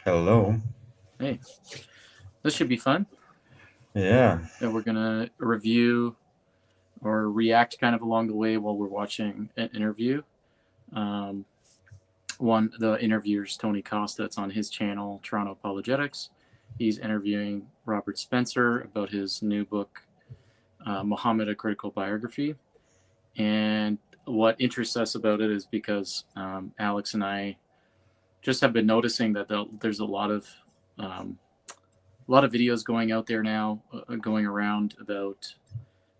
Hello. Hey, this should be fun. Yeah. And we're gonna review or react kind of along the way while we're watching an interview. Um, the interviewer's Tony Costa. It's on his channel, Toronto Apologetics. He's interviewing Robert Spencer about his new book, Muhammad: A Critical Biography. And what interests us about it is because Alex and I just have been noticing that there's um, a lot of videos going out there now, going around about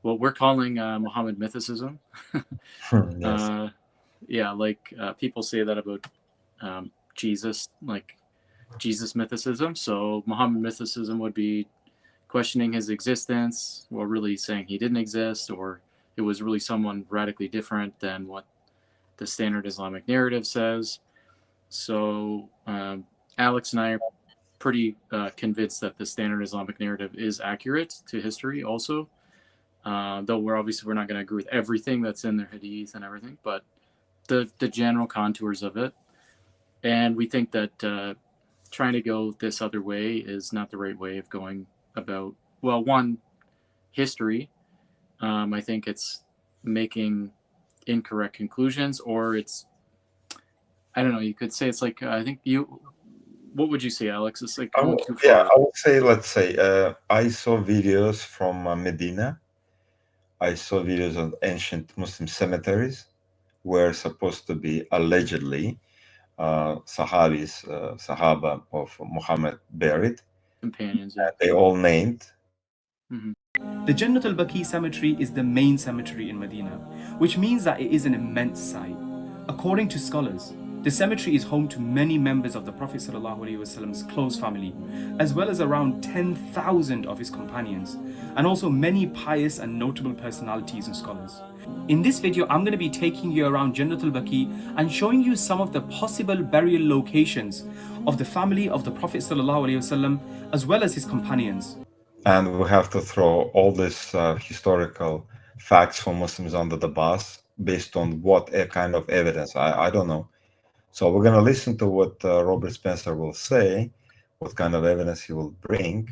what we're calling Muhammad mythicism. Yes. uh, yeah, like people say that about Jesus, like Jesus mythicism. So Muhammad mythicism would be questioning his existence, or really saying he didn't exist, or it was really someone radically different than what the standard Islamic narrative says. So Alex and I are pretty convinced that the standard Islamic narrative is accurate to history also. Though we're not going to agree with everything that's in the hadith and everything, but the general contours of it. And we think that trying to go this other way is not the right way of going about, well, one, history. I think it's making incorrect conclusions, or it's, I don't know, you could say it's like, I think you, what would you say, Alex? It's like going too Yeah, far. I would say, let's say, I saw videos from Medina. I saw videos of ancient Muslim cemeteries where supposed to be allegedly Sahaba of Muhammad buried. Companions, yeah. They all named. Hmm. The Jannat al-Baqi cemetery is the main cemetery in Medina, which means that it is an immense site. According to scholars, the cemetery is home to many members of the Prophet ﷺ's close family, as well as around 10,000 of his companions, and also many pious and notable personalities and scholars. In this video, I'm going to be taking you around Jannat al-Baqi and showing you some of the possible burial locations of the family of the Prophet ﷺ, as well as his companions. And we have to throw all these historical facts for Muslims under the bus based on what kind of evidence. I don't know. So we're going to listen to what Robert Spencer will say, what kind of evidence he will bring,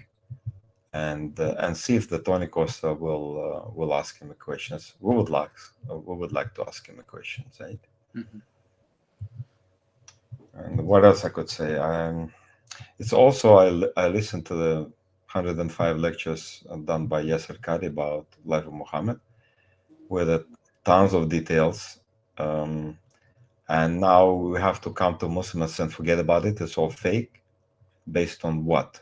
and see if the Tony Costa will ask him questions. We would like to ask him questions, right? Hmm. And what else I could say? It's also I listened to the 105 lectures done by Yasser Qadi about life of Muhammad, with tons of details. Um, and now we have to come to Muslims and forget about it. It's all fake. Based on what?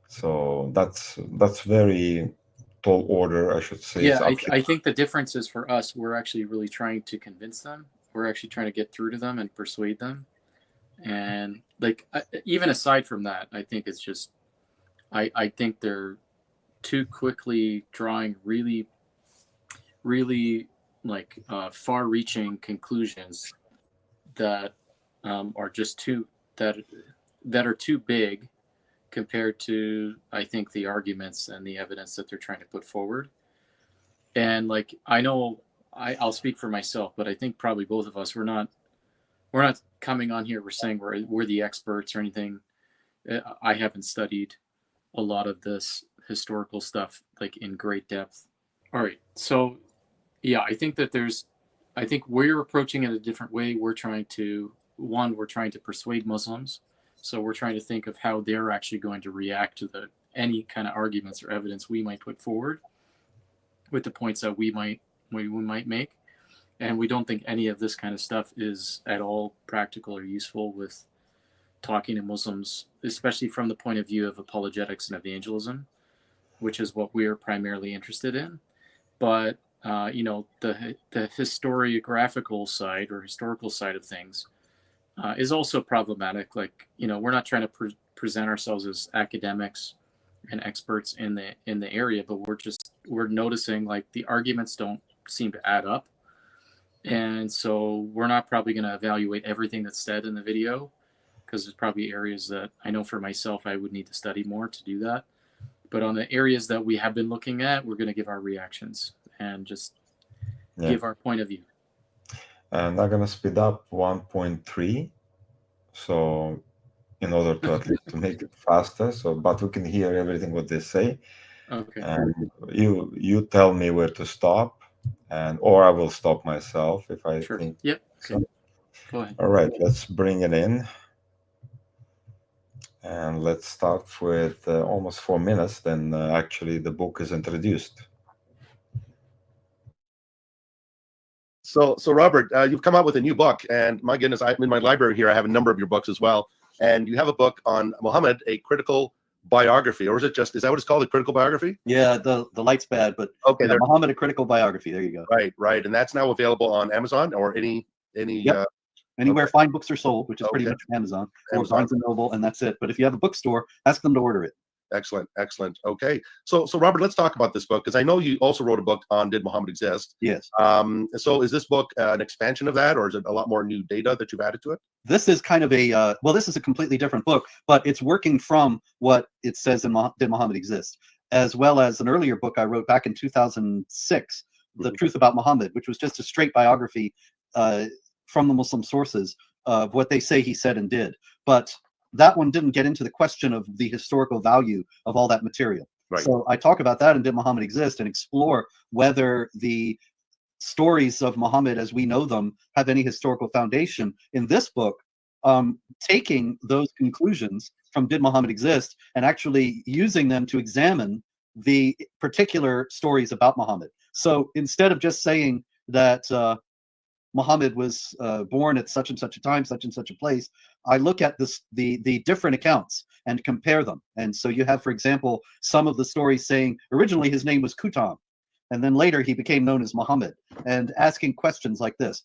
So that's very tall order, I should say. It's Yeah, uphill. I think the difference is for us, we're actually really trying to convince them. We're actually trying to get through to them and persuade them. And like, even aside from that, I think it's just, I think they're too quickly drawing really, really like far-reaching conclusions that are just too that that are too big compared to, I think, the arguments and the evidence that they're trying to put forward. And like, I know I'll speak for myself, but I think probably both of us, we're not coming on here, we're saying we're the experts or anything. I haven't studied a lot of this historical stuff like in great depth. All right, so yeah, I think we're approaching it a different way. We're trying to persuade Muslims, so we're trying to think of how they're actually going to react to the any kind of arguments or evidence we might put forward, with the points that we might make. And we don't think any of this kind of stuff is at all practical or useful with talking to Muslims, especially from the point of view of apologetics and evangelism, which is what we're primarily interested in. But the historiographical side or historical side of things is also problematic. Like, we're not trying to present ourselves as academics and experts in the area, but we're noticing like the arguments don't seem to add up. And so we're not probably going to evaluate everything that's said in the video, because there's probably areas that I know for myself I would need to study more to do that. But on the areas that we have been looking at, we're going to give our reactions and just Yeah. give our point of view. And I'm gonna speed up 1.3. So in order to at least to make it faster. So, but we can hear everything what they say, Okay. and you tell me where to stop, and or I will stop myself if I Sure. think. Yep. So. Okay. Go ahead. All right, let's bring it in, and let's start with almost 4 minutes. Then actually the book is introduced. So Robert, you've come out with a new book, and my goodness, I'm in my library here. I have a number of your books as well, and you have a book on Muhammad, a critical biography, or is that what it's called, a critical biography? Yeah, the light's bad, but Okay, yeah, Muhammad, a critical biography. There you go. right, and that's now available on Amazon or any. Yep. Anywhere fine books are sold, which is pretty much Amazon or Barnes and Noble, and that's it. But if you have a bookstore, ask them to order it. Excellent. Okay, so Robert, let's talk about this book, because I know you also wrote a book on Did Muhammad Exist? Yes. So is this book an expansion of that, or is it a lot more new data that you've added to it? This is kind of this is a completely different book, but it's working from what it says in Did Muhammad Exist, as well as an earlier book I wrote back in 2006, The Truth About Muhammad, which was just a straight biography from the Muslim sources of what they say he said and did. But that one didn't get into the question of the historical value of all that material. Right. So I talk about that in Did Muhammad Exist and explore whether the stories of Muhammad as we know them have any historical foundation. In this book, taking those conclusions from Did Muhammad Exist and actually using them to examine the particular stories about Muhammad. So instead of just saying that Muhammad was born at such and such a time, such and such a place, I look at the different accounts and compare them. And so you have, for example, some of the stories saying originally his name was Qutam, and then later he became known as Muhammad, and asking questions like this.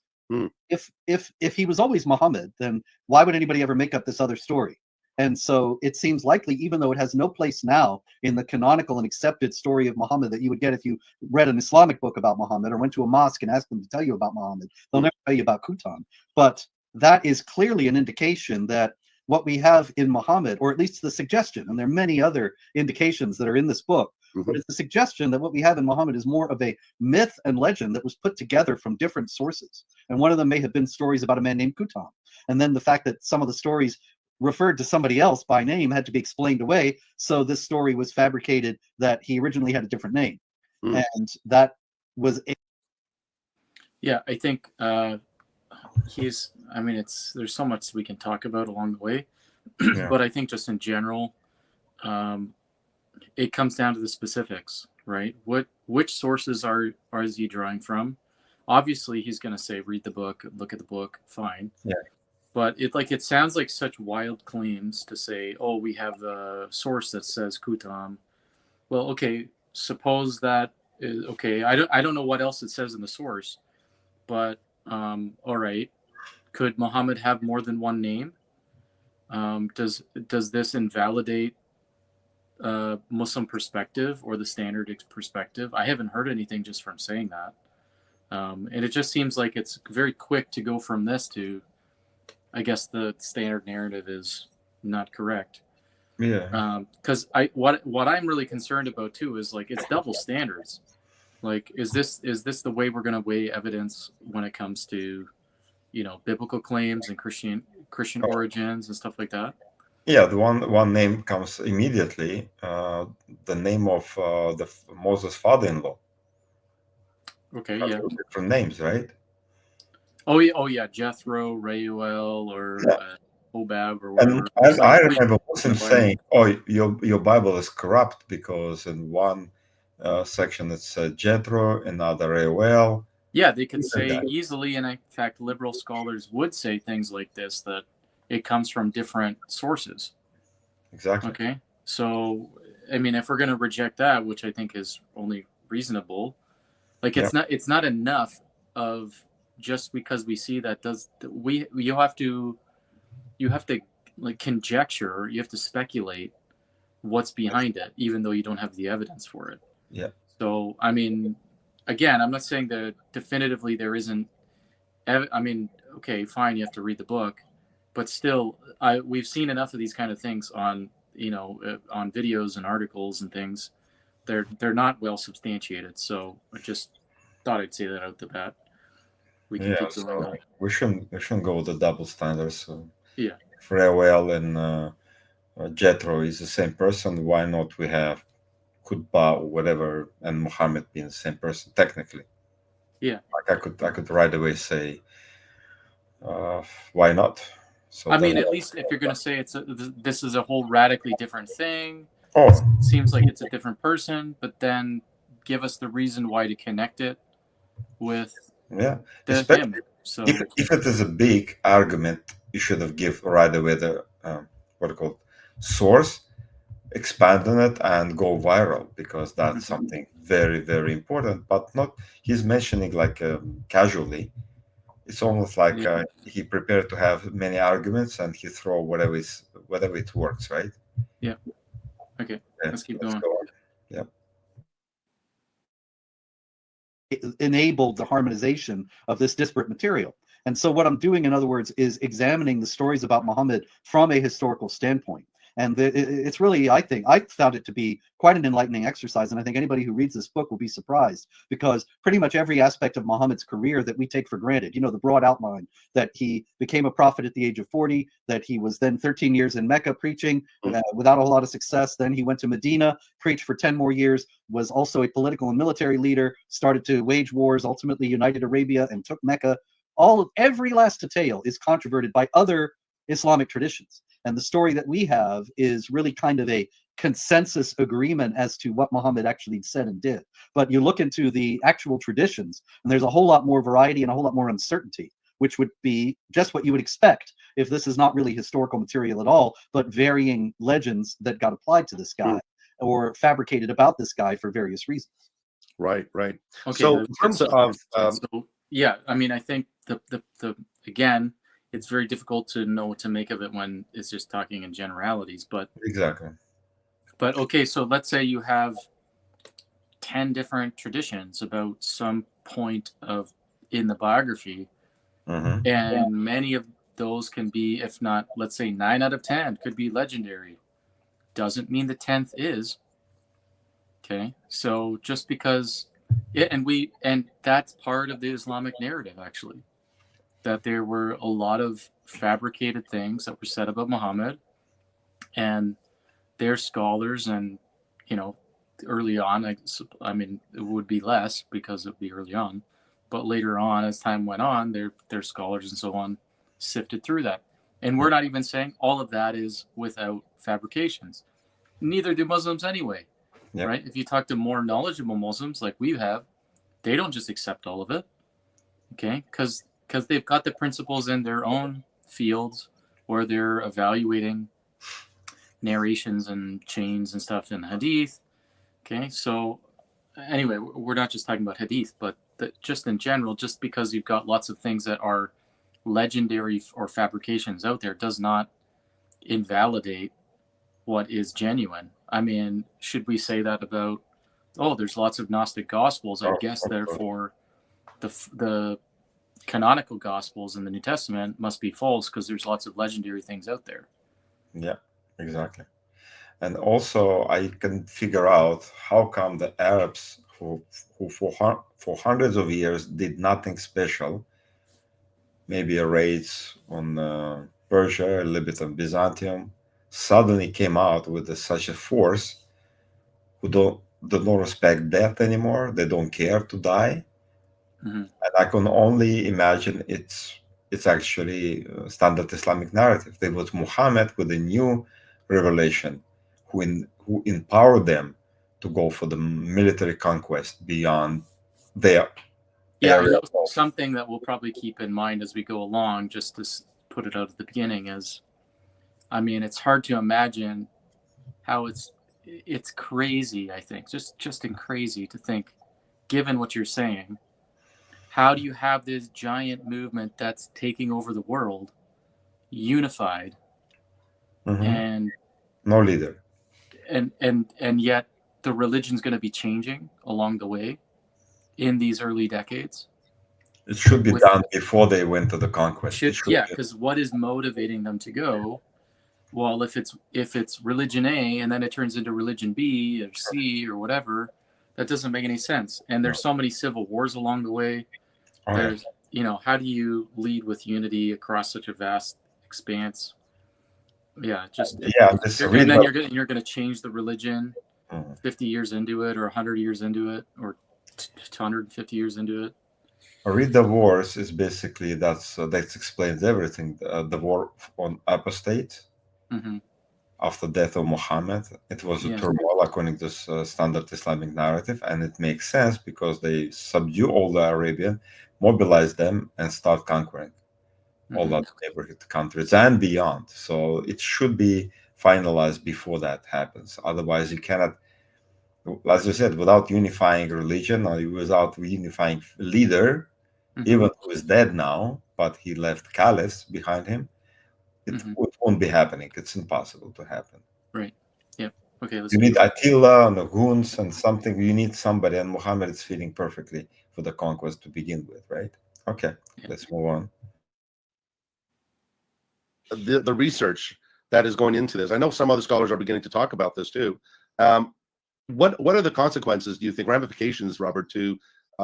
If he was always Muhammad, then why would anybody ever make up this other story? And so it seems likely, even though it has no place now in the canonical and accepted story of Muhammad that you would get if you read an Islamic book about Muhammad or went to a mosque and asked them to tell you about Muhammad, they'll never tell you about Qutam. But that is clearly an indication that what we have in Muhammad, or at least the suggestion, and there are many other indications that are in this book, but it's the suggestion that what we have in Muhammad is more of a myth and legend that was put together from different sources. And one of them may have been stories about a man named Qutam. And then the fact that some of the stories referred to somebody else by name had to be explained away. So this story was fabricated that he originally had a different name. And that was it. Yeah, I think there's so much we can talk about along the way. But I think just in general, it comes down to the specifics, right? Which sources is he drawing from? Obviously, he's going to say, read the book, look at the book, fine. Yeah. But it sounds like such wild claims to say, oh, we have the source that says Qutam. Well, okay, suppose that is okay. I don't know what else it says in the source, but all right. Could Muhammad have more than one name? Does this invalidate Muslim perspective or the standard perspective? I haven't heard anything just from saying that. And it just seems like it's very quick to go from this to, I guess the standard narrative is not correct. Yeah. Because what I'm really concerned about too is it's double standards. Is this the way we're going to weigh evidence when it comes to, biblical claims and Christian origins and stuff like that? Yeah, the one name comes immediately. The name of the Moses' father-in-law. Okay. Yeah. Different names, right? Oh yeah, Jethro, Reuel, or Hobab, or whatever. And I remember Muslim saying, "Oh, your Bible is corrupt because in one section it's Jethro, another Reuel." Yeah, they could say easily, and in fact, liberal scholars would say things like this, that it comes from different sources. Exactly. Okay, so I mean, if we're going to reject that, which I think is only reasonable, it's not enough of just because we see that you have to conjecture, you have to speculate what's behind it, even though you don't have the evidence for it. Yeah. So I mean, again, I'm not saying that definitively there isn't. I mean, okay, fine, you have to read the book, but still, we've seen enough of these kind of things on on videos and articles and things. They're not well substantiated. So I just thought I'd say that out the bat. We can keep going on. We shouldn't go with the double standards. So yeah. Reuel and Jethro is the same person, why not we have Qutbah or whatever and Muhammad being the same person technically? Yeah. Like I could right away say, why not? So I mean, then, at least if you're going to say this is a whole radically different thing, oh, it seems like it's a different person, but then give us the reason why to connect it with yeah. him. So If it is a big argument, you should have give right away the what called source, expand on it, and go viral, because that's something very, very important. But not he's mentioning like casually. It's almost like he prepared to have many arguments and he throw whatever it works, right? Yeah. Okay. Yeah, Let's keep let's going. go on. Yeah. Enabled the harmonization of this disparate material. And so what I'm doing, in other words, is examining the stories about Muhammad from a historical standpoint. And it's really, I think, I found it to be quite an enlightening exercise. And I think anybody who reads this book will be surprised, because pretty much every aspect of Muhammad's career that we take for granted, the broad outline that he became a prophet at the age of 40, that he was then 13 years in Mecca preaching without a whole lot of success. Then he went to Medina, preached for 10 more years, was also a political and military leader, started to wage wars, ultimately united Arabia and took Mecca. Every last detail is controverted by other Islamic traditions. And the story that we have is really kind of a consensus agreement as to what Muhammad actually said and did. But you look into the actual traditions, and there's a whole lot more variety and a whole lot more uncertainty, which would be just what you would expect if this is not really historical material at all, but varying legends that got applied to this guy or fabricated about this guy for various reasons. Right. Okay. So in terms of so yeah, I mean, I think the again, it's very difficult to know what to make of it when it's just talking in generalities. But Exactly. But okay, so let's say you have 10 different traditions about some point in the biography, and many of those can be, if not, let's say 9 out of 10 could be legendary. Doesn't mean the 10th is. Okay, so just because and that's part of the Islamic narrative, actually, that there were a lot of fabricated things that were said about Muhammad, and their scholars, and early on, I mean, it would be less because it would be early on, but later on, as time went on, their scholars and so on sifted through that. And we're not even saying all of that is without fabrications. Neither do Muslims anyway, right? If you talk to more knowledgeable Muslims like we have, they don't just accept all of it, okay? Because they've got the principles in their own fields where they're evaluating narrations and chains and stuff in hadith. Okay, so anyway, we're not just talking about hadith, but just in general, just because you've got lots of things that are legendary or fabrications out there does not invalidate what is genuine. I mean, should we say that about, there's lots of Gnostic Gospels? I guess therefore the canonical Gospels in the New Testament must be false because there's lots of legendary things out there. Yeah, exactly. And also, I can figure out how come the Arabs, who for hundreds of years did nothing special, maybe a raids on Persia, a little bit of Byzantium, suddenly came out with such a force who don't respect death anymore. They don't care to die. And I can only imagine it's actually standard Islamic narrative. They was Muhammad with a new revelation, who empowered them to go for the military conquest beyond their area. Something that we'll probably keep in mind as we go along, just to put it out at the beginning, is, I mean, it's hard to imagine how it's crazy. I think just crazy to think, given what you're saying, how do you have this giant movement that's taking over the world, unified, and no leader, and yet the religion's going to be changing along the way in these early decades? It should be done before they went to the conquest. Because what is motivating them to go? Well, if it's religion A and then it turns into religion B or C or whatever, that doesn't make any sense. And there's so many civil wars along the way. There's, how do you lead with unity across such a vast expanse? Yeah, just Yeah, this and then you're gonna change the religion Mhm. 50 years into it, or 100 years into it, or 250 years into it. Read the wars is basically that explains everything. The war on apostate Mm-hmm. after death of Muhammad, it was a Yeah. turmoil according to this standard Islamic narrative, and it makes sense because they subdue all the Arabian, mobilize them, and start conquering all Mm-hmm. other neighborhood countries and beyond. So it should be finalized before that happens. Otherwise, you cannot, as you said, without unifying religion or without unifying leader, Mm-hmm. even who is dead now, but he left caliphs behind him, it Mm-hmm. won't be happening. It's impossible to happen. Right. Yep. Okay. Let's You do need it. Attila and the Huns and something. You need somebody, and Muhammad is fitting perfectly for the conquest to begin with, right? Okay, Yeah. let's move on. The research that is going into this. I know some other scholars are beginning to talk about this too. What are the consequences, do you think, ramifications, Robert, to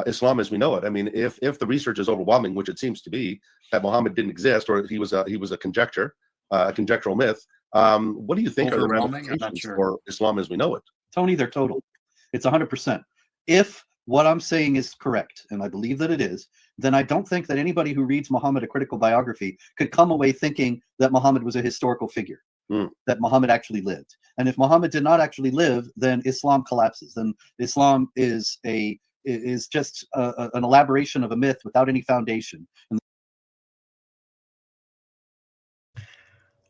Islam as we know it? I mean, if the research is overwhelming, which it seems to be, that Muhammad didn't exist, or he was a conjecture, a conjectural myth. What do you think are the Overwhelming? I'm not ramifications sure. for Islam as we know it? Tony, they're total. It's 100%. If what I'm saying is correct, and I believe that it is, then I don't think that anybody who reads Muhammad, a critical biography, could come away thinking that Muhammad was a historical figure, that Muhammad actually lived. And if Muhammad did not actually live, then Islam collapses. Then Islam is just an elaboration of a myth without any foundation. And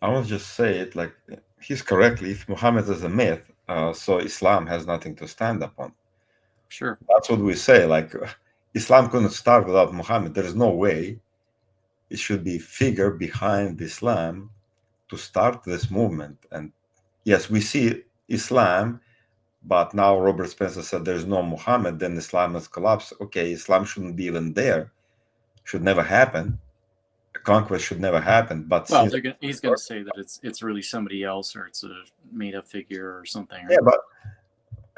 I will just say it like he's correctly. If Muhammad is a myth, so Islam has nothing to stand upon. Sure. That's what we say. Like Islam couldn't start without Muhammad. There is no way it should be figure behind Islam to start this movement. And yes, we see Islam, but now Robert Spencer said there's no Muhammad, then Islam has collapsed. Okay, Islam shouldn't be even there. Should never happen. Conquest should never happen. But Well, since he's going to say that it's really somebody else, or it's a made up figure or something. Right? yeah, but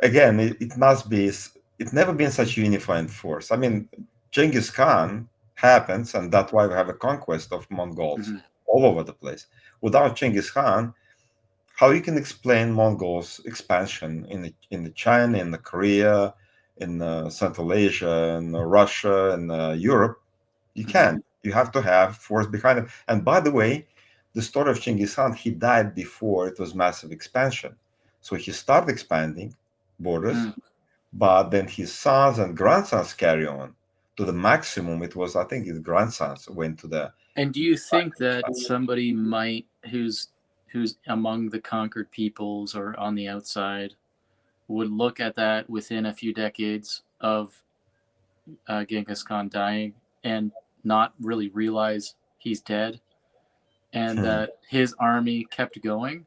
again, it must be. It's never been such a unifying force. I mean, Genghis Khan happens, and that's why we have a conquest of Mongols all over the place. Without Genghis Khan, how you can explain Mongols' expansion in the China, in the Korea, in Central Asia, in Russia, and Europe? You can't. You have to have force behind it. And by the way, the story of Genghis Khan, he died before it was massive expansion. So he started expanding borders, but then his sons and grandsons carry on to the maximum. It was, I think, his grandsons went to the. And do you think that somebody might who's among the conquered peoples or on the outside would look at that within a few decades of Genghis Khan dying and not really realize he's dead, and that his army kept going,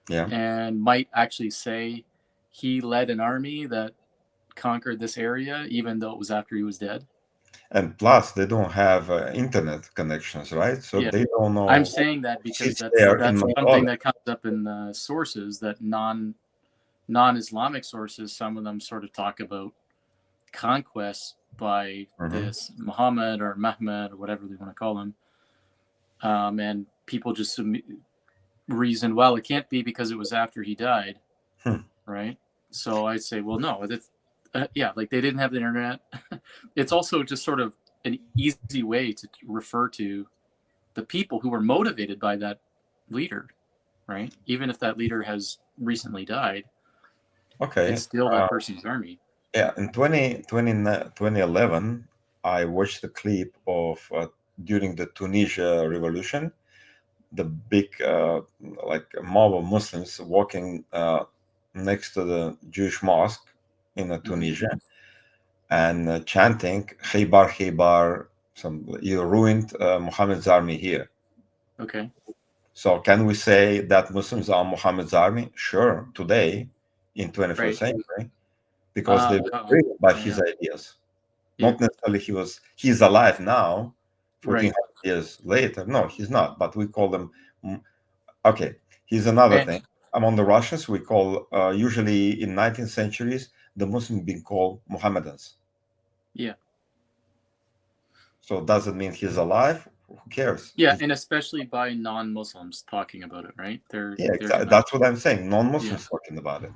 and might actually say he led an army that conquered this area even though it was after he was dead? And plus, they don't have internet connections, right? So they don't know. I'm saying that because that's something that comes up in sources that non-Islamic sources. Some of them sort of talk about conquest by this Muhammad or Mehmed or whatever they want to call him, and people just reason, well, it can't be because it was after he died, right? So I say, well, no, that's like they didn't have the internet. It's also just sort of an easy way to refer to the people who were motivated by that leader, right? Even if that leader has recently died, it's still that person's army. Yeah, in 2011, I watched the clip of during the Tunisia revolution, the big like mob of Muslims walking next to the Jewish mosque in Tunisia and chanting "Khaybar, Khaybar." You ruined Muhammad's army here. Okay. So can we say that Muslims are Muhammad's army? Sure, today in 21st century, because they were driven by his ideas. Not necessarily he's alive now, 1400 years later. No, he's not. But we call them. Okay, here's another thing. Among the Russians, we call usually in 19th centuries the Muslims being called Mohammedans. Yeah. So does it mean he's alive? who cares? Yeah, and especially by non-Muslims talking about it, right? They're Exactly. gonna, That's what I'm saying. Non-Muslims talking about it.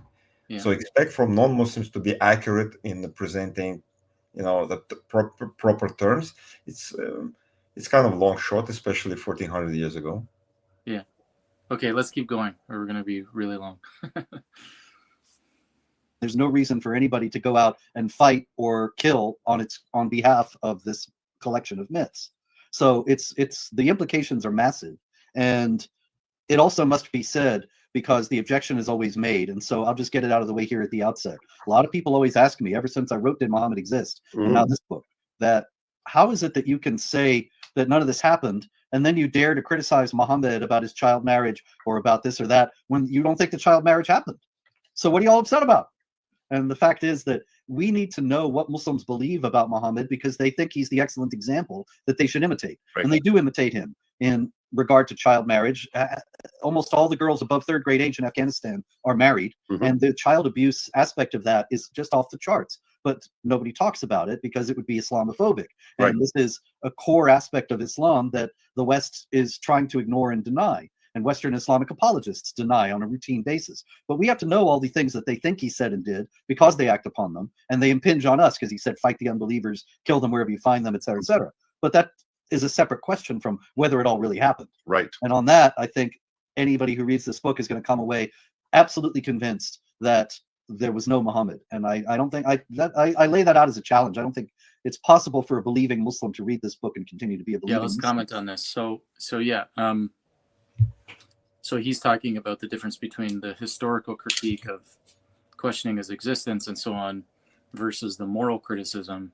yeah. So expect from non-Muslims to be accurate in presenting, the proper terms. It's kind of long shot, especially 1400 years ago. Yeah. Okay, let's keep going, or we're gonna be really long. There's no reason for anybody to go out and fight or kill on behalf of this collection of myths. So it's the implications are massive, and it also must be said, because the objection is always made, and so I'll just get it out of the way here at the outset. A lot of people always ask me, ever since I wrote Did Muhammad Exist, and now this book, that how is it that you can say that none of this happened, and then you dare to criticize Muhammad about his child marriage or about this or that when you don't think the child marriage happened? So what are you all upset about? And the fact is that we need to know what Muslims believe about Muhammad, because they think he's the excellent example that they should imitate. Right. And they do imitate him in regard to child marriage. Almost all the girls above third grade age in Afghanistan are married. And the child abuse aspect of that is just off the charts. But nobody talks about it because it would be Islamophobic. Right. And this is a core aspect of Islam that the West is trying to ignore and deny. And Western Islamic apologists deny on a routine basis. But we have to know all the things that they think he said and did, because they act upon them, and they impinge on us because he said, fight the unbelievers, kill them wherever you find them, et cetera, et cetera. But that is a separate question from whether it all really happened. Right. And on that, I think anybody who reads this book is going to come away absolutely convinced that there was no Muhammad. And I don't think I lay that out as a challenge. I don't think it's possible for a believing Muslim to read this book and continue to be a believing let's Muslim. comment on this. So yeah. So he's talking about the difference between the historical critique of questioning his existence and so on versus the moral criticism.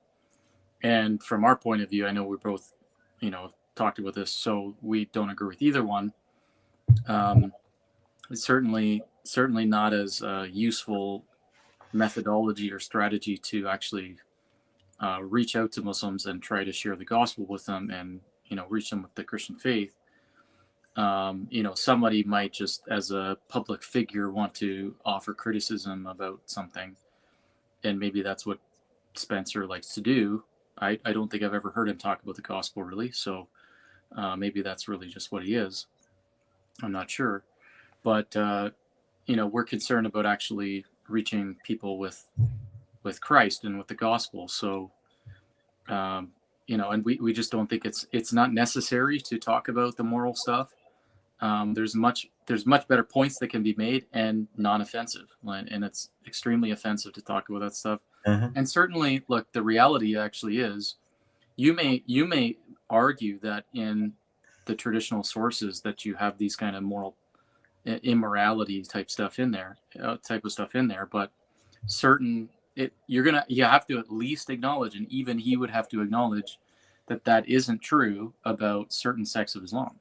And from our point of view, I know we both, talked about this, so we don't agree with either one. It's certainly not as useful methodology or strategy to actually reach out to Muslims and try to share the gospel with them and, reach them with the Christian faith. Somebody might just, as a public figure, want to offer criticism about something, and maybe that's what Spencer likes to do. I don't think I've ever heard him talk about the gospel, really, so maybe that's really just what he is. I'm not sure, but we're concerned about actually reaching people with Christ and with the gospel. So and we just don't think it's not necessary to talk about the moral stuff. There's much better points that can be made and non-offensive, and it's extremely offensive to talk about that stuff. And certainly, look, the reality actually is, you may argue that in the traditional sources that you have these kind of moral immorality type of stuff in there, but you have to at least acknowledge, and even he would have to acknowledge, that isn't true about certain sects of Islam.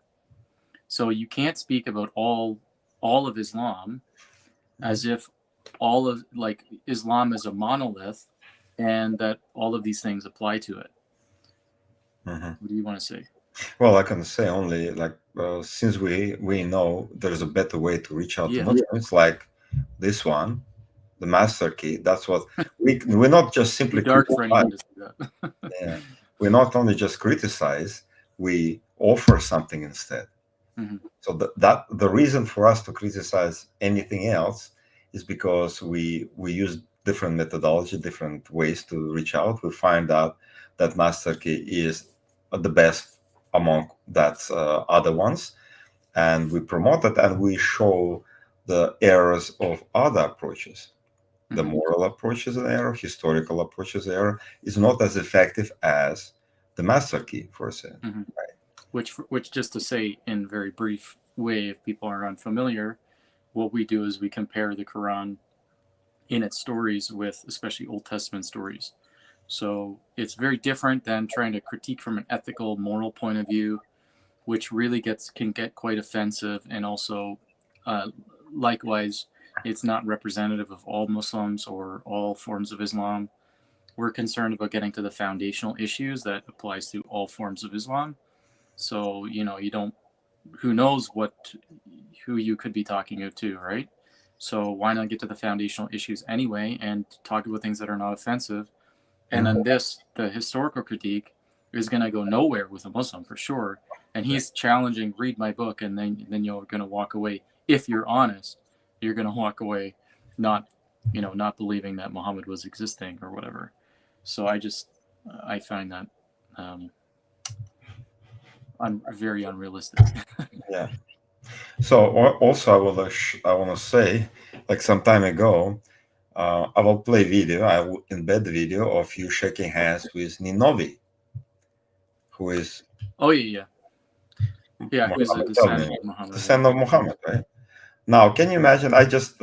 So you can't speak about all of Islam as if all of Islam is a monolith and that all of these things apply to it. What do you want to say? Well, I can say only since we know there's a better way to reach out to Muslims, like this one, the master key. That's what we're not just simply dark for anyone to see that. Yeah, we not only just criticize, we offer something instead. So that the reason for us to criticize anything else is because we use different methodology, different ways to reach out. We find out that master key is the best among that other ones, and we promote it, and we show the errors of other approaches. The moral approach is an error, historical approach is an error, is not as effective as the master key, for example. Right? Which just to say in very brief way, if people are unfamiliar, what we do is we compare the Quran in its stories with especially Old Testament stories. So it's very different than trying to critique from an ethical, moral point of view, which really can get quite offensive, and also likewise, it's not representative of all Muslims or all forms of Islam. We're concerned about getting to the foundational issues that applies to all forms of Islam. So, who knows who you could be talking to, right? So why not get to the foundational issues anyway and talk about things that are not offensive? And then the historical critique is going to go nowhere with a Muslim for sure. And he's challenging, read my book, and then you're going to walk away. If you're honest, you're going to walk away not believing that Muhammad was existing or whatever. So I find that very unrealistic. Yeah. So also I want to say, like some time ago, I will play video. I will embed the video of you shaking hands with Ninovi, who is Yeah. Who's a Muhammad, descendant of Muhammad. descendant of Muhammad, right? Now, can you imagine? I just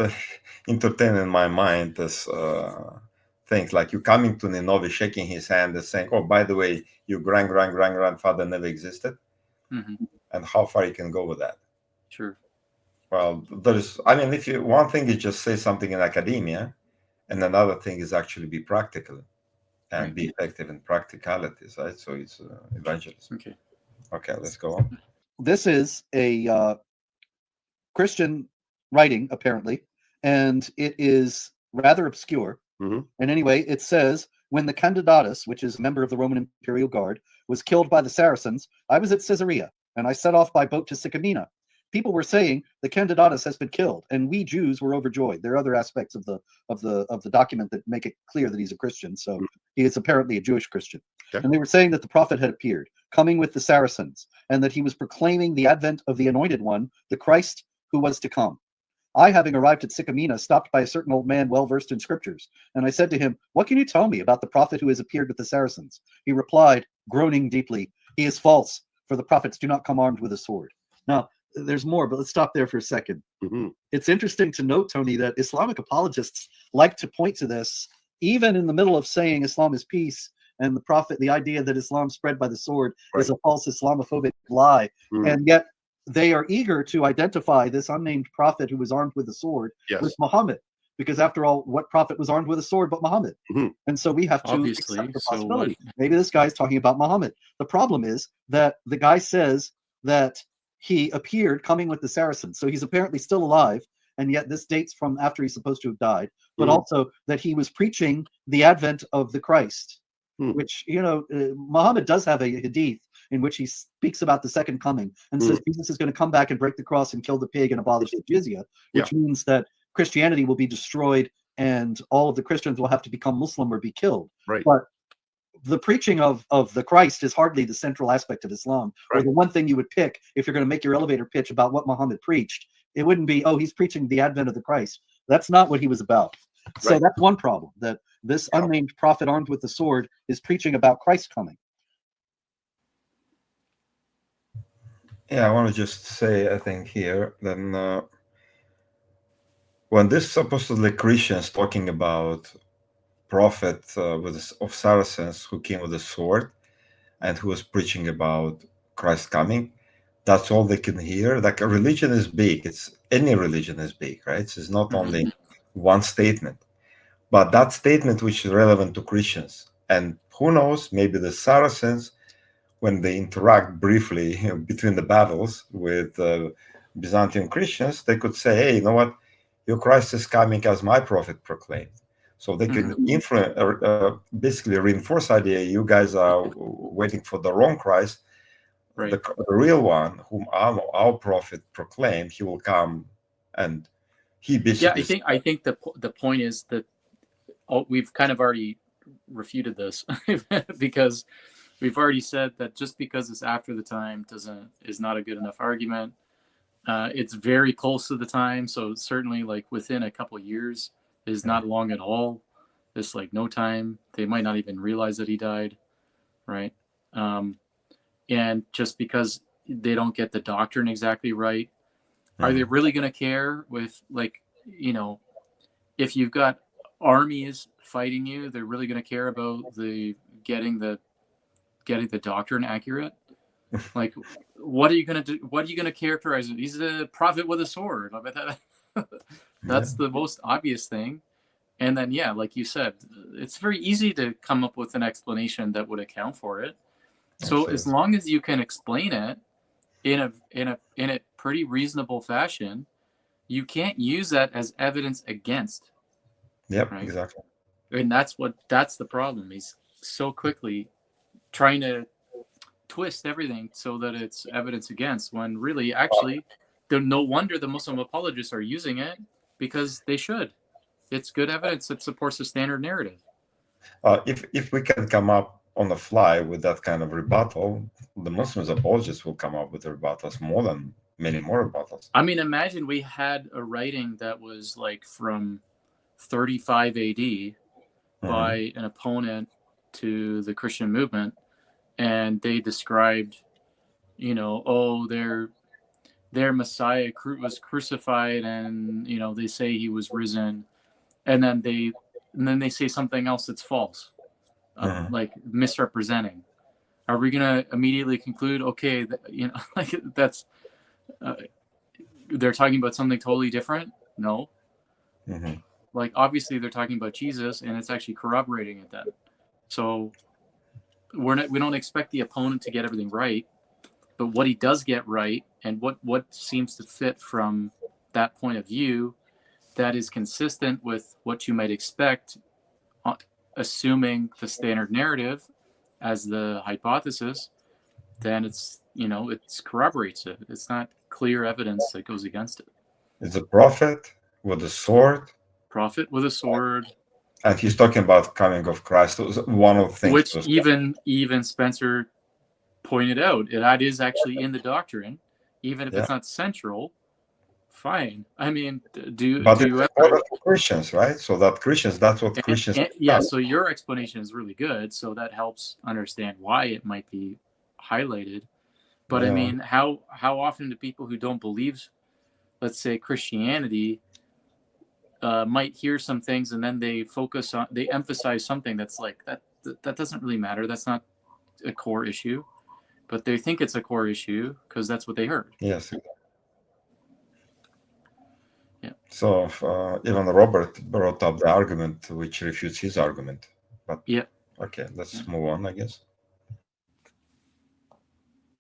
entertain in my mind this things like you coming to Ninovi, shaking his hand, and saying, "Oh, by the way, your grandfather never existed," and how far you can go with that. Sure. Well, I mean, if you one thing is just say something in academia, and another thing is actually be practical and be effective in practicalities, right? So it's evangelism. Okay, let's go on. This is a Christian writing, apparently, and it is rather obscure. Mhm. And anyway, it says, when the Candidatus, which is a member of the Roman Imperial Guard, was killed by the Saracens, I was at Caesarea, and I set off by boat to Sycamina. People were saying the Candidatus has been killed, and we Jews were overjoyed. There are other aspects of the document that make it clear that he's a Christian, so he is apparently a Jewish Christian. Okay. And they were saying that the prophet had appeared, coming with the Saracens, and that he was proclaiming the advent of the Anointed One, the Christ who was to come. I, having arrived at Sycamina, stopped by a certain old man well versed in scriptures, and I said to him, "What can you tell me about the prophet who has appeared with the Saracens?" He replied, groaning deeply, "He is false, for the prophets do not come armed with a sword." Now, there's more, but let's stop there for a second. It's interesting to note, Tony, that Islamic apologists like to point to this, even in the middle of saying Islam is peace, and the idea that Islam spread by the sword is a false Islamophobic lie, and yet they are eager to identify this unnamed prophet who was armed with a sword with Muhammad, because after all, what prophet was armed with a sword but Muhammad? And so we have to accept the possibility. Maybe this guy is talking about Muhammad. The problem is that the guy says that he appeared coming with the Saracens, so he's apparently still alive, and yet this dates from after he's supposed to have died, but also that he was preaching the advent of the Christ, which, Muhammad does have a hadith in which he speaks about the second coming and says Jesus is going to come back and break the cross and kill the pig and abolish the jizya, which means that Christianity will be destroyed and all of the Christians will have to become Muslim or be killed. Right. But the preaching of the Christ is hardly the central aspect of Islam, or the one thing you would pick if you're going to make your elevator pitch about what Muhammad preached. It wouldn't be, oh, he's preaching the advent of the Christ. That's not what he was about. So that's one problem, that this unnamed prophet armed with the sword is preaching about Christ coming. Yeah, I want to just say, I think here, then when this supposedly Christians talking about prophet of Saracens who came with a sword and who was preaching about Christ coming, that's all they can hear. Like, a religion is big. Any religion is big, right? It's not only one statement, but that statement which is relevant to Christians. And who knows, maybe the Saracens, when they interact briefly between the battles with Byzantine Christians, they could say, hey, you know what? Your Christ is coming as my prophet proclaimed. So they can basically reinforce the idea you guys are waiting for the wrong Christ. Right. The real one, whom our prophet proclaimed, he will come, and he basically. I think the point is that we've kind of already refuted this because we've already said that just because it's after the time is not a good enough argument. It's very close to the time, so certainly like within a couple of years is not long at all. It's like no time. They might not even realize that he died, right? And just because they don't get the doctrine exactly right, are they really going to care with, like, if you've got armies fighting you, they're really going to care about getting the doctrine accurate? Like, what are you going to do? What are you going to characterize it? He's a prophet with a sword. I bet that's the most obvious thing. And then, like you said, it's very easy to come up with an explanation that would account for it. So as long as you can explain it in a pretty reasonable fashion, you can't use that as evidence against. Yep, right? Exactly. And that's the problem. He's so quickly trying to twist everything so that it's evidence against, when really, actually, no wonder the Muslim apologists are using it, because they should. It's good evidence that supports the standard narrative. If we can come up on the fly with that kind of rebuttal, the Muslims apologists will come up with rebuttals, many more rebuttals. I mean, imagine we had a writing that was like from 35 AD by an opponent to the Christian movement, and they described, their Messiah was crucified, and they say he was risen, and then they say something else that's false, like misrepresenting. Are we gonna immediately conclude, okay, like that's they're talking about something totally different? No. Like, obviously they're talking about Jesus, and it's actually corroborating it then. So we don't expect the opponent to get everything right, but what he does get right, and what seems to fit from that point of view, that is consistent with what you might expect, assuming the standard narrative as the hypothesis, then it corroborates it. It's not clear evidence that goes against it. It's a prophet with a sword. Prophet with a sword. And he's talking about coming of Christ. One of the things which even Spencer pointed out, that is actually in the doctrine, even if it's not central. Fine. I mean, but it's important for Christians, right? So that Christians, that's what Christians. Yeah. So your explanation is really good. So that helps understand why it might be highlighted. But I mean, how often do people who don't believe, let's say, Christianity, might hear some things, and then they emphasize something that's like that doesn't really matter. That's not a core issue, but they think it's a core issue because that's what they heard. Yes. Yeah. So even Robert brought up the argument which refutes his argument. But yeah. Okay, let's move on, I guess.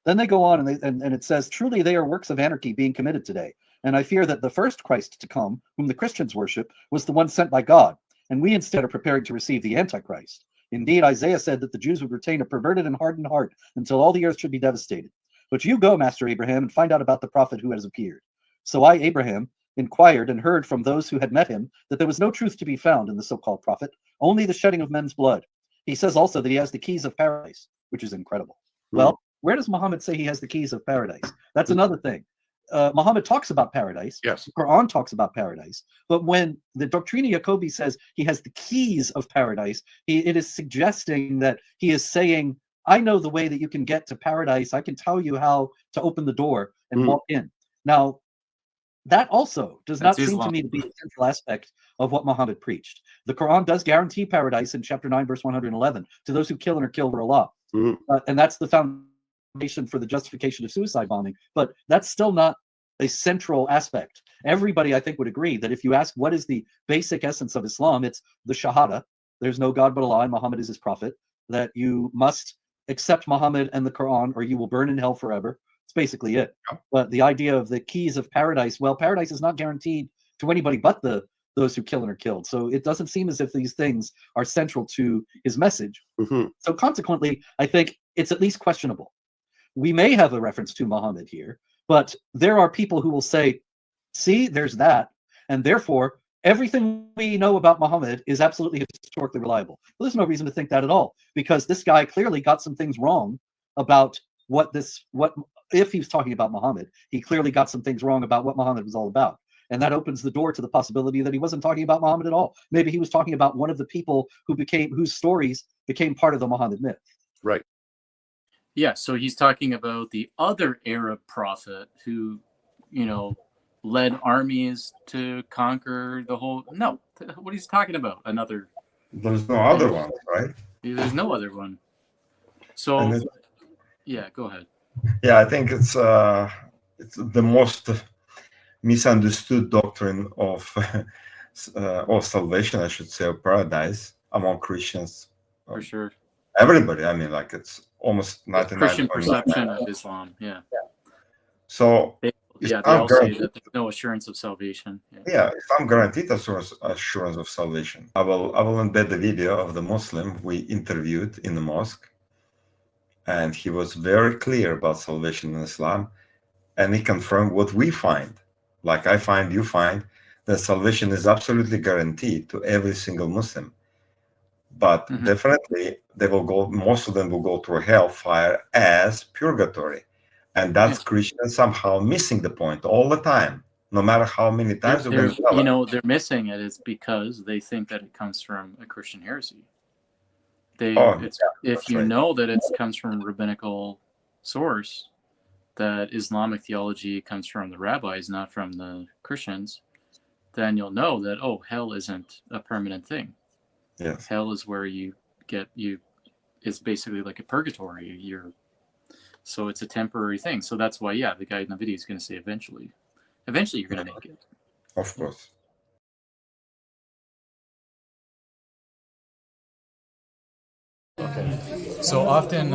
Then they go on, and it says, truly they are works of anarchy being committed today. And I fear that the first Christ to come, whom the Christians worship, was the one sent by God, and we instead are preparing to receive the Antichrist. Indeed, Isaiah said that the Jews would retain a perverted and hardened heart until all the earth should be devastated. But you go, Master Abraham, and find out about the prophet who has appeared. So I, Abraham, inquired and heard from those who had met him that there was no truth to be found in the so-called prophet, only the shedding of men's blood. He says also that he has the keys of paradise, which is incredible. Well, where does Muhammad say he has the keys of paradise? That's another thing. Muhammad talks about paradise. Yes. The Qur'an talks about paradise. But when the Doctrina Jacobi says he has the keys of paradise, it is suggesting that he is saying, I know the way that you can get to paradise. I can tell you how to open the door and walk in. Now, that also does not seem to me to be a central aspect of what Muhammad preached. The Quran does guarantee paradise in chapter 9, verse 111, to those who kill and are killed for Allah. And that's the foundation for the justification of suicide bombing. But that's still not a central aspect. Everybody, I think, would agree that if you ask what is the basic essence of Islam, it's the Shahada. There's no God but Allah, and Muhammad is his prophet. That you must accept Muhammad and the Quran, or you will burn in hell forever. It's basically it. But the idea of the keys of paradise, well, paradise is not guaranteed to anybody but those who kill and are killed. So it doesn't seem as if these things are central to his message. So consequently, I think it's at least questionable. We may have a reference to Muhammad here, but there are people who will say, see, there's that, and therefore everything we know about Muhammad is absolutely historically reliable. Well, there's no reason to think that at all, because this guy clearly got some things wrong about if he was talking about Muhammad, he clearly got some things wrong about what Muhammad was all about. And that opens the door to the possibility that he wasn't talking about Muhammad at all. Maybe he was talking about one of the people whose stories became part of the Muhammad myth. Right. Yeah, so he's talking about the other Arab prophet who, led armies to conquer the whole. No, what he's talking about? Another. There's no other one, right? There's no other one. So, yeah, go ahead. Yeah, I think it's the most misunderstood doctrine of salvation, I should say, of paradise among Christians. For sure. Everybody. I mean, like it's almost 99%. Christian perception of Islam. Yeah. So they all say that there's no assurance of salvation. Yeah, Islam guaranteed assurance of salvation. I will embed the video of the Muslim we interviewed in the mosque, and he was very clear about salvation in Islam, and he confirmed what we find, like I find, you find, that salvation is absolutely guaranteed to every single Muslim. But definitely, they will go. Most of them will go through hellfire as purgatory, and that's Christians somehow missing the point all the time. No matter how many times they're missing it. It's because they think that it comes from a Christian heresy. If you know that it comes from a rabbinical source, that Islamic theology comes from the rabbis, not from the Christians, then you'll know that, hell isn't a permanent thing. Yes. Hell is where it's basically like a purgatory. So it's a temporary thing. So that's why, the guy in the video is going to say eventually you're going to make it. Of course. Okay. So often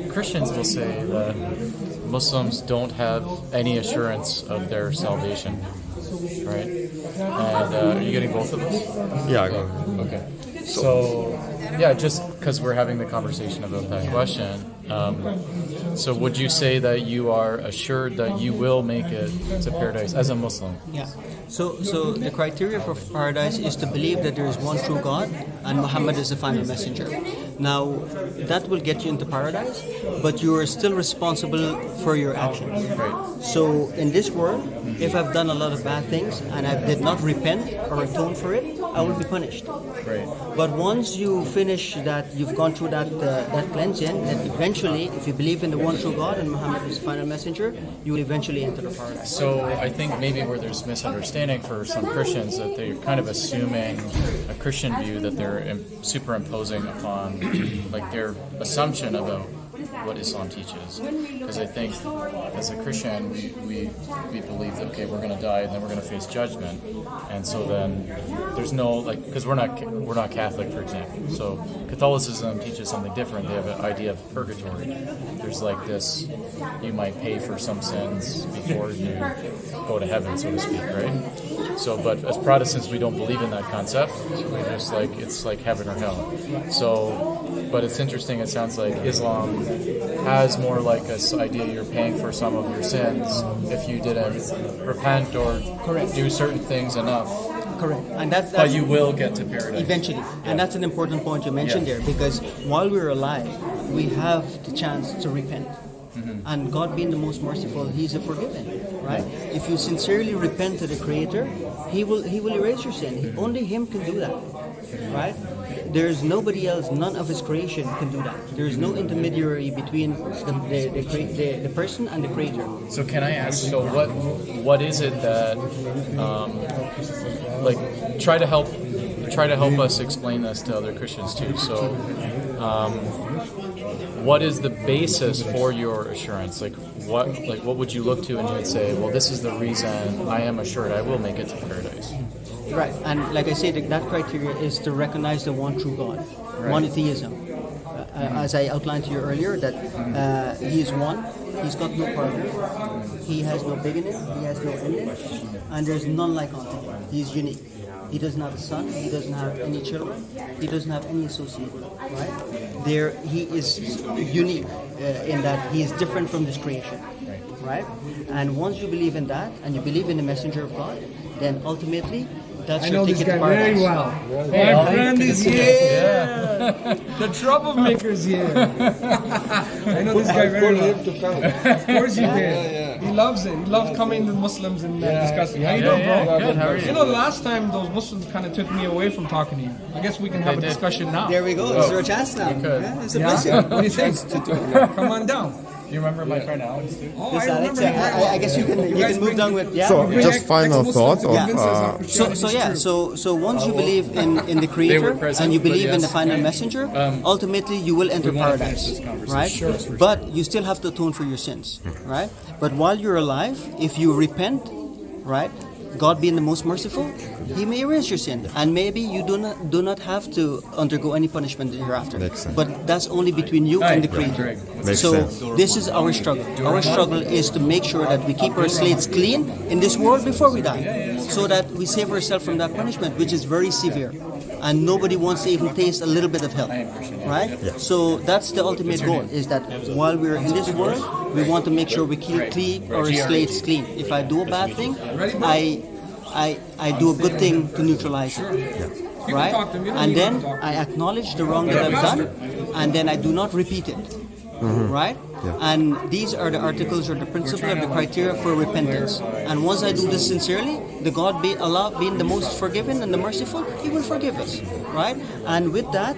Christians will say that Muslims don't have any assurance of their salvation, right? And are you getting both of us? Yeah, I got it. Okay. So, just because we're having the conversation about that question, so would you say that you are assured that you will make it to paradise as a Muslim? Yeah. So the criteria for paradise is to believe that there is one true God and Muhammad is the final messenger. Now, that will get you into paradise, but you are still responsible for your actions. Right. So in this world, if I've done a lot of bad things and I did not repent or atone for it, I will be punished. Right. But once you finish that, you've gone through that cleansing, that eventually, if you believe in the one true God and Muhammad is the final messenger, you will eventually enter the paradise. So I think maybe where there's misunderstanding for some Christians, that they're kind of assuming a Christian view that they're superimposing upon, like their assumption about what Islam teaches. Because I think as a Christian, we believe that, okay, we're going to die and then we're going to face judgment. And so then there's no, because we're not Catholic, for example. So Catholicism teaches something different. They have an idea of purgatory. There's like this, you might pay for some sins before you go to heaven, so to speak, right? So, but as Protestants, we don't believe in that concept. We just it's like heaven or hell. So, but it's interesting, it sounds like Islam has more like this idea you're paying for some of your sins if you didn't repent or do certain things enough. Correct. And that's but you will get to paradise. Eventually. And that's an important point you mentioned there, because while we're alive, we have the chance to repent. And God being the most merciful, He's a forgiving, right? If you sincerely repent to the Creator, He will erase your sin. Only Him can do that, right? There's nobody else, none of His creation can do that. There's no intermediary between the person and the Creator. So can I ask, so what is it that, try to help us explain this to other Christians too. So, what is the basis for your assurance? What would you look to and you would say, well, this is the reason I am assured I will make it to paradise? Right, and like I said, that criteria is to recognize the one true God, monotheism. As I outlined to you earlier, that He is one, He's got no partner, He has no beginning, He has no ending, and there's none like unto Him. He is unique. He doesn't have a son, He doesn't have any children, He doesn't have any associate, right? He is unique in that He is different from this creation, right? And once you believe in that, and you believe in the messenger of God, then ultimately, that's your ticket to paradise. I know this guy very well. My friend is here. The troublemaker's here. I know this guy very well. Of course you did. He loves it. He loves coming to Muslims and discussing. How you doing, bro? Good. How are you? You know, last time those Muslims kind of took me away from talking to you. I guess we can have a discussion now. There we go. Is there a chance now? Yeah, it's a pleasure. What do you think? Come on down. Do you remember my friend Alex too? Oh, Yes, I Alex, remember. I guess you can move down with So, just final thoughts of So once you believe in the Creator present, and you but believe in the yes. final messenger, ultimately you will enter wanna paradise, finish this conversation. right? Sure. But you still have to atone for your sins, right? But while you're alive, if you repent, right, God being the most merciful, He may erase your sin, and maybe you do not have to undergo any punishment hereafter. Makes sense. But that's only between you and the Creator. Makes So sense. this is our struggle. Our struggle is to make sure that we keep our slates clean in this world before we die, so that we save ourselves from that punishment, which is very severe. and nobody wants to even taste a little bit of hell, right? So that's the ultimate goal, is that while we're in this world, we want to make sure we keep our slates clean. If I do a bad thing, I do a good thing to neutralize it. Right? And then I acknowledge the wrong that I've done, and then I do not repeat it. Right? And these are the articles or the principle or the criteria for repentance. And once I do this sincerely, Allah being the most forgiving and the merciful, He will forgive us. Right? And with that,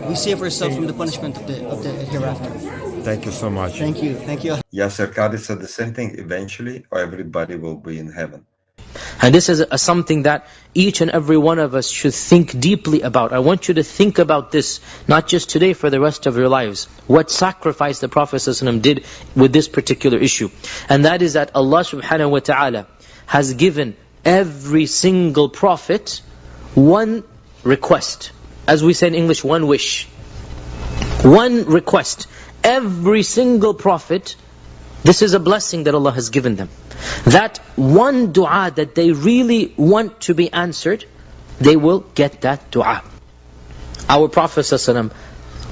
we save ourselves from the punishment of the hereafter. Thank you so much. Thank you. Thank you. Yasser Qadhi said the same thing. Eventually, everybody will be in heaven. And this is something that each and every one of us should think deeply about. I want you to think about this, not just today, for the rest of your lives. What sacrifice the Prophet ﷺ did with this particular issue. And that is that Allah subhanahu wa ta'ala has given every single prophet one request. As we say in English, one wish. One request. Every single prophet, this is a blessing that Allah has given them. That one dua that they really want to be answered, they will get that dua. Our Prophet ﷺ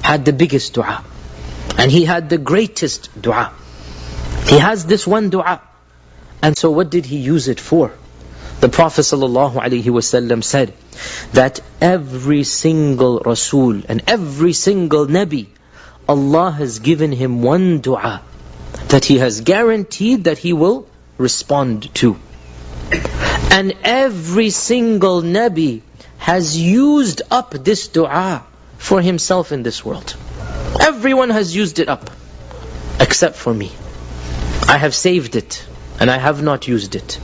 had the biggest dua, and he had the greatest dua. He has this one dua. And so what did he use it for? The Prophet ﷺ said that every single Rasul and every single Nabi, Allah has given him one dua that he has guaranteed that he will respond to. And every single Nabi has used up this dua for himself in this world. Everyone has used it up, except for me. I have saved it, and I have not used it.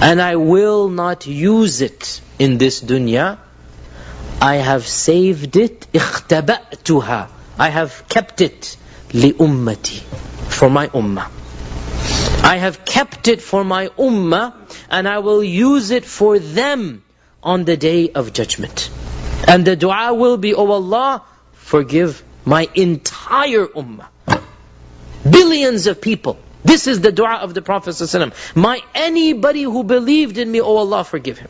And I will not use it in this dunya. I have saved it, اختبأتها. I have kept it, لأمتي, for my ummah. I have kept it for my ummah, and I will use it for them on the day of judgment. And the dua will be, oh Allah, forgive my entire ummah. Billions of people. This is the dua of the Prophet ﷺ. Anybody who believed in me, oh Allah, forgive him.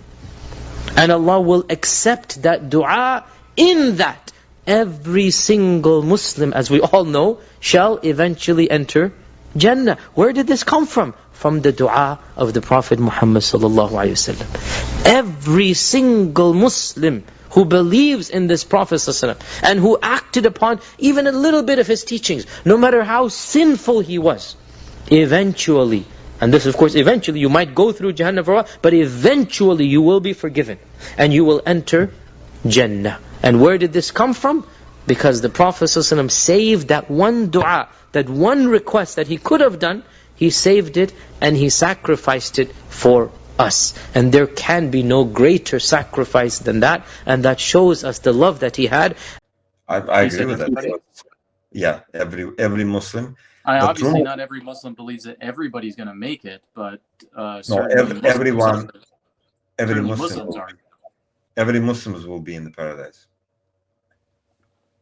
And Allah will accept that dua. In that, every single Muslim, as we all know, shall eventually enter Jannah. Where did this come from? From the dua of the Prophet Muhammad sallallahu alaihi wasallam. Every single Muslim who believes in this Prophet sallallahu alaihi wasallam and who acted upon even a little bit of his teachings, no matter how sinful he was, eventually, and this of course eventually, you might go through Jahannam for a while, but eventually you will be forgiven and you will enter Jannah. And where did this come from? Because the Prophet ﷺ saved that one dua, that one request that he could have done, he saved it and he sacrificed it for us. And there can be no greater sacrifice than that, and that shows us the love that he had. I agree with that. Yeah, every Muslim. Obviously, not every Muslim believes that everybody's going to make it, but every Muslims are. Every Muslims will be in the paradise.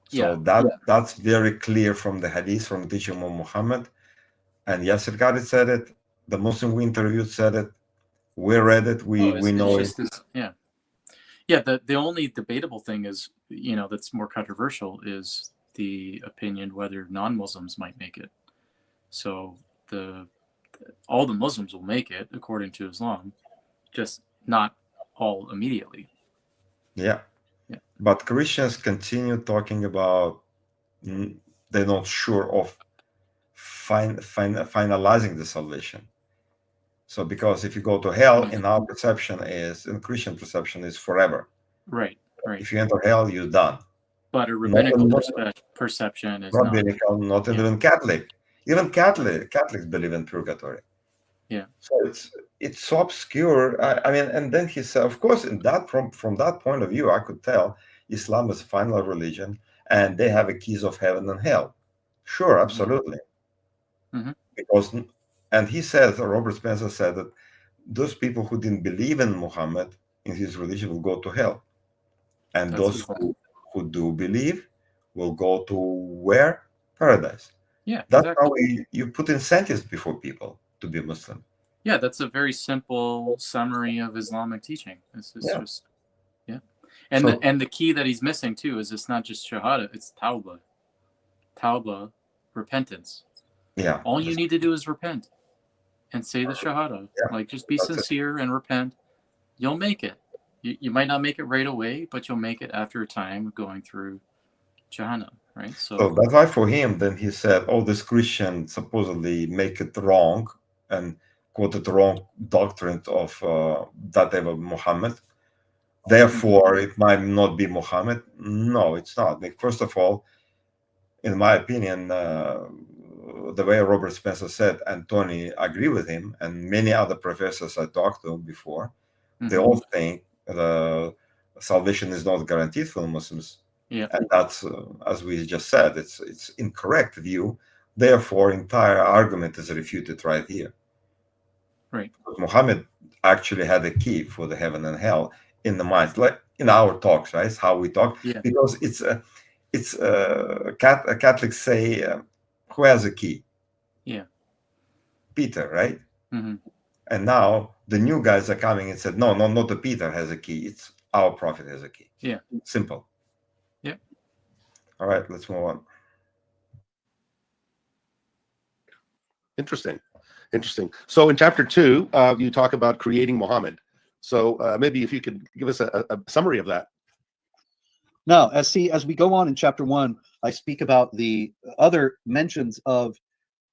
So Yeah. that's very clear from the hadith, from the teaching of Muhammad. And Yasser Qadhi said it, the Muslim we interviewed said it, we read it, we know it. Yeah, the only debatable thing is, that's more controversial is the opinion whether non-Muslims might make it. So all the Muslims will make it according to Islam, just not all immediately. Yeah. But Christians continue talking about they're not sure of finalizing the salvation. So because if you go to hell, in our perception in Christian perception is forever. Right. If you enter hell, you're done. But a rabbinical perception is rabbinical, not even Catholic. Even Catholics believe in purgatory. Yeah. So it's so obscure. I mean, and then he said, of course, from that point of view, I could tell Islam is final religion, and they have the keys of heaven and hell. Sure, absolutely. Mm-hmm. Because, and he says, Robert Spencer said that those people who didn't believe in Muhammad in his religion will go to hell, and those who do believe will go to where? Paradise. Yeah, that's exactly how you put incentives before people to be Muslim. Yeah, that's a very simple summary of Islamic teaching. It's just, And So- the key that he's missing too is it's not just shahada, it's tawbah, repentance. Yeah. All you need to do is repent and say the shahada. Yeah, Like, just be that's it. sincere and repent. You'll make it. You might not make it right away, but you'll make it after a time going through Jahannam, right? So that's why for him, then he said, all these Christians supposedly make it wrong and quoted the wrong doctrine of that ever Muhammad. Therefore, it might not be Muhammad. No, it's not. Like, first of all, in my opinion, the way Robert Spencer said, and Tony agree with him, and many other professors I talked to before, they all think the salvation is not guaranteed for the Muslims. Yeah. And that's, as we just said, it's incorrect view. Therefore, entire argument is refuted right here. Right. Because Muhammad actually had a key for the heaven and hell in the mind, like in our talks, right? It's how we talk. Yeah. Because Catholics say, who has a key? Yeah. Peter, right? Mm-hmm. And now the new guys are coming and said, no, not the Peter has a key. It's our prophet has a key. Yeah. Simple. Yep. All right, let's move on. Interesting. So in chapter 2, you talk about creating Muhammad. So maybe if you could give us a summary of that. Now, as we go on in chapter 1, I speak about the other mentions of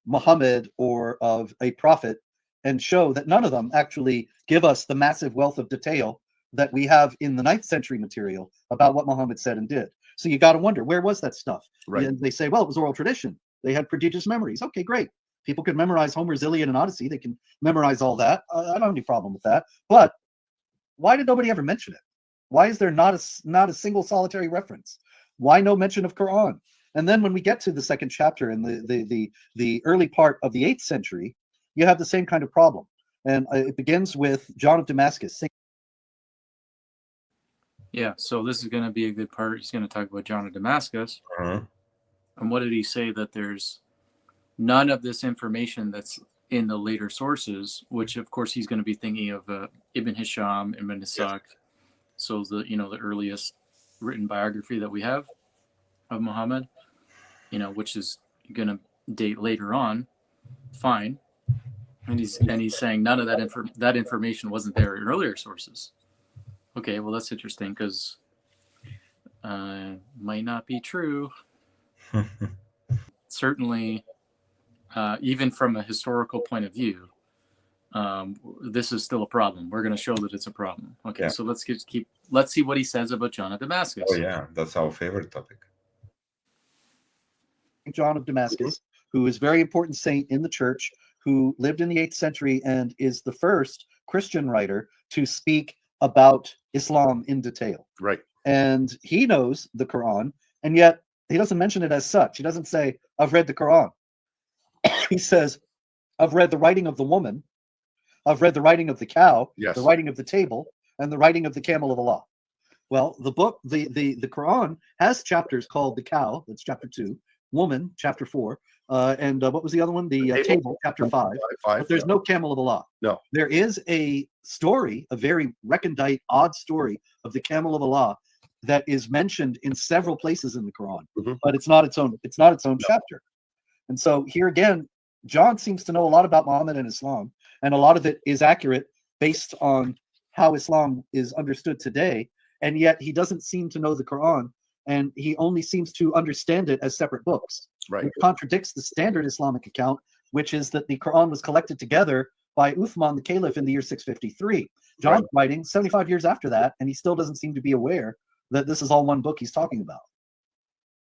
Muhammad or of a prophet and show that none of them actually give us the massive wealth of detail that we have in the 9th century material about what Muhammad said and did. So you got to wonder, where was that stuff? Right. And they say, well, it was oral tradition. They had prodigious memories. Okay, great. People could memorize Homer's Iliad and Odyssey. They can memorize all that. I don't have any problem with that. But why did nobody ever mention it? Why is there not a single solitary reference? Why no mention of Qur'an? And then when we get to the 2nd chapter in the early part of the 8th century, you have the same kind of problem. And it begins with John of Damascus. Yeah, so this is going to be a good part. He's going to talk about John of Damascus. Mhm. And what did he say? That there's none of this information that's in the later sources, which of course he's going to be thinking of Ibn Hisham, Ibn Ishaq. So the earliest written biography that we have of Muhammad, which is going to date later on. Fine. And he's saying none of that information wasn't there in earlier sources. Okay, well, that's interesting because might not be true. Certainly, even from a historical point of view, this is still a problem. We're going to show that it's a problem. Okay, Yeah. so let's see what he says about John of Damascus. Oh yeah, that's our favorite topic. John of Damascus, who is a very important saint in the church, who lived in the 8th century and is the first Christian writer to speak about Islam in detail. Right. And he knows the Quran, and yet he doesn't mention it as such. He doesn't say, I've read the Quran. He says, I've read the writing of the woman, I've read the writing of the cow, Yes. the writing of the table, and the writing of the camel of Allah. Well, the book, the Quran has chapters called the cow, that's chapter 2, woman, chapter 4, and what was the other one? The table, chapter 5. But there's no camel of Allah. No. There is a story, a very recondite, odd story of the camel of Allah that is mentioned in several places in the Quran, but it's not its own chapter. And so here again, John seems to know a lot about Muhammad and Islam, and a lot of it is accurate based on how Islam is understood today, and yet he doesn't seem to know the Quran, and he only seems to understand it as separate books, Right. which contradicts the standard Islamic account, which is that the Quran was collected together by Uthman the Caliph in the year 653. John's writing 75 years after that, and he still doesn't seem to be aware that this is all one book he's talking about.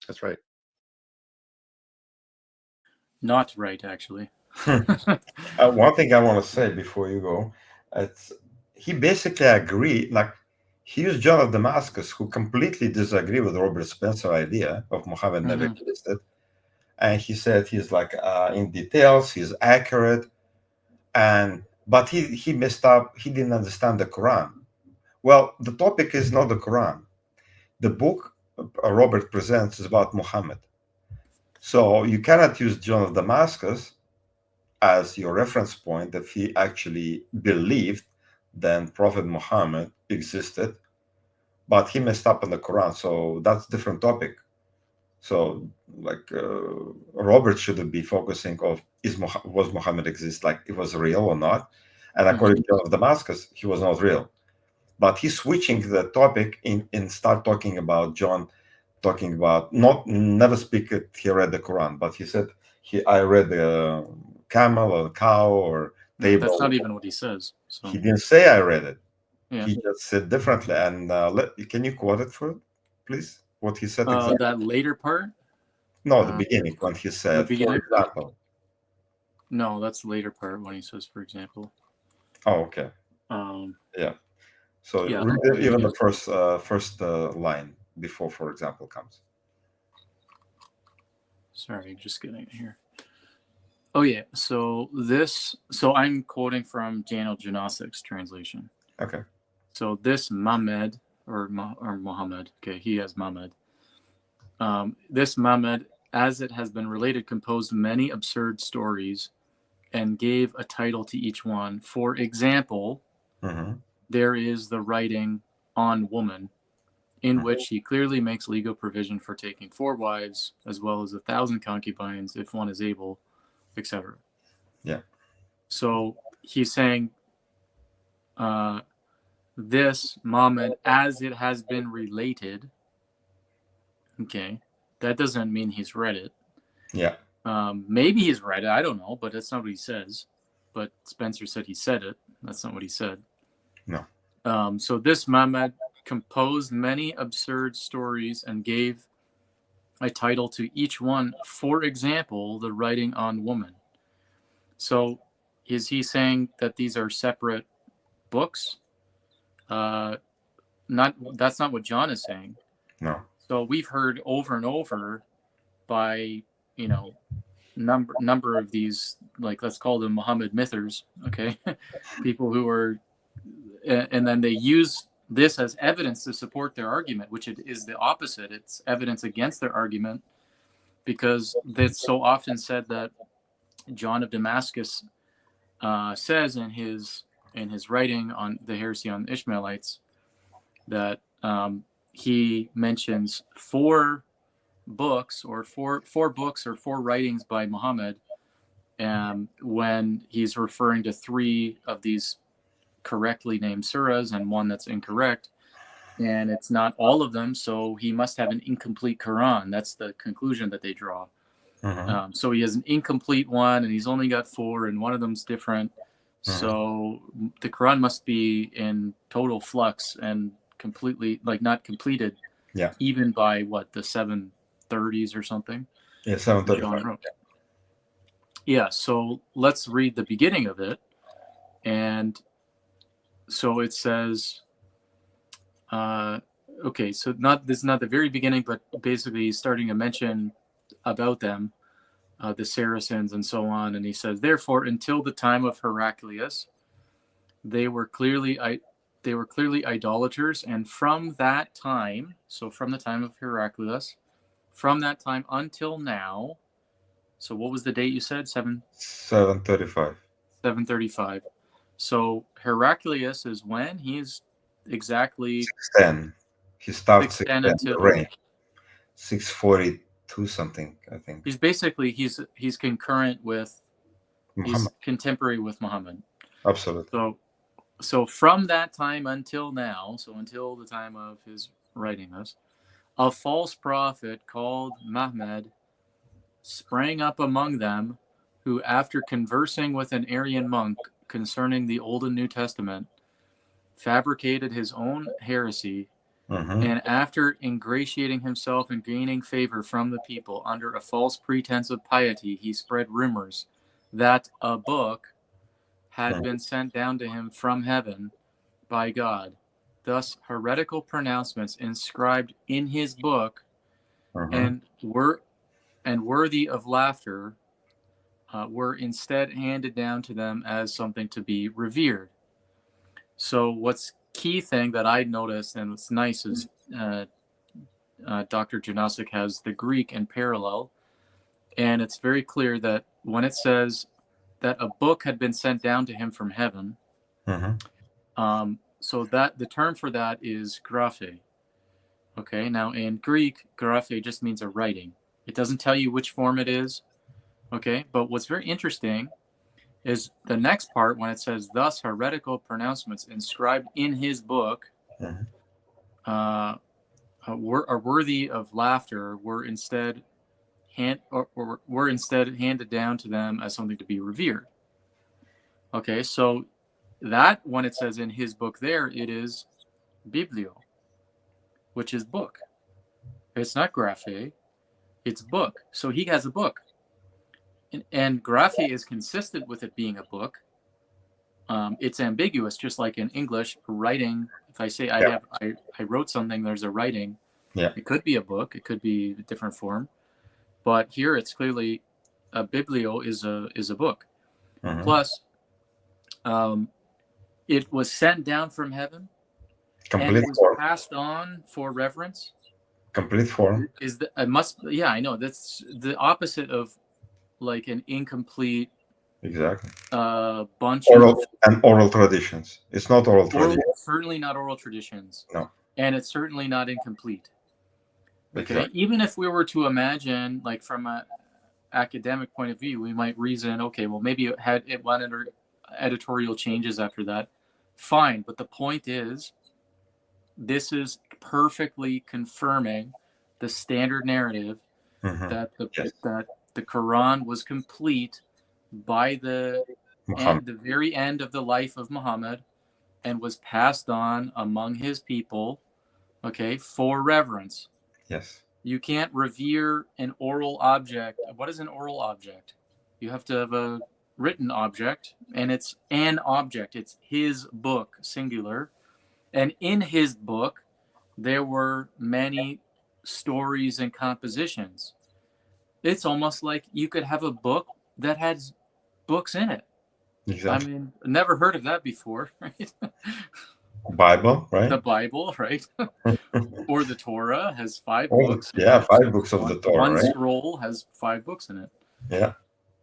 That's right. Not right, actually. One thing I want to say before you go, he basically agreed, like he used John of Damascus, who completely disagree with Robert Spencer idea of Muhammad never existed. And he said he's like in details, he's accurate, but he messed up. He didn't understand the Quran. Well, the topic is not the Quran. The book Robert presents is about Muhammad. So you cannot use John of Damascus as your reference point if he actually believed then Prophet Muhammad existed but he messed up in the Quran, so that's different topic. So, like, Robert shouldn't be focusing of was Muhammad exist, like it was real or not. And according to John of Damascus, he was not real. But he's switching the topic and start talking about John, talking about never speak it. He read the Quran, but he said I read the camel or cow or table. That's not even what he says. So. He didn't say I read it. Yeah. He just said differently. And can you quote it please? What he said exactly? That later part? No, the beginning when he said, for example. No, that's the later part when he says, for example. Oh, okay. Yeah. So read even the first line before, for example, comes. Sorry, just getting it here. Oh yeah. So I'm quoting from Daniel Janosik's translation. Okay. So this Muhammad or Muhammad. Okay, he has Muhammad. This Muhammad, as it has been related, composed many absurd stories and gave a title to each one. For example, there is the writing on woman, in which he clearly makes legal provision for taking 4 wives, as well as 1,000 concubines, if one is able, etc. Yeah. So he's saying this Muhammad, as it has been related, okay, that doesn't mean he's read it. Yeah. Maybe he's read it. I don't know, but that's not what he says. But Spencer said he said it. That's not what he said. No. So this Muhammad composed many absurd stories and gave a title to each one. For example, the writing on woman. So is he saying that these are separate books? That's not what John is saying. No. So we've heard over and over by, number of these, like, let's call them Muhammad mythers, okay? People who are, and then they use this as evidence to support their argument, which it is the opposite. It's evidence against their argument, because it's so often said that John of Damascus says in his writing on the heresy on the Ishmaelites that he mentions 4 books or four writings by Muhammad when he's referring to 3 of these correctly named surahs and 1 that's incorrect, and it's not all of them, so he must have an incomplete Quran. That's the conclusion that they draw. So he has an incomplete one, and he's only got 4, and one of them's different. So the Quran must be in total flux and completely, like, not completed. Yeah. Even by the 730s or something. Yeah, 735. Yeah. So let's read the beginning of it, and so it says, okay, so this is not the very beginning, but basically starting to mention about them, the Saracens and so on. And he says, therefore, until the time of Heraclius, they were clearly idolaters. And from that time, so from the time of Heraclius, from that time until now, so what was the date you said? 735. 735. So Heraclius is when? He's exactly 610. He starts 610 until 642 something, I think. He's basically he's concurrent with Muhammad. He's contemporary with Muhammad. Absolutely. So from that time until now, so until the time of his writing this, a false prophet called Muhammad sprang up among them, who, after conversing with an Arian monk concerning the Old and New Testament, fabricated his own heresy, and after ingratiating himself and gaining favor from the people under a false pretense of piety, he spread rumors that a book had been sent down to him from heaven by God. Thus, heretical pronouncements inscribed in his book and worthy of laughter were instead handed down to them as something to be revered. So what's key thing that I noticed, and what's nice, is Dr. Janasic has the Greek in parallel, and it's very clear that when it says that a book had been sent down to him from heaven, so that the term for that is graphe. Okay, now in Greek, graphe just means a writing. It doesn't tell you which form it is. Okay, but what's very interesting is the next part when it says, thus heretical pronouncements inscribed in his book are worthy of laughter, were instead handed down to them as something to be revered. Okay, so that when it says in his book there, it is biblio, which is book. It's not graphe, it's book. So he has a book. And graphe is consistent with it being a book. It's ambiguous, just like in English, writing. If I say I wrote something, there's a writing. Yeah. It could be a book, it could be a different form. But here it's clearly a biblio is a book. Plus, it was sent down from heaven Complete and it was form. passed on for reverence. Complete form. Is the I know that's the opposite of like an incomplete Exactly. bunch Oral of and oral traditions. It's not oral traditions. certainly not oral traditions. No. And it's certainly not incomplete. Okay. Exactly. Even if we were to imagine, like from an academic point of view, we might reason, okay, well maybe it went under editorial changes after that. Fine, but the point is, this is perfectly confirming the standard narrative that the Quran was complete by the very end of the life of Muhammad and was passed on among his people, okay, for reverence. Yes. You can't revere an oral object. What is an oral object? You have to have a written object, and it's an object. It's his book, singular. And in his book, there were many stories and compositions. It's almost like you could have a book that has books in it. Exactly. I mean, never heard of that before, right? Bible, right? The Bible, right? Or the Torah has 5 Oh, books. yeah, 5 books of the Torah, One right? scroll has 5 books in it. Yeah.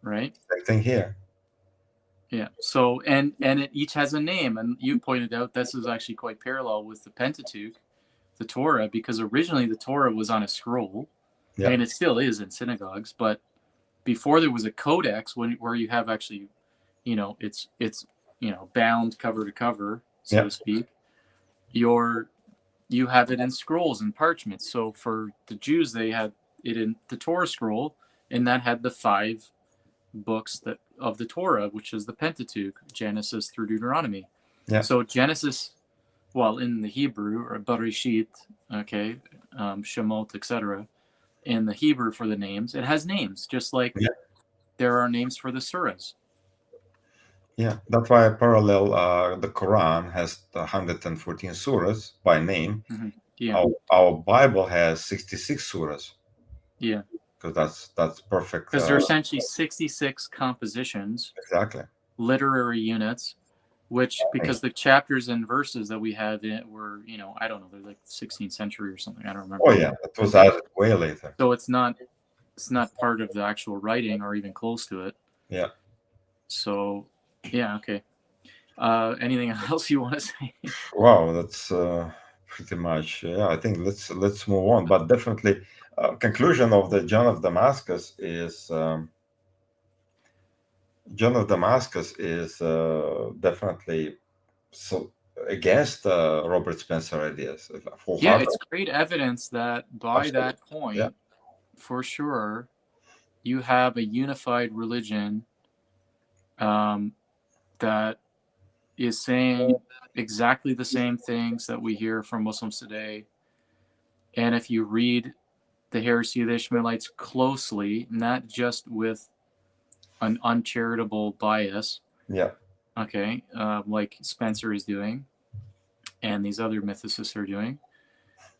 Right? Same thing here. Yeah. So and it each has a name, and you pointed out this is actually quite parallel with the Pentateuch, the Torah, because originally the Torah was on a scroll, and it still is in synagogues. But before there was a codex, where you have actually, it's bound cover to cover, so to speak. You have it in scrolls and parchments. So for the Jews, they had it in the Torah scroll, and that had the 5 books of the Torah, which is the Pentateuch, Genesis through Deuteronomy. Yeah. So Genesis, well, in the Hebrew, or Bereshit, okay, Shemot, etc. In the Hebrew for the names, it has names, just like there are names for the surahs. Yeah, that's why I parallel the Quran has 114 surahs by name. Yeah. Our Bible has 66 surahs. Yeah. Because that's perfect. Because they're essentially 66 compositions. Exactly. Literary units, which, because the chapters and verses that we have in it were, I don't know, they're like 16th century or something. I don't remember. Oh yeah, it was added way later. So it's not part of the actual writing or even close to it. Yeah. So, yeah, okay. Anything else you want to say? Wow, that's pretty much. Yeah, I think let's move on. But definitely, conclusion of the John of Damascus is definitely so against Robert Spencer ideas. Yeah, it's great evidence that by that point, for sure, you have a unified religion that is saying exactly the same things that we hear from Muslims today. And if you read the heresy of the Ishmaelites closely, not just with an uncharitable bias, okay, like Spencer is doing and these other mythicists are doing,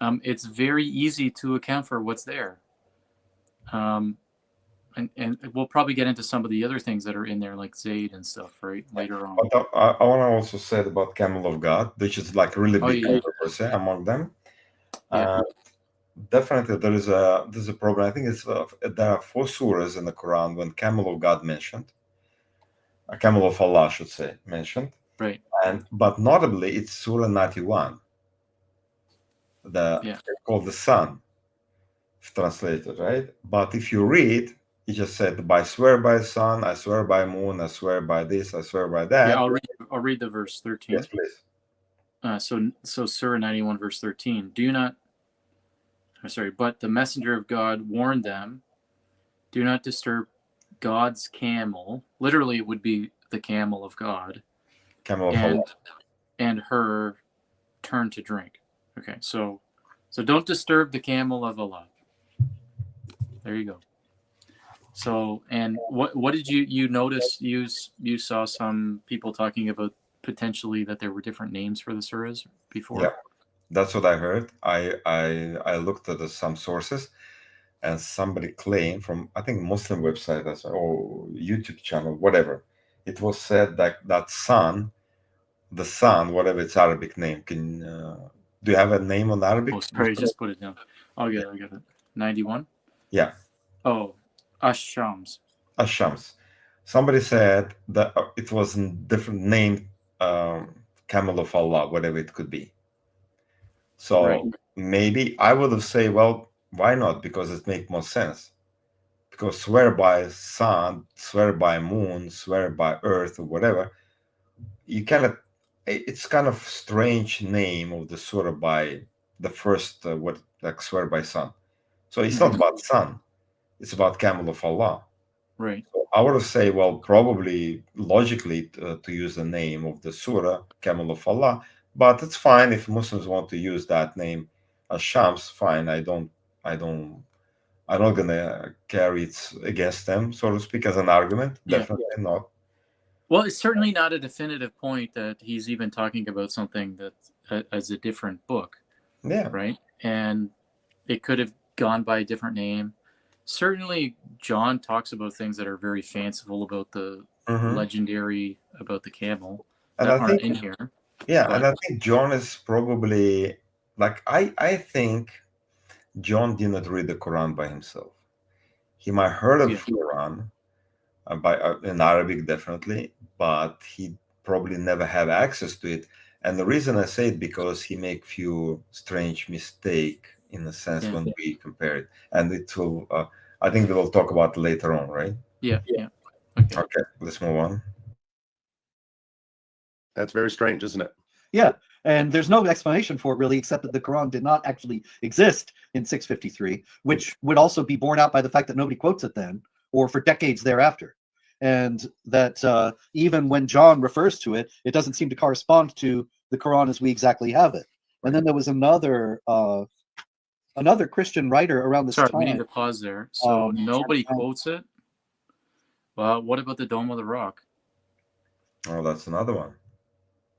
it's very easy to account for what's there. And we'll probably get into some of the other things that are in there, like Zayd and stuff, right, later on. But I want to also say about Camel of God, which is like really big controversy among them. Definitely, there's a problem. I think there are 4 surahs in the Quran when Camel of God mentioned, a Camel of Allah, I should say, mentioned. Right. But notably, it's Surah 91. it's called the sun, if translated, right? But if you read, he just said, "I swear by sun, I swear by moon, I swear by this, I swear by that." Yeah, I'll read the verse 13. Yes, please. So Surah 91 verse 13. But the messenger of God warned them, do not disturb God's camel. Literally, it would be the camel of God. Camel of Allah. And her turn to drink. Okay, so don't disturb the camel of Allah. There you go. So, and what did you notice? You saw some people talking about potentially that there were different names for the surahs before. Yeah, that's what I heard. I looked at some sources, and somebody claimed from, I think, Muslim website or YouTube channel, whatever. It was said that the sun, whatever its Arabic name, do you have a name on Arabic? Oh, sorry, just put it down. I got it. 91. Yeah. Oh, Ash-Shams. Ash-Shams. Somebody said that it was a different name, camel of Allah, whatever it could be. So maybe I would have said, well, why not? Because it makes more sense. Because swear by sun, swear by moon, swear by earth, or whatever, you cannot. It's kind of strange name of the surah by the first swear by sun. So it's not about sun; it's about camel of Allah. Right. So I would say, well, probably logically to use the name of the surah, camel of Allah, but it's fine if Muslims want to use that name as Shams. Fine, I'm not gonna carry it against them, so to speak, as an argument. Definitely not. Well, it's certainly not a definitive point that he's even talking about something that as a different book. Yeah. Right. And it could have gone by a different name. Certainly, John talks about things that are very fanciful about the legendary, about the camel that aren't in here. Yeah, and I think John is probably like I think John did not read the Quran by himself. He might heard of Quran in Arabic, definitely, but he probably never had access to it. And the reason I say it because he make few strange mistake in a sense when we compare it, and it will. I think we will talk about it later on, right? Yeah. Okay, let's move on. That's very strange, isn't it? Yeah, and there's no explanation for it really, except that the Quran did not actually exist in 653, which would also be borne out by the fact that nobody quotes it then, or for decades thereafter. And that even when John refers to it, it doesn't seem to correspond to the Quran as we exactly have it. And then there was another Christian writer around this time. We need to pause there. So nobody quotes it. Well, what about the Dome of the Rock? Oh, that's another one.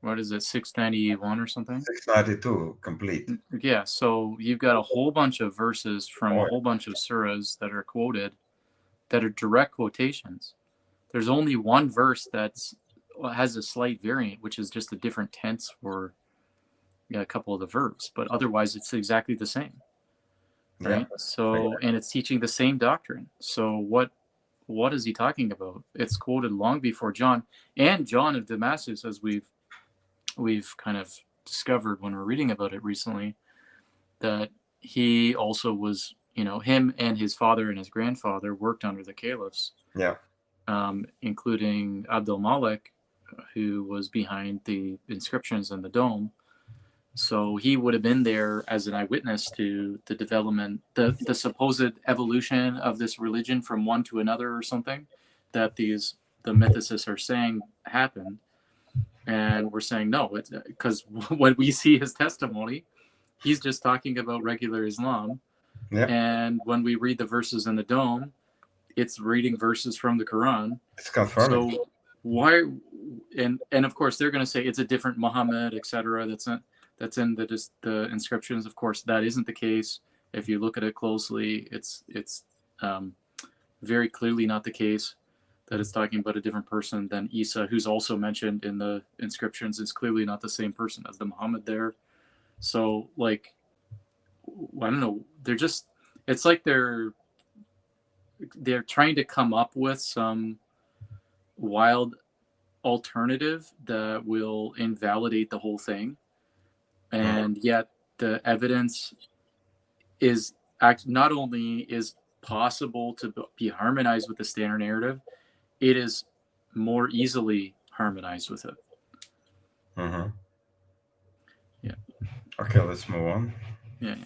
What is it, 691 or something? 692, complete. Yeah, so you've got a whole bunch of verses from a whole bunch of surahs that are quoted, that are direct quotations. There's only one verse has a slight variant, which is just a different tense for a couple of the verbs, but otherwise it's exactly the same, right? So, and it's teaching the same doctrine. So what is he talking about? It's quoted long before John, and John of Damascus, as we've kind of discovered when we're reading about it recently, that he also was, him and his father and his grandfather worked under the caliphs. Yeah. Including Abdul Malik, who was behind the inscriptions in the dome. So he would have been there as an eyewitness to the development, the supposed evolution of this religion from one to another or something that the mythicists are saying happened. And we're saying no, because when we see his testimony, he's just talking about regular Islam. Yeah. And when we read the verses in the dome, it's reading verses from the Quran. It's confirming. So why? And of course they're going to say it's a different Muhammad, etc. That's in the inscriptions. Of course, that isn't the case. If you look at it closely, it's very clearly not the case that it's talking about a different person than Isa, who's also mentioned in the inscriptions. It's clearly not the same person as the Muhammad there. So, I don't know. It's like they're trying to come up with some wild alternative that will invalidate the whole thing. And yet the evidence is not only is possible to be harmonized with the standard narrative, it is more easily harmonized with it. Mm-hmm. Yeah. Okay, let's move on. Yeah.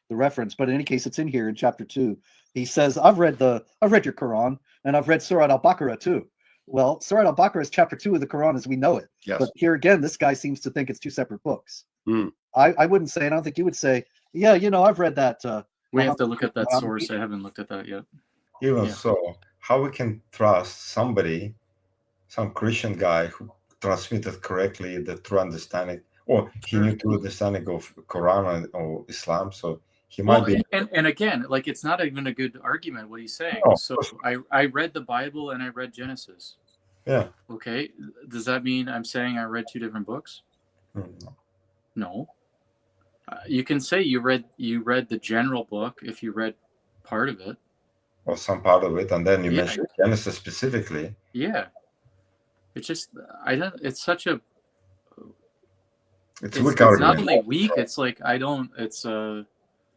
The reference, but in any case, it's in here in chapter 2. He says, I've read your Quran, and I've read Surah al-Baqarah too. Well, Surah al-Baqarah is chapter 2 of the Quran as we know it. Yes. But here again, this guy seems to think it's two separate books. Mm. I wouldn't say, and I don't think you would say, yeah, I've read that. We have to look at that source. I haven't looked at that yet. Even so, how we can trust somebody, some Christian guy who transmitted correctly the true understanding, or he knew true understanding of Quran or Islam, so he might be. And again, like, it's not even a good argument what he's saying. No. So I read the Bible and I read Genesis. Yeah. Okay. Does that mean I'm saying I read two different books? No. No. You can say you read the general book if you read part of it. Or some part of it, and then you mentioned Genesis specifically. Yeah. It's just, it's such a, It's not only weak, it's like, it's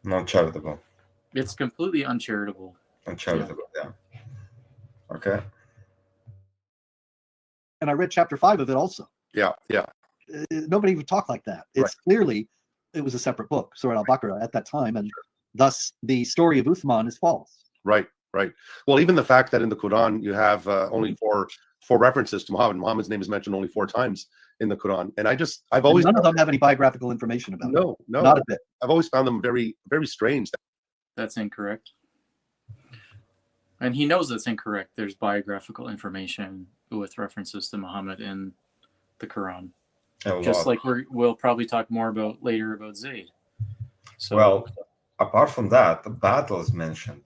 non-charitable. It's completely uncharitable. Uncharitable, yeah. Okay. And I read chapter 5 of it also. Yeah. Nobody would talk like that. It's clearly, it was a separate book, Surah al-Baqarah at that time, and thus the story of Uthman is false. Right. Well, even the fact that in the Quran you have only four references to Muhammad. Muhammad's name is mentioned only 4 times in the Quran, and I've always, none of them have any biographical information about it. No, not a bit. I've always found them very, very strange. That's incorrect. And he knows that's incorrect. There's biographical information with references to Muhammad in the Quran. Just like we'll probably talk more about later about Zayd. So, well, apart from that, the battle is mentioned.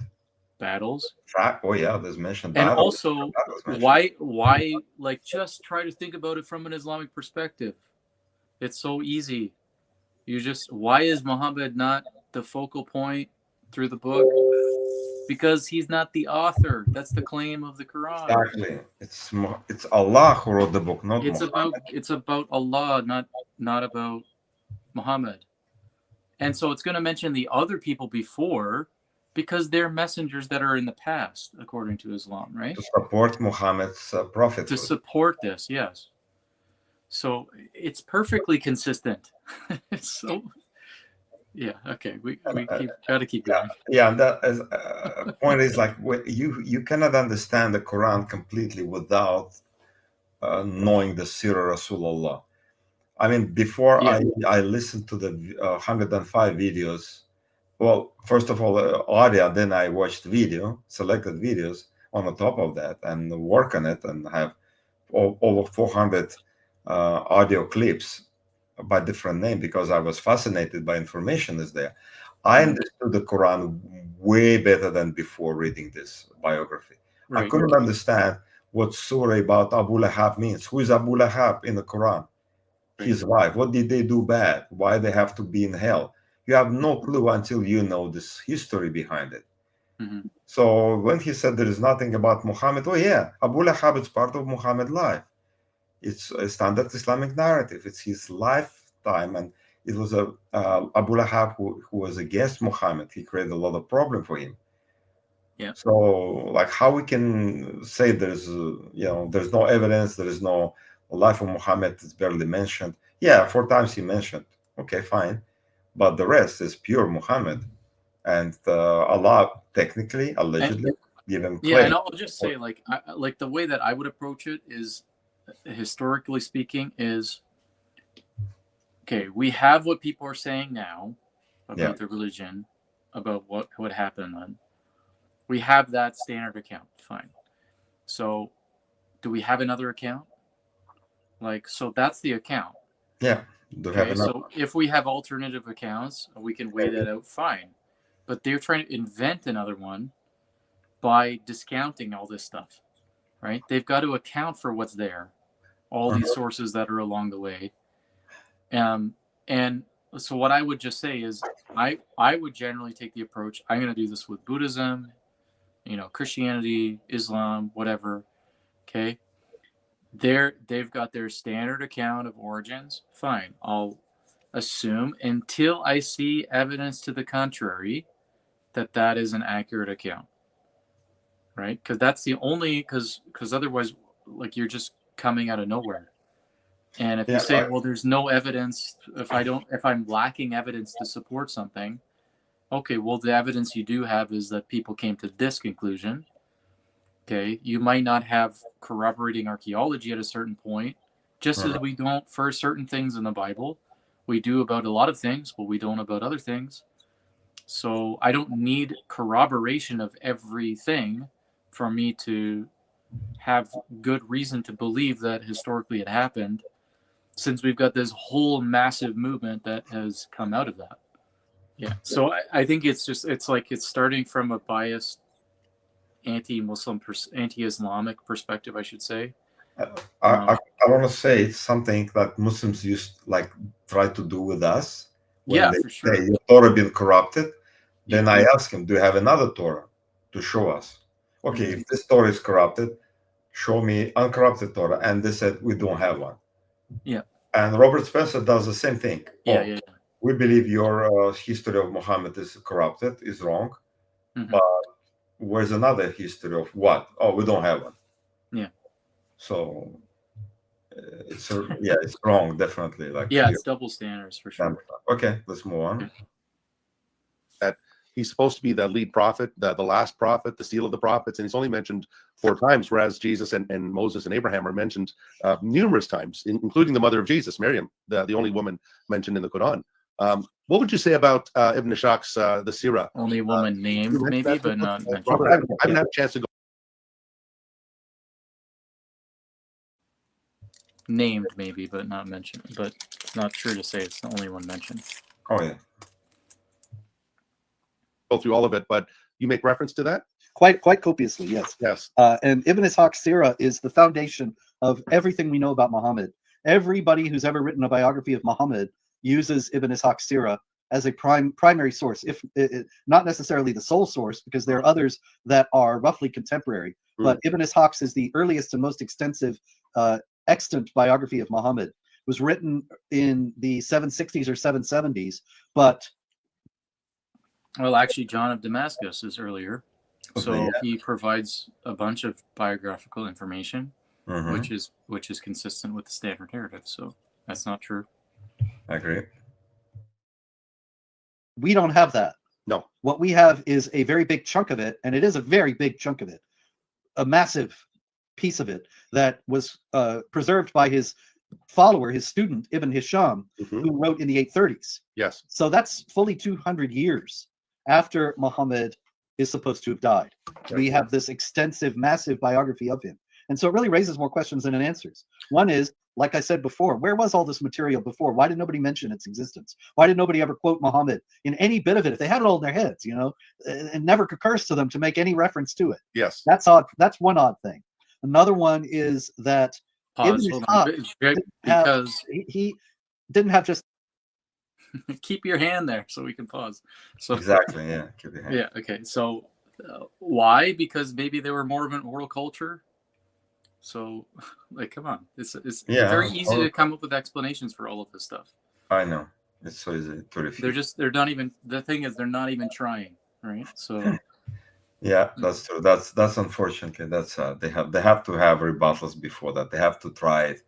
Battles? There's mentioned. And battles. also, why, like, just try to think about it from an Islamic perspective. It's so easy. Why is Muhammad not the focal point through the book? Because he's not the author. That's the claim of the Quran. Exactly. It's Allah who wrote the book, not Muhammad. It's about Allah, not about Muhammad. And so it's going to mention the other people before, because they're messengers that are in the past, according to Islam, right? To support Muhammad's prophethood. To support this, yes. So it's perfectly consistent. So, yeah, okay, we got to keep going. Yeah, and that point is like you cannot understand the Quran completely without knowing the Sirah Rasulullah. I mean, before I listened to the 105 videos. Well, first of all, audio, then I watched selected videos on the top of that and work on it, and have over 400 audio clips by different name, because I was fascinated by information is there. I understood the Quran way better than before reading this biography. Right. I couldn't understand what surah about Abu Lahab means. Who is Abu Lahab in the Quran? Right. His wife. What did they do bad? Why they have to be in hell? You have no clue until you know this history behind it. Mm-hmm. So when he said there is nothing about Muhammad, Abu Lahab is part of Muhammad's life. It's a standard Islamic narrative. It's his lifetime, and it was Abu Lahab who was against Muhammad. He created a lot of problem for him. Yeah. So, like, how we can say there's no evidence, there is no life of Muhammad is barely mentioned. Yeah, 4 times he mentioned. Okay, fine. But the rest is pure Muhammad, and Allah technically, allegedly, give him claim. Yeah, and I'll just say, like the way that I would approach it is, historically speaking, is okay. We have what people are saying now about the religion, about what happened then. We have that standard account, fine. So, do we have another account? So that's the account. Yeah. So if we have alternative accounts, we can weigh that out, fine. But they're trying to invent another one by discounting all this stuff, right? They've got to account for what's there, all these sources that are along the way. And so what I would just say is I would generally take the approach, I'm going to do this with Buddhism, Christianity, Islam, whatever, okay? they've got their standard account of origins. Fine, I'll assume until I see evidence to the contrary that is an accurate account, right? Because that's the only because otherwise, like, you're just coming out of nowhere. And if you say, well, there's no evidence, if I'm lacking evidence to support something, okay, well, the evidence you do have is that people came to this conclusion. Okay, you might not have corroborating archaeology at a certain point, just as we don't for certain things in the Bible. We do about a lot of things, but we don't about other things. So I don't need corroboration of everything for me to have good reason to believe that historically it happened, since we've got this whole massive movement that has come out of that. Yeah. So I think it's starting from a biased anti-Muslim, anti-Islamic perspective, I should say. I want to say it's something that Muslims try to do with us. When they say your Torah been corrupted, then I ask him, do you have another Torah to show us? Okay, if this Torah is corrupted, show me uncorrupted Torah. And they said, we don't have one. Yeah. And Robert Spencer does the same thing. Yeah. We believe your history of Muhammad is corrupted, is wrong. But where's another history of what? Oh, we don't have one. Yeah. So it's wrong, definitely. It's double standards for sure. Okay, let's move on. That he's supposed to be the lead prophet, the last prophet, the seal of the prophets, and he's only mentioned 4 times, whereas Jesus and Moses and Abraham are mentioned numerous times, including the mother of Jesus, Miriam, the only woman mentioned in the Quran. What would you say about Ibn Ishaq's the Sirah? Only woman named, maybe, but not mentioned. Robert, I haven't had a chance to go. Named, maybe, but not mentioned. But it's not true to say it's the only one mentioned. Oh, yeah. Go through all of it, but you make reference to that? Quite copiously, yes. Yes. And Ibn Ishaq's Sirah is the foundation of everything we know about Muhammad. Everybody who's ever written a biography of Muhammad uses Ibn Ishaq's Sirah as a primary source, if not necessarily the sole source, because there are others that are roughly contemporary. But Ibn Ishaq's is the earliest and most extensive extant biography of Muhammad. It was written in the 760s or 770s, but well, actually, John of Damascus is earlier, so he provides a bunch of biographical information, which is consistent with the standard narrative. So that's not true. I agree. We don't have that. No. What we have is a very big chunk of it, and it is a very big chunk of it, a massive piece of it that was preserved by his follower, his student, Ibn Hisham, who wrote in the 830s. Yes. So that's fully 200 years after Muhammad is supposed to have died. We have this extensive, massive biography of him. And so it really raises more questions than it answers. One is, like I said before, where was all this material before? Why did nobody mention its existence? Why did nobody ever quote Muhammad in any bit of it? If they had it all in their heads, it never occurs to them to make any reference to it. Yes. That's odd. That's one odd thing. Another one is that because he didn't have just keep your hand there so we can pause. So exactly, yeah. Keep your hand. Yeah. Okay. So why? Because maybe they were more of an oral culture. So, come on, it's very easy to come up with explanations for all of this stuff. I know, it's so easy to refute. They're not even. The thing is, they're not even trying, right? So. Yeah, that's true. That's unfortunately they have to have rebuttals before that. They have to try it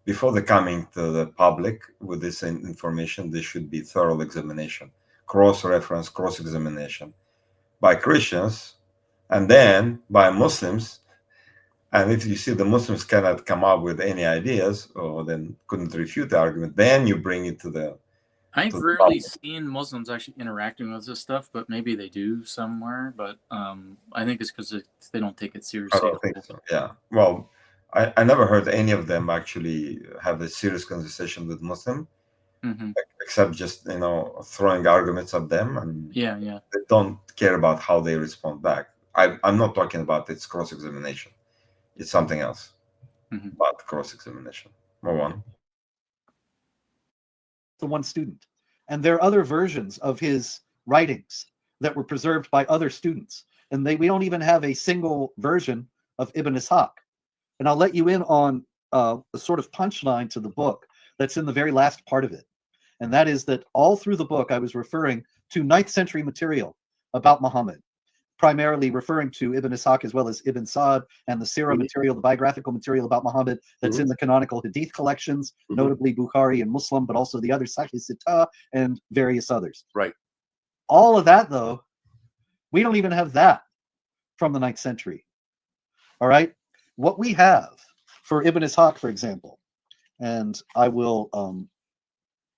before they're coming to the public with this information. There should be thorough examination, cross-reference, cross-examination by Christians, and then by Muslims. And if you see the Muslims cannot come up with any ideas, or then couldn't refute the argument, then you bring it to the. I've rarely seen Muslims actually interacting with this stuff, but maybe they do somewhere. But I think it's because they don't take it seriously. I don't think so. Yeah. Well, I never heard any of them actually have a serious conversation with Muslim, except just throwing arguments at them, and they don't care about how they respond back. I'm not talking about its cross-examination. It's something else, but cross-examination. Move on. The one student, and there are other versions of his writings that were preserved by other students, and we don't even have a single version of Ibn Ishaq. And I'll let you in on a sort of punchline to the book that's in the very last part of it. And that is that all through the book, I was referring to 9th century material about Muhammad, primarily referring to Ibn Ishaq as well as Ibn Sa'd and the Sirah material, the biographical material about Muhammad that's in the canonical Hadith collections, notably Bukhari and Muslim, but also the other Sahih Sittah and various others. Right. All of that, though, we don't even have that from the 9th century. All right. What we have for Ibn Ishaq, for example, and I will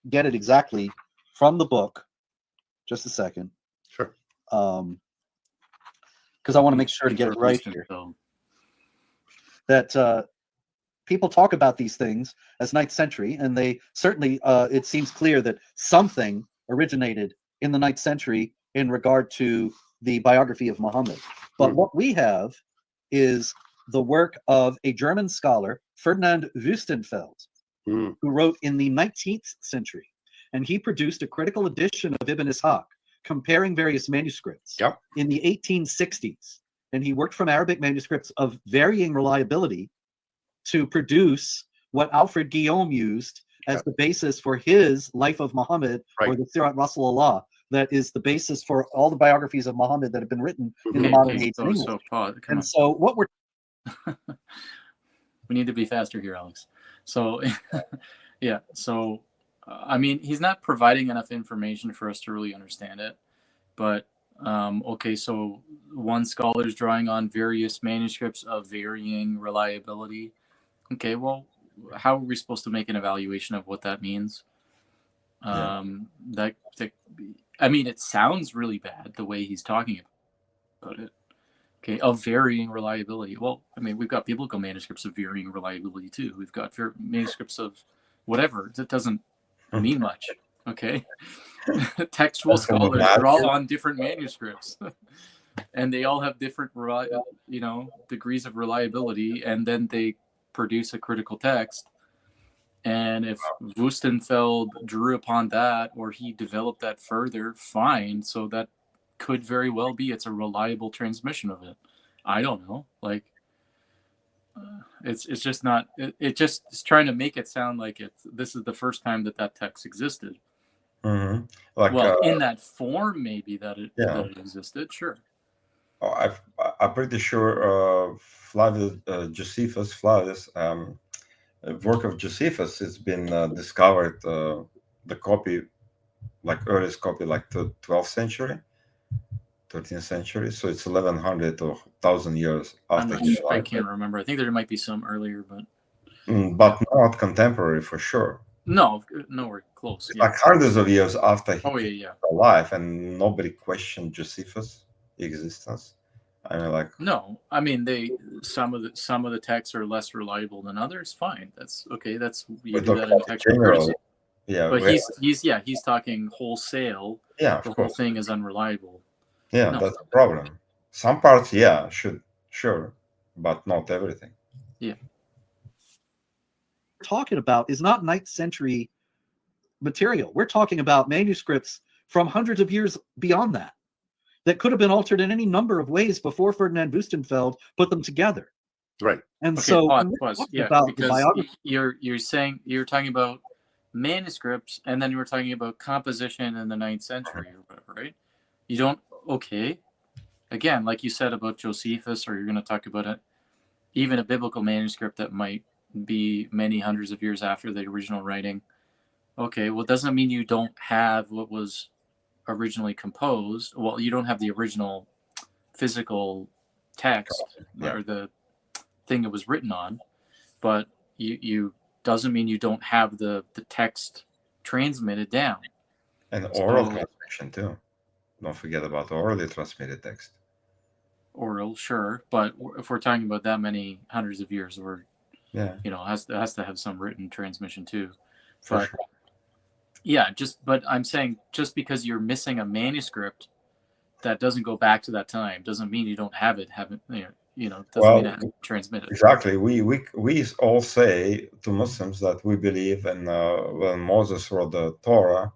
get it exactly from the book. Just a second. Sure. Because I want to make sure to get it right here. That people talk about these things as 9th century, and they certainly, it seems clear that something originated in the 9th century in regard to the biography of Muhammad. But what we have is the work of a German scholar, Ferdinand Wüstenfeld, who wrote in the 19th century. And he produced a critical edition of Ibn Ishaq, comparing various manuscripts in the 1860s. And he worked from Arabic manuscripts of varying reliability to produce what Alfred Guillaume used as the basis for his Life of Muhammad, or the Sirat Rasulullah, that is the basis for all the biographies of Muhammad that have been written in the modern age in English. So what we're... We need to be faster here, Alex. So, yeah, so... I mean, he's not providing enough information for us to really understand it. But, okay, so one scholar's drawing on various manuscripts of varying reliability. Okay, well, how are we supposed to make an evaluation of what that means? I mean, it sounds really bad the way he's talking about it. Okay, of varying reliability. Well, I mean, we've got biblical manuscripts of varying reliability too. We've got manuscripts of whatever. That doesn't mean much. Okay. Textual scholars draw on different manuscripts and they all have different degrees of reliability, and then they produce a critical text. And if Wüstenfeld drew upon that, or he developed that further, fine. So that could very well be it's a reliable transmission of it. I don't know. Like, it's just not. It just is trying to make it sound like this is the first time that text existed. Like, well, in that form, maybe that it existed. Sure. I'm pretty sure Josephus Flavius, work of Josephus has been discovered. The copy, like earliest copy, like the 12th century. 13th century, so it's 1100 or 1000 years after his life. I can't remember. I think there might be some earlier, but not contemporary for sure. No, nowhere close. Like hundreds of years after he was alive, and nobody questioned Josephus' existence. I mean, like, no, I mean some of the texts are less reliable than others. Fine, that's okay. That's you do that in textual criticism. Yeah, but he's talking wholesale. Yeah, the whole thing is unreliable. Yeah, no, that's a problem. Some parts, sure, but not everything. Yeah. We're talking about is not 9th century material. We're talking about manuscripts from hundreds of years beyond that could have been altered in any number of ways before Ferdinand Wüstenfeld put them together. Right. And okay, so because you're saying you're talking about manuscripts, and then you were talking about composition in the 9th century or whatever, right? You don't. Okay. Again, like you said about Josephus, or you're going to talk about it, even a biblical manuscript that might be many hundreds of years after the original writing. Okay, well, it doesn't mean you don't have what was originally composed. Well, you don't have the original physical text or the thing it was written on, but you doesn't mean you don't have the text transmitted down. And oral transmission too. Don't forget about orally transmitted text. Oral, sure, but if we're talking about that many hundreds of years, has to have some written transmission too. But but I'm saying just because you're missing a manuscript that doesn't go back to that time doesn't mean you don't have it. Doesn't mean it hasn't transmitted. Exactly. We all say to Muslims that we believe in when Moses wrote the Torah,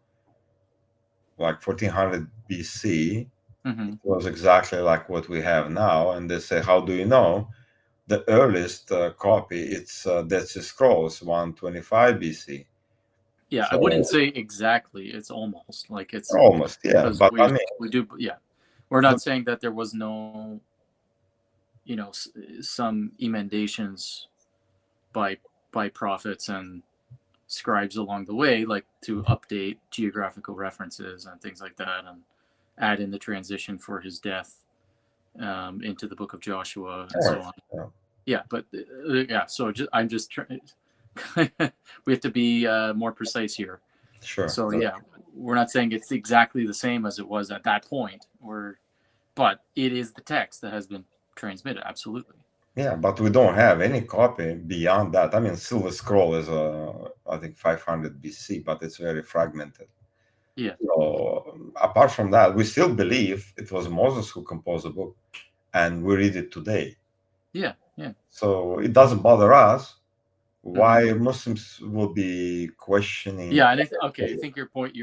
like 1400 BC, it was exactly like what we have now. And they say, how do you know? the earliest copy, it's Dead Sea Scrolls 125 BC. Yeah, I So- wouldn't say exactly. It's almost like it's Almost, yeah. because But we, I mean, we do. Yeah, we're not saying that there was no, some emendations by prophets and scribes along the way, like to update geographical references and things like that, and add in the transition for his death into the book of Joshua and so on. yeah. Yeah, but yeah, so I'm just trying. We have to be more precise here. Sure. So yeah, we're not saying it's exactly the same as it was at that point, but it is the text that has been transmitted. Absolutely. Yeah, but we don't have any copy beyond that. I mean, Silver Scroll is, I think, 500 BC, but it's very fragmented. Yeah. So apart from that, we still believe it was Moses who composed the book, and we read it today. Yeah, yeah. So it doesn't bother us why Muslims will be questioning. Yeah, and I think your point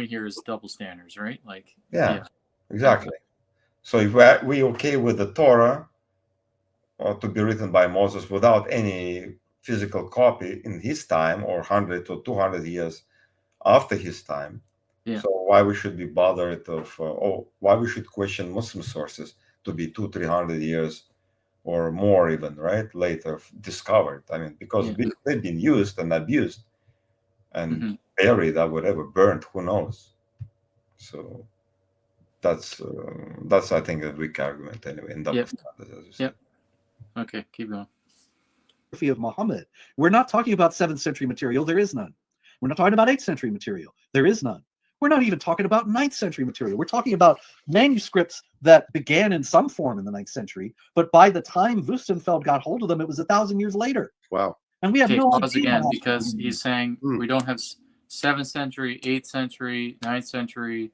here is double standards, right? Like. Yeah. Exactly. So if we okay with the Torah to be written by Moses without any physical copy in his time, or 100 or 200 years after his time, so why we should be bothered of, why we should question Muslim sources to be 200-300 years or more even, right, later discovered? I mean, because they've been used and abused and buried or whatever, burnt, who knows? So that's I think a weak argument anyway in double standards, as you say. Okay, keep going. Of Muhammad. We're not talking about 7th century material. There is none. We're not talking about 8th century material. There is none. We're not even talking about 9th century material. We're talking about manuscripts that began in some form in the 9th century, but by the time Wustenfeld got hold of them, it was 1,000 years later. Wow. And we have no pause idea. again, because he's saying we don't have 7th century, 8th century, 9th century,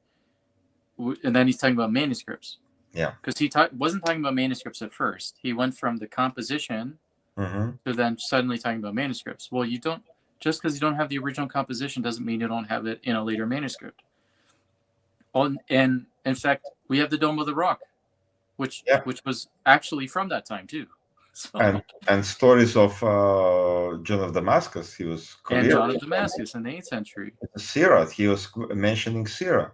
and then he's talking about manuscripts. Yeah. Because he wasn't talking about manuscripts at first. He went from the composition to then suddenly talking about manuscripts. Well, you don't, just because you don't have the original composition doesn't mean you don't have it in a later manuscript. Oh, and in fact, we have the Dome of the Rock, which was actually from that time too. So, and stories of John of Damascus. He was and John of Damascus in the 8th century. Sirah, he was mentioning Sirah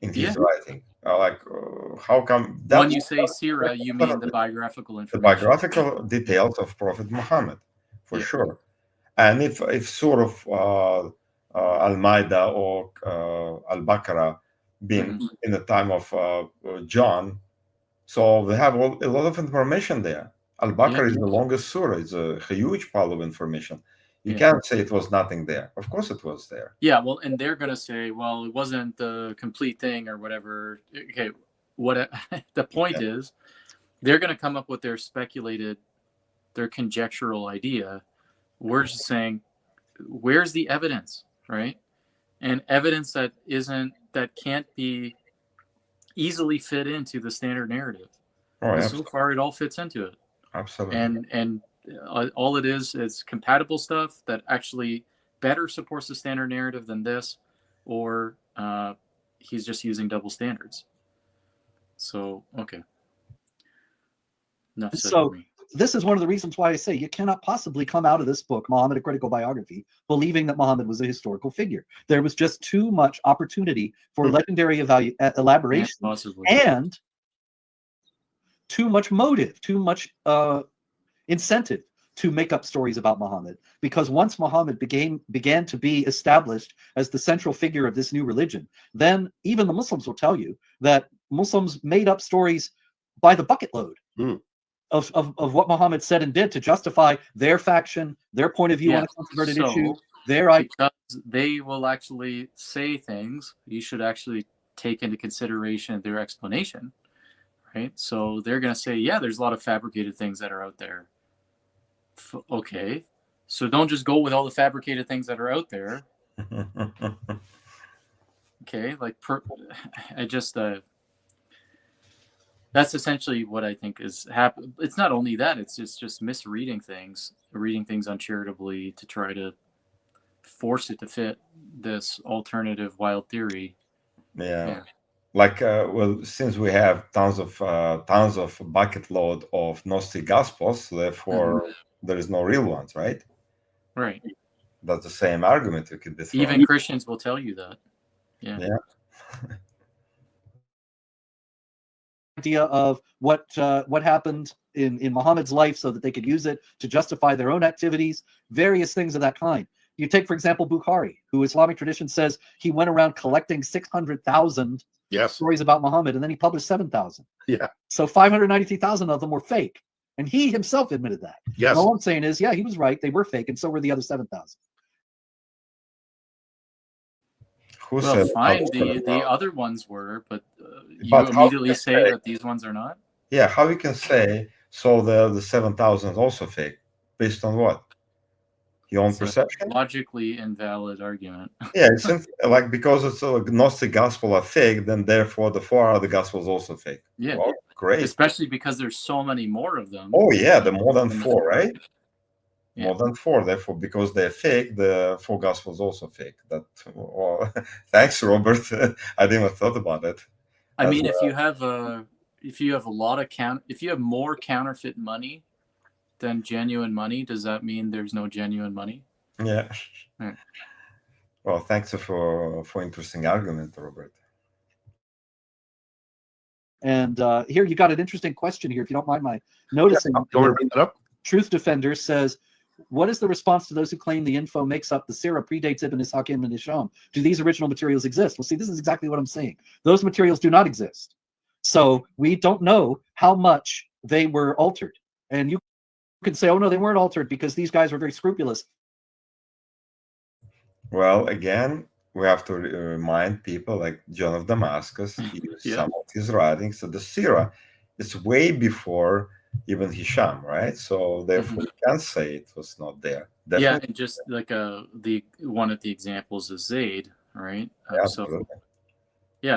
in his writing. How come that when you say Sirah, you mean the biographical information? The biographical details of Prophet Muhammad, for sure. And if sort of Al-Maida or Al-Baqarah being in the time of John, so they have a lot of information there. Al-Baqarah is the longest surah. It's a huge pile of information. You can't say it was nothing there. Of course it was there. Yeah, well, and they're going to say, well, it wasn't the complete thing or whatever. Okay, the point is, they're going to come up with their conjectural idea. We're just saying, where's the evidence, right? And evidence that can't be easily fit into the standard narrative. Oh, so far, it all fits into it. Absolutely. And all it is compatible stuff that actually better supports the standard narrative than this, or he's just using double standards. So, okay. Enough said for me. This is one of the reasons why I say you cannot possibly come out of this book, Muhammad, A Critical Biography, believing that Muhammad was a historical figure. There was just too much opportunity for legendary elaboration and too much motive, too much incentive to make up stories about Muhammad. Because once Muhammad began to be established as the central figure of this new religion, then even the Muslims will tell you that Muslims made up stories by the bucket load. Of what Muhammad said and did to justify their faction, their point of view on a controverted issue. Because they will actually say things, you should actually take into consideration their explanation, right? So they're going to say, yeah, there's a lot of fabricated things that are out there. Okay, so don't just go with all the fabricated things that are out there. Okay, that's essentially what I think is happening. It's not only that, it's just misreading things, reading things uncharitably to try to force it to fit this alternative wild theory. Yeah. like well, since we have tons of bucket load of Gnostic gospels, therefore there is no real ones, right? Right. That's the same argument you could be throwing. Even Christians will tell you that. Yeah. Idea of what happened in Muhammad's life so that they could use it to justify their own activities, various things of that kind. You take, for example, Bukhari, who Islamic tradition says he went around collecting 600,000 stories about Muhammad, and then he published 7,000. Yeah. So 593,000 of them were fake. And he himself admitted that. Yes. All I'm saying is, yeah, he was right. They were fake, and so were the other 7,000. Who Well, said fine. The other ones were, but you immediately say that these ones are not? Yeah, how you can say, so the 7,000 is also fake? Based on what? Your own perception? Logically invalid argument. Yeah, it's like because it's a Gnostic gospel are fake, then therefore the 4 other gospels also fake. Yeah. Well, great. Especially because there's so many more of them. Oh yeah, the more than 4, right? Yeah. More than 4. Therefore, because they're fake, the 4 gospels also fake. That well, thanks, Robert. I didn't even thought about it. I mean, if you have a lot of if you have more counterfeit money than genuine money, does that mean there's no genuine money? Yeah. Right. Well, thanks for interesting argument, Robert. And here you got an interesting question here, if you don't mind my noticing. Yeah, go bring that up. Truth Defender says, what is the response to those who claim the info makes up the Sirah predates Ibn Ishaq and Ibn Hisham? Do these original materials exist? Well, see, this is exactly what I'm saying. Those materials do not exist. So we don't know how much they were altered. And you can say, oh, no, they weren't altered because these guys were very scrupulous. Well, again, we have to remind people like John of Damascus, he used some of his writings. So the Sirah is way before Ibn Hisham, right? So therefore we can't say it was not there. Definitely. Yeah, and just like one of the examples is Zayd, right?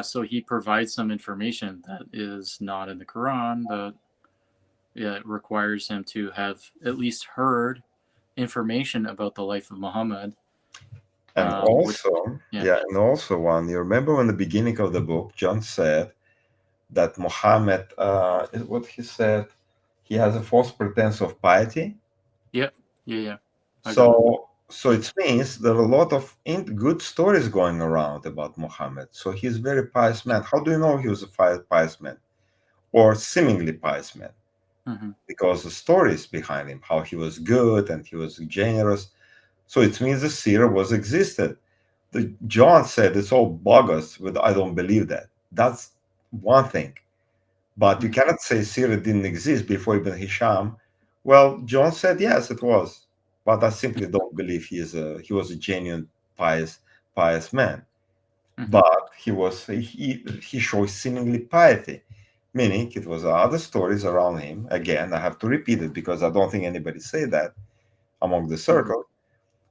So he provides some information that is not in the Quran, but it requires him to have at least heard information about the life of Muhammad. And also, and also one, you remember when the beginning of the book, John said that Muhammad, what he said, he has a false pretense of piety. Yeah. So it means there are a lot of good stories going around about Muhammad. So he's a very pious man. How do you know he was a pious man? Or seemingly pious man? Because the stories behind him, how he was good and he was generous. So it means the Sirah was existed. John said it's all bogus, but I don't believe that. That's one thing. But you cannot say Sirah didn't exist before Ibn Hisham. Well, John said yes, it was. But I simply don't believe he was a genuine pious man. But he shows seemingly piety, meaning it was other stories around him. Again, I have to repeat it because I don't think anybody said that among the circle.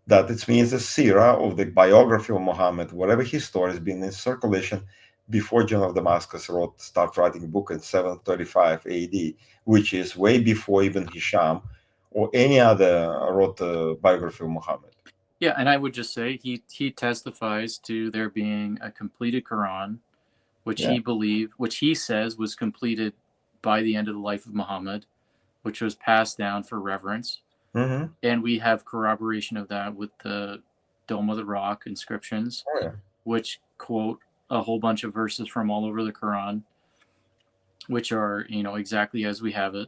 That it means the Sirah of the biography of Muhammad, whatever his story has been in circulation before John of Damascus started writing a book in 735 AD, which is way before even Hisham or any other wrote the biography of Muhammad. Yeah, and I would just say he testifies to there being a completed Quran, which he says was completed by the end of the life of Muhammad, which was passed down for reverence. And we have corroboration of that with the Dome of the Rock inscriptions, which quote a whole bunch of verses from all over the Quran, which are, exactly as we have it.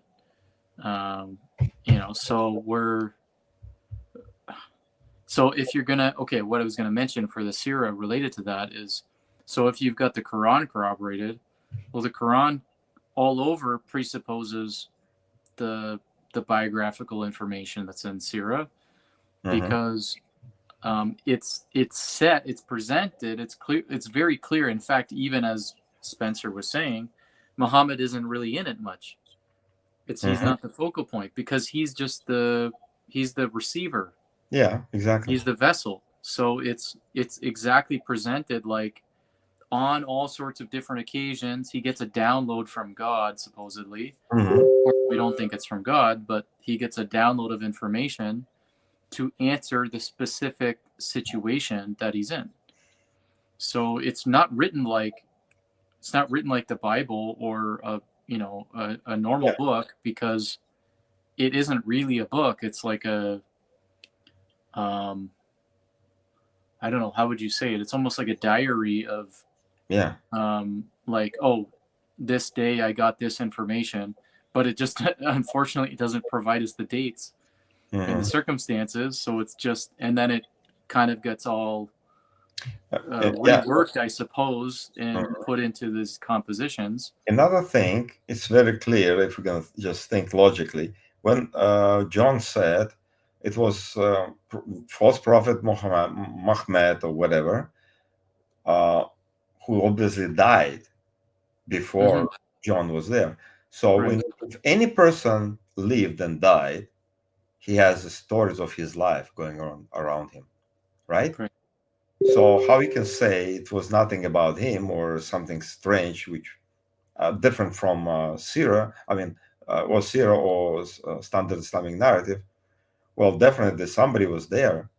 So if you're gonna, what I was gonna mention for the Sirah related to that is, so if you've got the Quran corroborated, well, the Quran all over presupposes the biographical information that's in Sirah, because it's presented, it's clear, it's very clear. In fact, even as Spencer was saying, Muhammad isn't really in it much. He's not the focal point because he's just he's the receiver. Yeah, exactly. He's the vessel. So it's exactly presented like on all sorts of different occasions. He gets a download from God, supposedly. We don't think it's from God, but he gets a download of information to answer the specific situation that he's in. So it's not written like it's not written like the Bible or a normal book, because it isn't really a book. It's like a I don't know, how would you say it? It's almost like a diary of like, oh, this day I got this information, but it just unfortunately it doesn't provide us the dates and the circumstances. So it's just, and then it kind of gets all reworked, I suppose, and put into these compositions. Another thing, it's very clear if we're going to just think logically. When John said it was false prophet Muhammad or whatever, who obviously died before John was there. So if any person lived and died, he has the stories of his life going on around him, right? So how you can say it was nothing about him or something strange, which different from Sirah, I mean, or Sirah or standard Islamic narrative? Well, definitely somebody was there,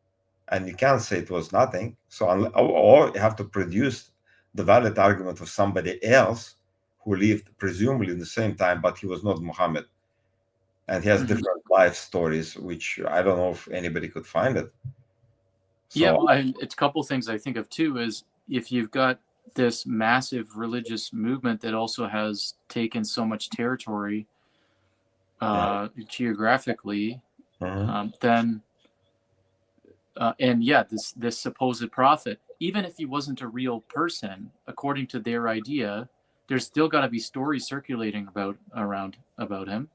and you can't say it was nothing. So, or you have to produce the valid argument of somebody else who lived presumably in the same time, but he was not Muhammad, and he has different life stories, which I don't know if anybody could find it. So, It's a couple things I think of too. Is if you've got this massive religious movement that also has taken so much territory geographically, then this supposed prophet, even if he wasn't a real person, according to their idea, there's still got to be stories circulating about him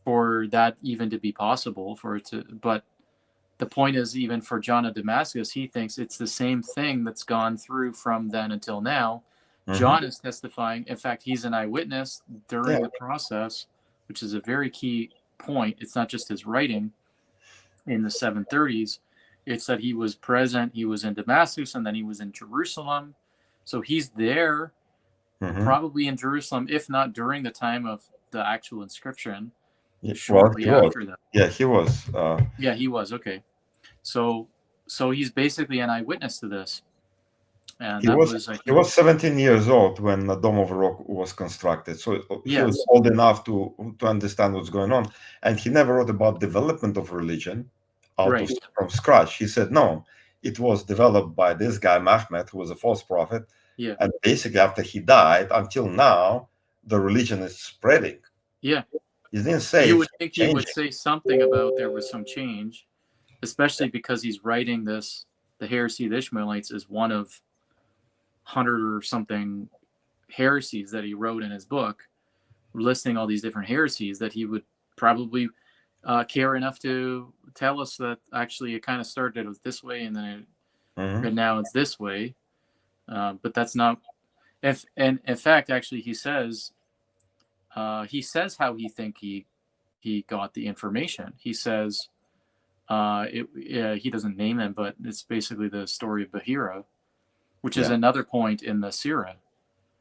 for that even to be possible, for it to. But the point is, even for John of Damascus, he thinks it's the same thing that's gone through from then until now. John is testifying. In fact, he's an eyewitness during the process, which is a very key point. It's not just his writing in the 730s. It's that he was present. He was in Damascus, and then he was in Jerusalem. So he's there, probably in Jerusalem, if not during the time of the actual inscription. Shortly after that. Yeah, he was. Yeah, he was. Okay. So he's basically an eyewitness to this. And he was 17 years old when the Dome of Rock was constructed. So he was old enough to understand what's going on. And he never wrote about development of religion from scratch. He said, no, it was developed by this guy, Mahmed, who was a false prophet. Yeah. And basically after he died, until now, the religion is spreading. Yeah. He didn't say. You would think he would say something about there was some change, especially because he's writing this. The heresy of the Ishmaelites is one of 100 or something heresies that he wrote in his book, listing all these different heresies that he would probably care enough to tell us that actually it kind of started it was this way and then and now it's this way. But that's not. In fact, actually, he says how he think he got the information. He says he doesn't name them, but it's basically the story of Bahira, which is another point in the Sirah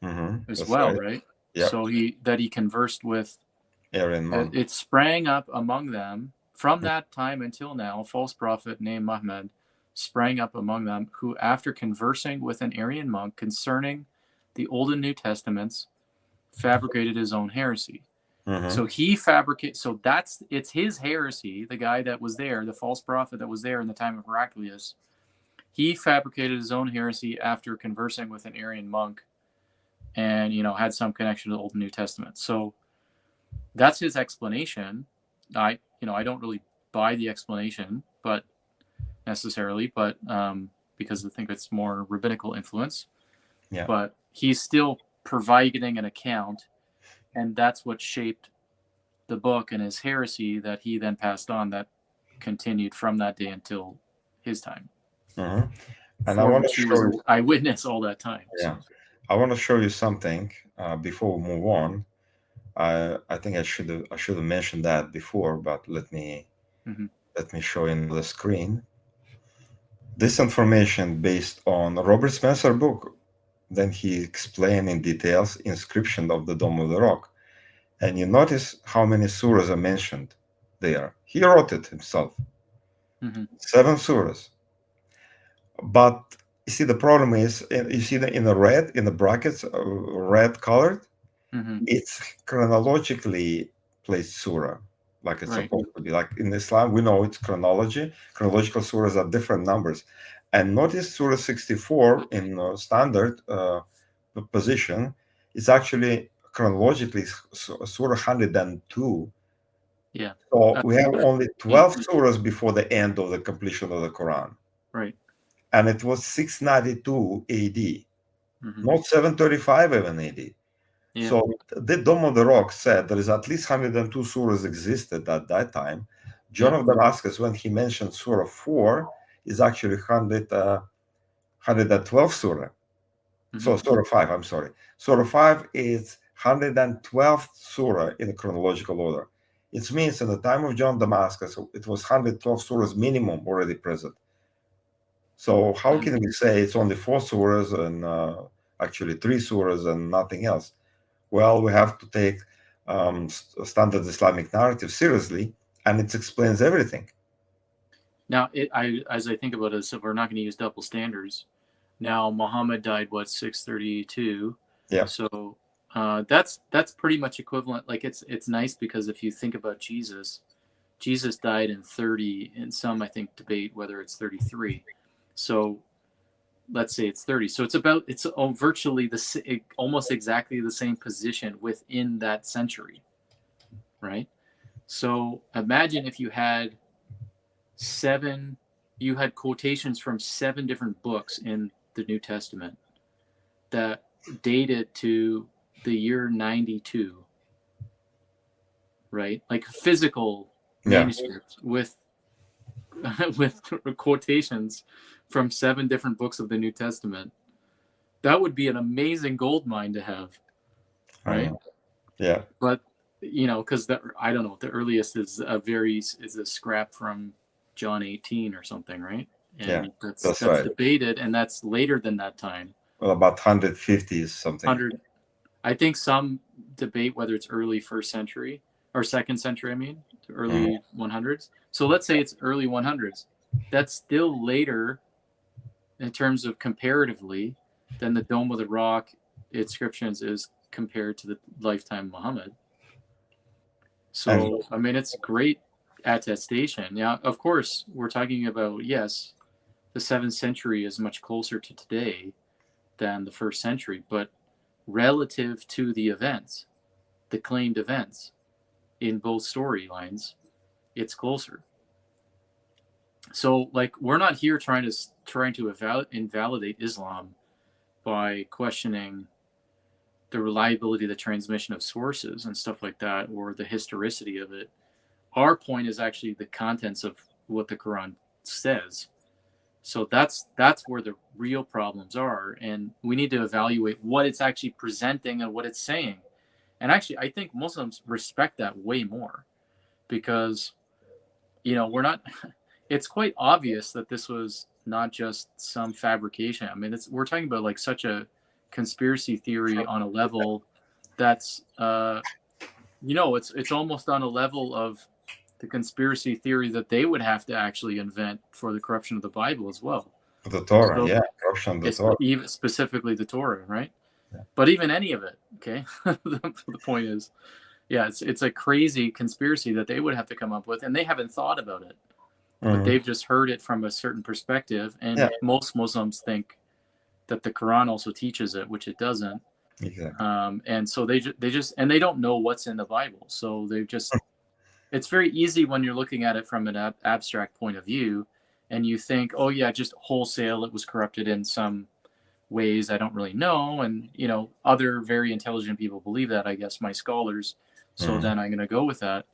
as that's well, right? Yep. So he conversed with Aaron Monk. It sprang up among them from that time until now. A false prophet named Muhammad sprang up among them, who, after conversing with an Arian monk concerning the Old and New Testaments, fabricated his own heresy. So he fabricated. So it's his heresy. The guy that was there, the false prophet that was there in the time of Heraclius, he fabricated his own heresy after conversing with an Arian monk, and had some connection to the Old and New Testament. So that's his explanation. I don't really buy the explanation, but necessarily, but because I think it's more rabbinical influence. Yeah. But he's still providing an account, and that's what shaped the book and his heresy that he then passed on, that continued from that day until his time. And I want to show you, eyewitness all that time. Yeah, so. I want to show you something before we move on. I think I should have mentioned that before, but let me show in the screen. This information based on Robert Spencer book. Then he explained in details inscription of the Dome of the Rock, and you notice how many surahs are mentioned there. He wrote it himself. 7 surahs. But You see, the problem is, you see in the red, in the brackets, red colored, it's chronologically placed surah, like it's supposed to be. Like in Islam, we know it's chronology. Chronological surahs are different numbers. And notice Surah 64 in standard position is actually chronologically Surah 102. Yeah. So we have only 12 surahs before the end of the completion of the Quran. Right. And it was 692 AD, not 735 even AD. Yeah. So the Dome of the Rock said there is at least 102 surahs existed at that time. John of Damascus, when he mentioned Surah 4, is actually 112 surah. So Surah 5, I'm sorry. Surah 5 is 112th surah in chronological order. It means in the time of John Damascus, it was 112 surahs minimum already present. So how can we say it's only 4 surahs and actually 3 surahs and nothing else? Well, we have to take standard Islamic narrative seriously, and it explains everything. Now, as I think about it, so we're not going to use double standards. Now, Muhammad died, 632? Yeah. So that's pretty much equivalent. Like it's nice because if you think about Jesus died in 30, and some I think debate whether it's 33. So let's say it's 30. So it's virtually almost exactly the same position within that century, right? So imagine if you had quotations from 7 different books in the New Testament that dated to the year 92, right? Like physical manuscripts with quotations from 7 different books of the New Testament. That would be an amazing gold mine to have, right? Yeah. But because I don't know, the earliest is a scrap from John 18 or something, right? And that's right. Debated, and that's later than that time. Well, about 150 something. 100. I think some debate whether it's early 1st century or 2nd century. I mean, early 100s. So let's say it's early 100s. That's still later in terms of comparatively than the Dome of the Rock inscriptions is compared to the lifetime of Muhammad. So I mean, it's great attestation. Now, of course, we're talking about, yes, the 7th century is much closer to today than the 1st century, but relative to the events, the claimed events in both storylines, it's closer. So, like, we're not here trying to invalidate Islam by questioning the reliability of the transmission of sources and stuff like that, or the historicity of it. Our point is actually the contents of what the Quran says. So that's where the real problems are, and we need to evaluate what it's actually presenting and what it's saying. And actually, I think Muslims respect that way more, because we're not. It's quite obvious that this was not just some fabrication. I mean, we're talking about like such a conspiracy theory on a level that's it's almost on a level of the conspiracy theory that they would have to actually invent for the corruption of the Bible as well. The Torah, corruption of the Torah. Even specifically the Torah, right? Yeah. But even any of it, okay? The point is, it's a crazy conspiracy that they would have to come up with, and they haven't thought about it. But they've just heard it from a certain perspective, and most Muslims think that the Quran also teaches it, which it doesn't. Exactly. And so they don't know what's in the Bible, so they've just. It's very easy when you're looking at it from an abstract point of view, and you think, oh yeah, just wholesale, it was corrupted in some ways I don't really know, and other very intelligent people believe that, I guess, my scholars, so then I'm going to go with that.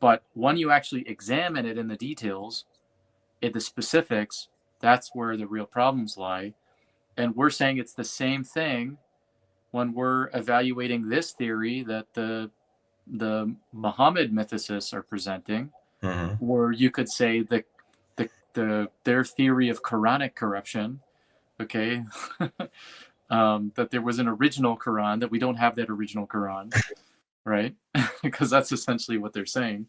But when you actually examine it in the details, in the specifics, that's where the real problems lie. And we're saying it's the same thing when we're evaluating this theory that the Muhammad mythicists are presenting, where you could say their theory of Quranic corruption, okay, that there was an original Quran, that we don't have that original Quran, right? Because that's essentially what they're saying.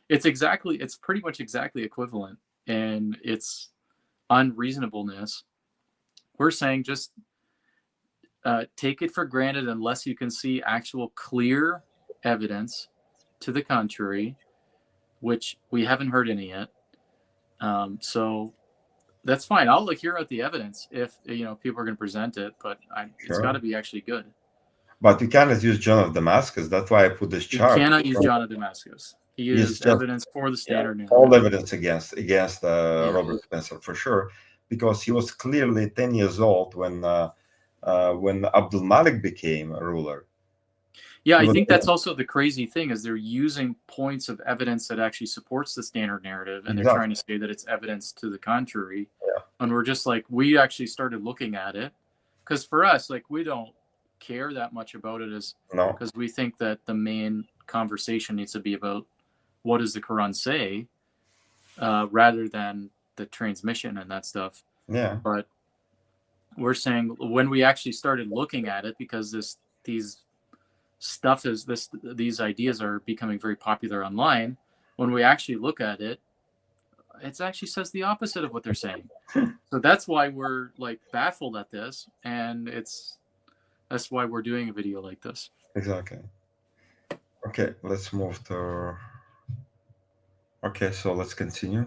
It's pretty much exactly equivalent, and its unreasonableness we're saying just take it for granted unless you can see actual clear evidence to the contrary, which we haven't heard any yet. So that's fine. I'll hear out the evidence if people are going to present it, but it's got to be actually good. But you cannot use John of Damascus. That's why I put this chart. You cannot use John of Damascus. He is evidence for the standard narrative. All evidence against Robert Spencer, for sure, because he was clearly 10 years old when Abdul Malik became a ruler. Yeah, I think that's also the crazy thing is they're using points of evidence that actually supports the standard narrative, and they're trying to say that it's evidence to the contrary. Yeah. And we're just like, we actually started looking at it because for us, we don't care that much about it because we think that the main conversation needs to be about what does the Quran say rather than the transmission and that stuff. Yeah. But we're saying when we actually started looking at it, because these ideas are becoming very popular online, when we actually look at it, it actually says the opposite of what they're saying. So that's why we're baffled at this, and that's why we're doing a video like this. Exactly. Okay, let's move to. Okay, so let's continue.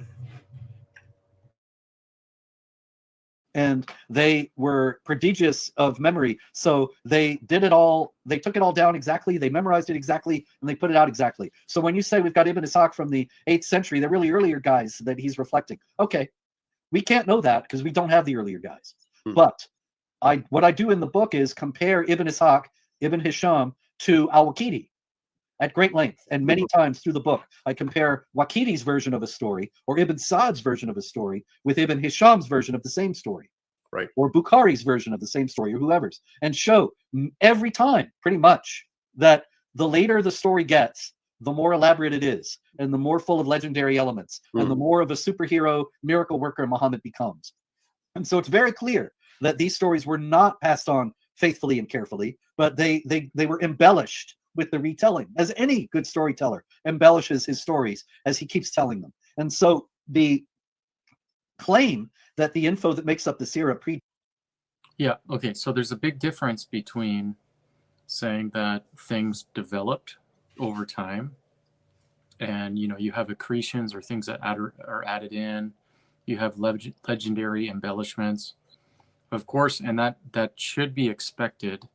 And they were prodigious of memory. So they did it all, they took it all down exactly, they memorized it exactly, and they put it out exactly. So when you say we've got Ibn Ishaq from the 8th century, they're really earlier guys that he's reflecting. Okay, we can't know that because we don't have the earlier guys. But what I do in the book is compare Ibn Ishaq, Ibn Hisham to al-Waqidi at great length. And many times through the book, I compare Waqidi's version of a story or Ibn Sa'd's version of a story with Ibn Hisham's version of the same story. Right. Or Bukhari's version of the same story, or whoever's, and show every time, pretty much, that the later the story gets, the more elaborate it is, and the more full of legendary elements, and the more of a superhero miracle worker Muhammad becomes. And so it's very clear that these stories were not passed on faithfully and carefully, but they were embellished with the retelling, as any good storyteller embellishes his stories as he keeps telling them. And so the claim that the info that makes up the Sirah okay, so there's a big difference between saying that things developed over time and you have accretions or things that are added in, you have legendary embellishments, of course, and that should be expected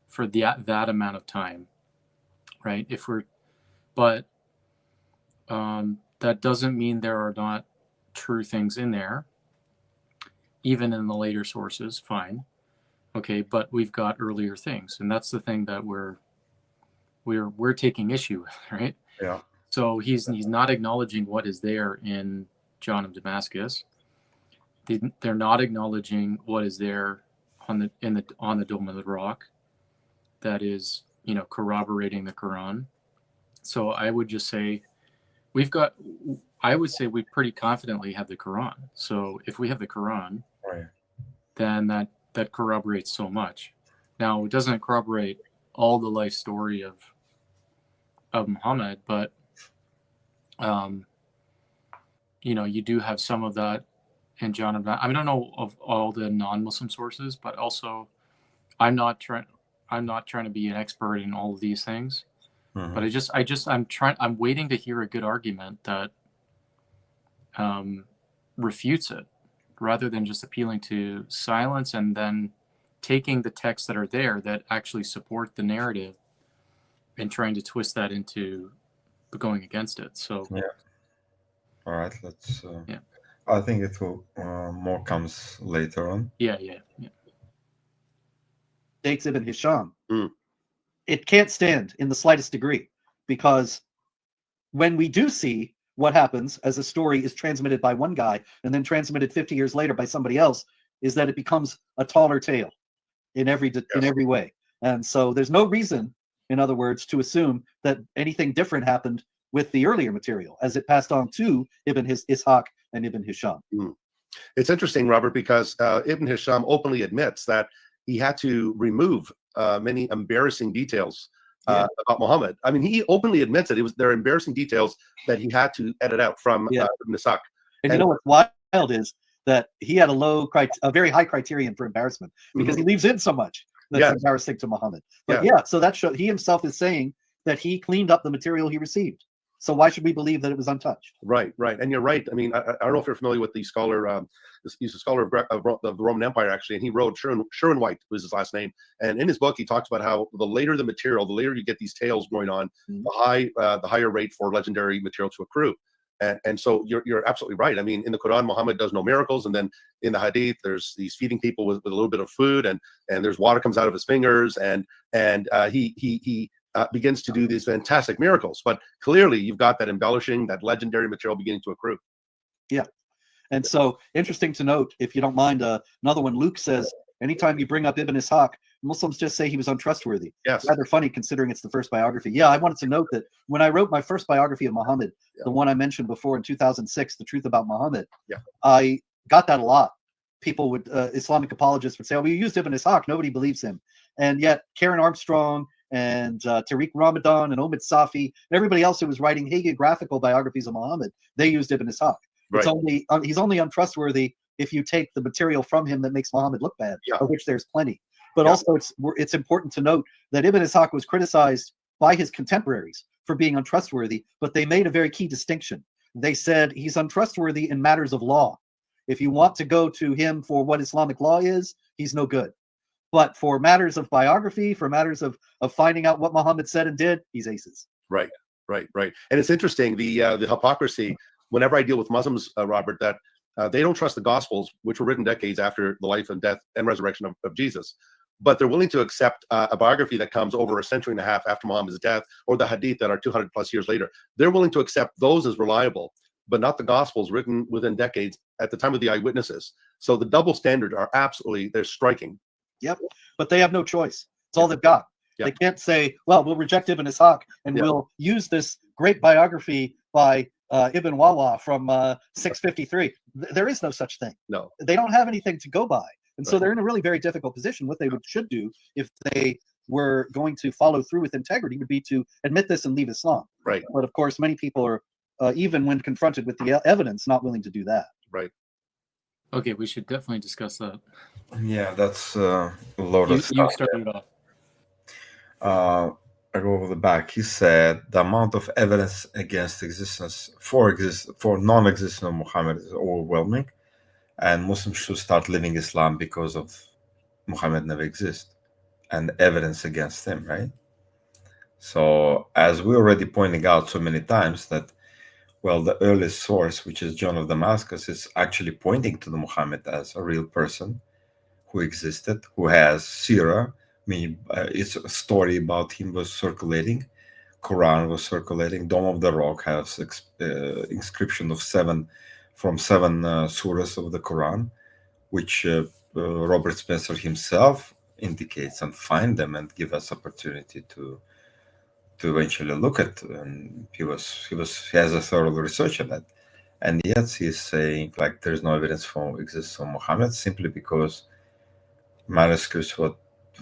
for that amount of time, right? But that doesn't mean there are not true things in there, even in the later sources. Fine, okay, but we've got earlier things, and that's the thing that we're taking issue with, right? Yeah. So he's not acknowledging what is there in John of Damascus. They're not acknowledging what is there on the Dome of the Rock, that is corroborating the Quran. So I would just say we pretty confidently have the Quran. So if we have the Quran, right, then that corroborates so much. Now, it doesn't corroborate all the life story of Muhammad, but you do have some of that in John of Damascus. I don't know of all the non-Muslim sources, but also I'm not trying to be an expert in all of these things. But I'm waiting to hear a good argument that refutes it, rather than just appealing to silence and then taking the texts that are there that actually support the narrative and trying to twist that into going against it. So yeah. All right, let's. I think it will more comes later on. Yeah. Dates Ibn Hisham. It can't stand in the slightest degree, because when we do see what happens as a story is transmitted by one guy and then transmitted 50 years later by somebody else, is that it becomes a taller tale in every way. And so there's no reason, in other words, to assume that anything different happened with the earlier material as it passed on to Ibn Ishaq and Ibn Hisham. It's interesting, Robert, because Ibn Hisham openly admits that he had to remove many embarrassing details about Muhammad. I mean, he openly admits that there are embarrassing details that he had to edit out from Ibn Ishaq. And you know what's wild is that he had a very high criterion for embarrassment because he leaves in so much that's embarrassing to Muhammad. But so that he himself is saying that he cleaned up the material he received. So why should we believe that it was untouched? Right. And you're right. I mean, I don't know if you're familiar with the scholar. He's a scholar of the Roman Empire, actually, and he wrote Sherwin White was his last name. And in his book, he talks about how the later the material, the later you get these tales going on, the higher rate for legendary material to accrue. And so you're absolutely right. I mean, in the Quran, Muhammad does no miracles, and then in the Hadith, he's feeding people with a little bit of food, and there's water comes out of his fingers, and he begins to do these fantastic miracles. But clearly, you've got that embellishing, that legendary material beginning to accrue. Yeah. And so, interesting to note, if you don't mind, another one, Luke says, anytime you bring up Ibn Ishaq, Muslims just say he was untrustworthy. Yes. Rather funny considering it's the first biography. Yeah, I wanted to note that when I wrote my first biography of Muhammad, the one I mentioned before in 2006, The Truth About Muhammad, I got that a lot. People would, Islamic apologists would say, oh, we used Ibn Ishaq, nobody believes him. And yet, Karen Armstrong and Tariq Ramadan and Omid Safi, and everybody else who was writing hagiographical biographies of Muhammad, they used Ibn Ishaq. It's only he's only untrustworthy if you take the material from him that makes Muhammad look bad, of which there's plenty. But also it's important to note that Ibn Ishaq was criticized by his contemporaries for being untrustworthy, but they made a very key distinction. They said he's untrustworthy in matters of law. If you want to go to him for what Islamic law is, he's no good. But for matters of biography, for matters of finding out what Muhammad said and did, he's aces. Right. And it's interesting, the hypocrisy, whenever I deal with Muslims, Robert, that they don't trust the Gospels, which were written decades after the life and death and resurrection of Jesus. But they're willing to accept a biography that comes over a century and a half after Muhammad's death, or the Hadith that are 200 plus years later. They're willing to accept those as reliable, but not the Gospels written within decades at the time of the eyewitnesses. So the double standard they're striking. Yep. But they have no choice. It's all they've got. They can't say, well, we'll reject Ibn Ishaq and we'll use this great biography by Ibn Wawa from 653. There is no such thing. No. They don't have anything to go by. And so they're in a really very difficult position. What they should do if they were going to follow through with integrity would be to admit this and leave Islam. Right. But of course, many people are, even when confronted with the evidence, not willing to do that. Right. Okay, we should definitely discuss that. Yeah, that's a lot of stuff. You started off. I go over the back. He said the amount of evidence against for non-existence of Muhammad is overwhelming, and Muslims should start living Islam because of Muhammad never exists, and evidence against him, right? So, as we already pointing out so many times that, well, the earliest source, which is John of Damascus, is actually pointing to the Muhammad as a real person who existed, who has Sirah. I mean, it's a story about him was circulating. Quran was circulating. Dome of the Rock has inscription of seven surahs of the Quran, which Robert Spencer himself indicates, and find them and give us opportunity to eventually look at. And he has a thorough research on that, and yet he's saying like there's no evidence for existence of Muhammad simply because manuscripts were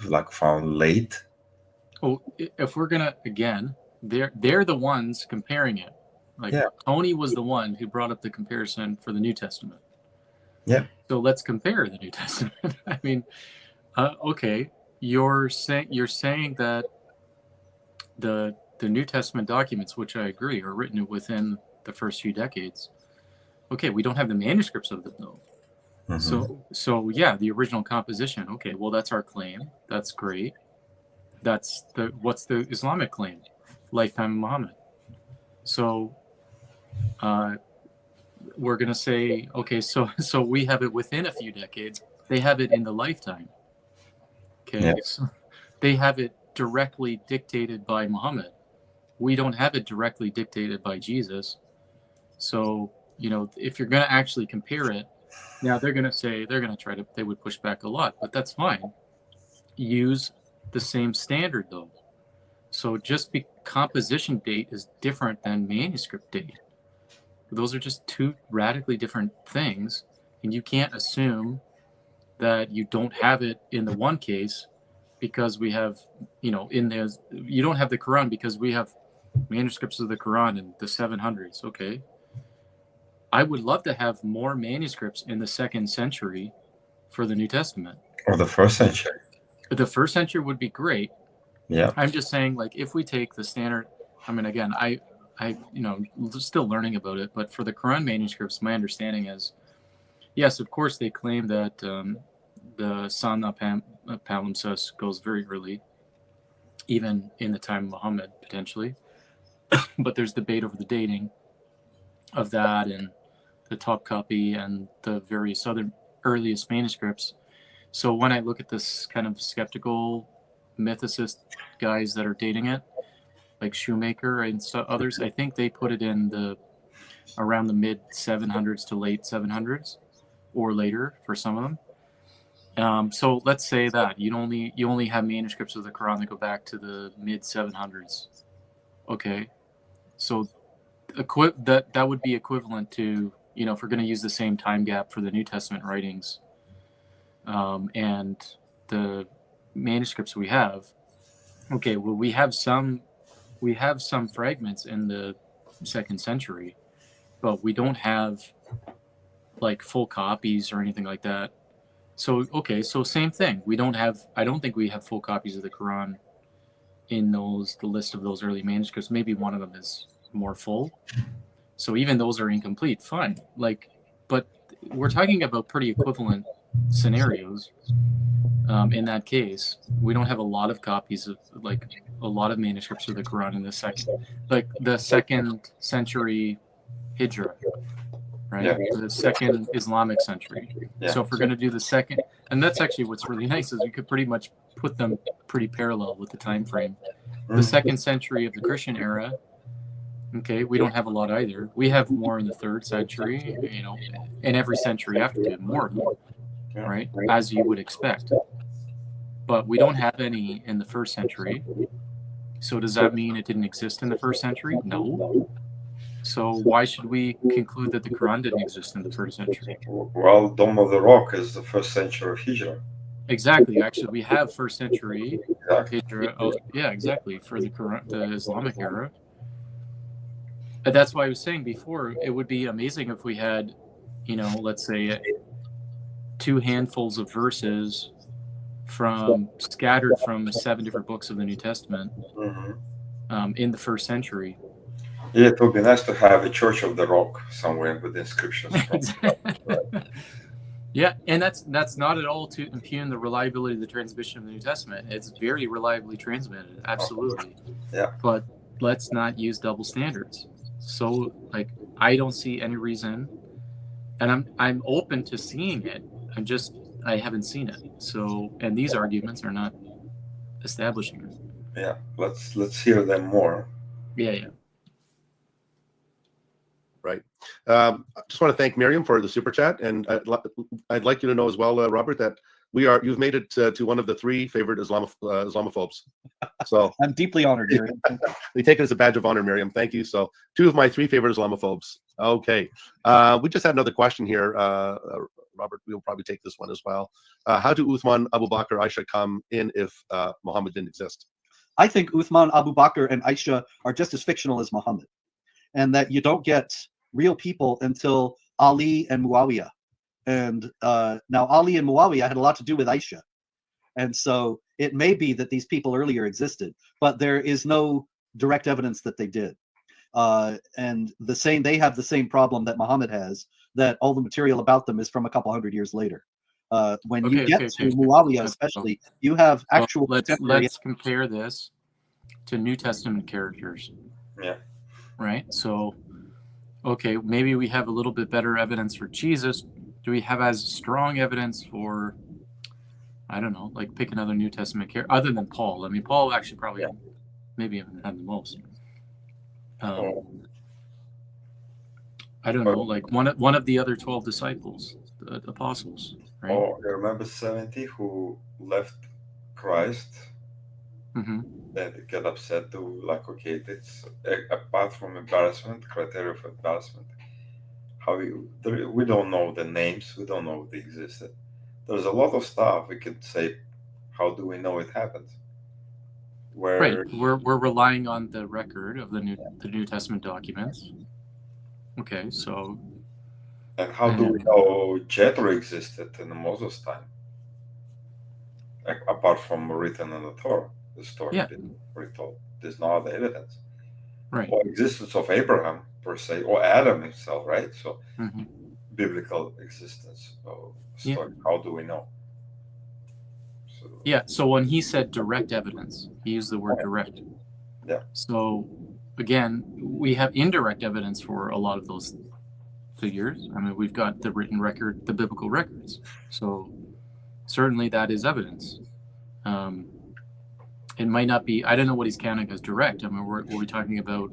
like found late. Oh, if we're gonna again, they're the ones comparing it. Like Tony was the one who brought up the comparison for the New Testament. Yeah. So let's compare the New Testament. I mean, okay, you're saying that the New Testament documents, which I agree, are written within the first few decades. Okay, we don't have the manuscripts of them though. Mm-hmm. So yeah, the original composition. Okay, well that's our claim. That's great. What's the Islamic claim? Lifetime of Muhammad. So we're gonna say, okay, so we have it within a few decades. They have it in the lifetime. Okay, yeah. So they have it directly dictated by Muhammad. We don't have it directly dictated by Jesus. So, if you're gonna actually compare it, now they would push back a lot, but that's fine. Use the same standard though. So just composition date is different than manuscript date. Those are just two radically different things, and you can't assume that you don't have it in the one case because we have, you don't have the Quran because we have manuscripts of the Quran in the 700s. Okay. I would love to have more manuscripts in the 2nd century for the New Testament. Or the first century. The 1st century would be great. Yeah. I'm just saying, like, if we take the standard, I mean, again, I still learning about it, but for the Quran manuscripts, my understanding is, yes, of course, they claim that the San palimpsest goes very early, even in the time of Muhammad, potentially. But there's debate over the dating of that and the top copy and the various other earliest manuscripts. So when I look at this kind of skeptical mythicist guys that are dating it, like Shoemaker and others, I think they put it in around the mid 700s to late 700s or later for some of them. So let's say that you only have manuscripts of the Quran that go back to the mid 700s. Okay, so that would be equivalent to, if we're going to use the same time gap for the New Testament writings, and the manuscripts we have. Okay, well, we have some fragments in the 2nd century, but we don't have like full copies or anything like that. So so same thing. I don't think we have full copies of the Quran in the list of those early manuscripts. Maybe one of them is more full. So even those are incomplete. Fine. But we're talking about pretty equivalent scenarios. In that case, we don't have a lot of copies of a lot of manuscripts of the Quran in the 2nd century Hijra, right? Yeah. The 2nd Islamic century. Yeah. So if we're going to do the 2nd, and that's actually what's really nice is we could pretty much put them pretty parallel with the time frame. The 2nd century of the Christian era. Okay, we don't have a lot either. We have more in the 3rd century, and every century after it, more of them, right? As you would expect. But we don't have any in the 1st century. So does that mean it didn't exist in the 1st century? No. So why should we conclude that the Quran didn't exist in the 1st century? Well, Dome of the Rock is the 1st century of Hijrah. Exactly. Actually, we have 1st century Exactly. Hijrah. Oh, yeah, exactly. For the Quran, the Islamic era. And that's why I was saying before, it would be amazing if we had, let's say 2 handfuls of verses scattered from 7 different books of the New Testament in the 1st century. Yeah, it would be nice to have a Church of the Rock somewhere with inscriptions. Yeah, and that's not at all to impugn the reliability of the transmission of the New Testament. It's very reliably transmitted, absolutely. Yeah. But let's not use double standards. So, I don't see any reason, and I'm open to seeing it. I haven't seen it. So, and these arguments are not establishing it. Yeah, let's hear them more. Yeah. Right. I just want to thank Miriam for the super chat, and I'd like you to know as well, Robert, that you've made it to one of the 3 favorite Islamophobes. So I'm deeply honored, Miriam. We take it as a badge of honor, Miriam. Thank you. So 2 of my 3 favorite Islamophobes. Okay. We just had another question here. Robert, we'll probably take this one as well. How do Uthman, Abu Bakr, Aisha come in if Muhammad didn't exist? I think Uthman, Abu Bakr, and Aisha are just as fictional as Muhammad, and that you don't get real people until Ali and Muawiyah. And now Ali and Muawiyah had a lot to do with Aisha. And so it may be that these people earlier existed, but there is no direct evidence that they did. And they have the same problem that Muhammad has, that all the material about them is from a couple hundred years later. When you get to Muawiyah especially, you have actual... Let's compare this to New Testament characters. Yeah. Right? So, maybe we have a little bit better evidence for Jesus. Do we have as strong evidence for, I don't know, pick another New Testament character other than Paul? I mean, Paul actually probably maybe even had the most. I don't know, one of the other 12 disciples, the apostles, right? Oh, you remember 70 who left Christ? Then they get upset to it's apart from embarrassment, criteria of embarrassment. We don't know the names, we don't know if they existed. There's a lot of stuff we could say. How do we know it happened? Right, we're relying on the record of the New Testament documents. Okay, so And how do we know Jethro existed in Moses' time? Like, apart from written in the Torah, the story being retold. There's no other evidence. Right. Or existence of Abraham, per se, or Adam himself, right? So, biblical existence of story. How do we know? So when he said direct evidence, he used the word direct. Yeah. So again, we have indirect evidence for a lot of those figures. I mean, we've got the written record, the biblical records. So certainly that is evidence. It might not be, I don't know what he's counting as direct. I mean, were we talking about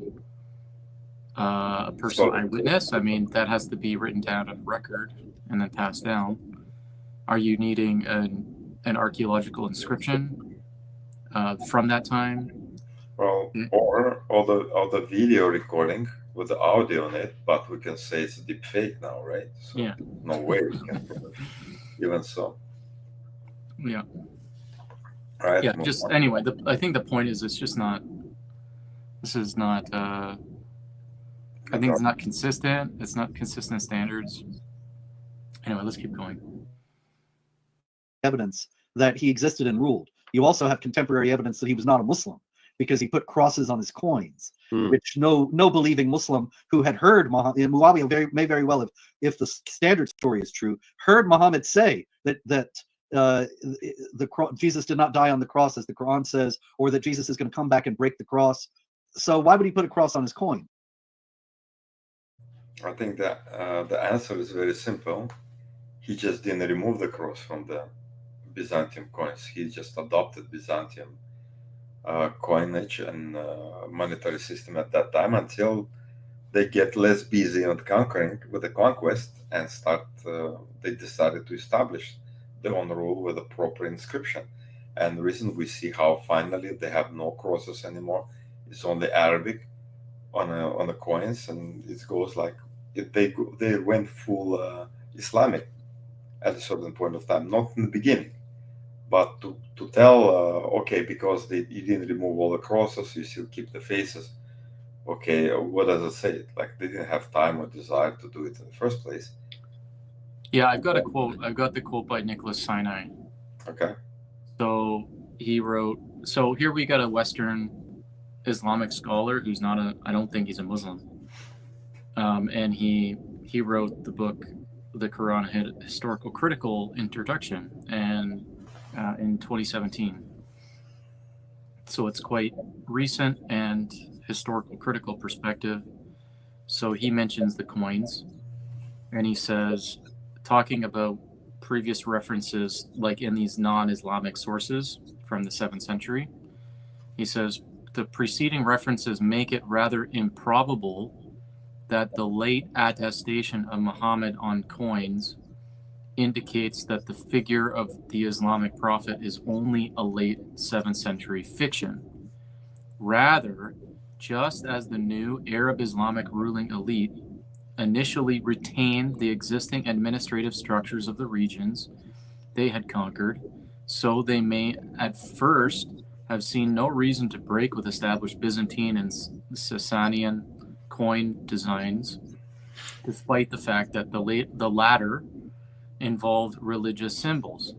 a personal eyewitness? I mean, that has to be written down on record and then passed down. Are you needing an archaeological inscription from that time? Well, or the video recording with the audio on it, but we can say it's a deep fake now, right? So no way we can prove it. Even so. Yeah. Right. Yeah. Just anyway, I think the point is it's just not. This is not. I think it's not consistent. It's not consistent standards. Anyway, let's keep going. Evidence that he existed and ruled. You also have contemporary evidence that he was not a Muslim, because he put crosses on his coins, which no believing Muslim who had heard Muawiyah may very well have, if the standard story is true, heard Muhammad say that Jesus did not die on the cross, as the Qur'an says, or that Jesus is going to come back and break the cross. So why would he put a cross on his coin? I think that the answer is very simple. He just didn't remove the cross from the Byzantium coins. He just adopted Byzantium coinage and monetary system at that time until they get less busy on conquering with the conquest and they decided to establish their own rule with a proper inscription. And the reason we see how finally they have no crosses anymore is only Arabic on the coins, and it goes like they went full Islamic at a certain point of time, not in the beginning. But to tell, okay, because you didn't remove all the crosses, you still keep the faces. Okay, what does it say? Like they didn't have time or desire to do it in the first place. Yeah, I've got a quote. I've got the quote by Nicholas Sinai. Okay. So he wrote. So here we got a Western Islamic scholar who's not I don't think he's a Muslim. And he wrote the book, The Qur'an, Historical Critical Introduction, and in 2017. So it's quite recent and historical critical perspective. So he mentions the coins, and he says, talking about previous references like in these non-Islamic sources from the 7th century, he says, the preceding references make it rather improbable that the late attestation of Muhammad on coins indicates that the figure of the Islamic prophet is only a late 7th century fiction. Rather, just as the new Arab Islamic ruling elite initially retained the existing administrative structures of the regions they had conquered, so they may at first have seen no reason to break with established Byzantine and Sasanian coin designs, despite the fact that the latter involved religious symbols,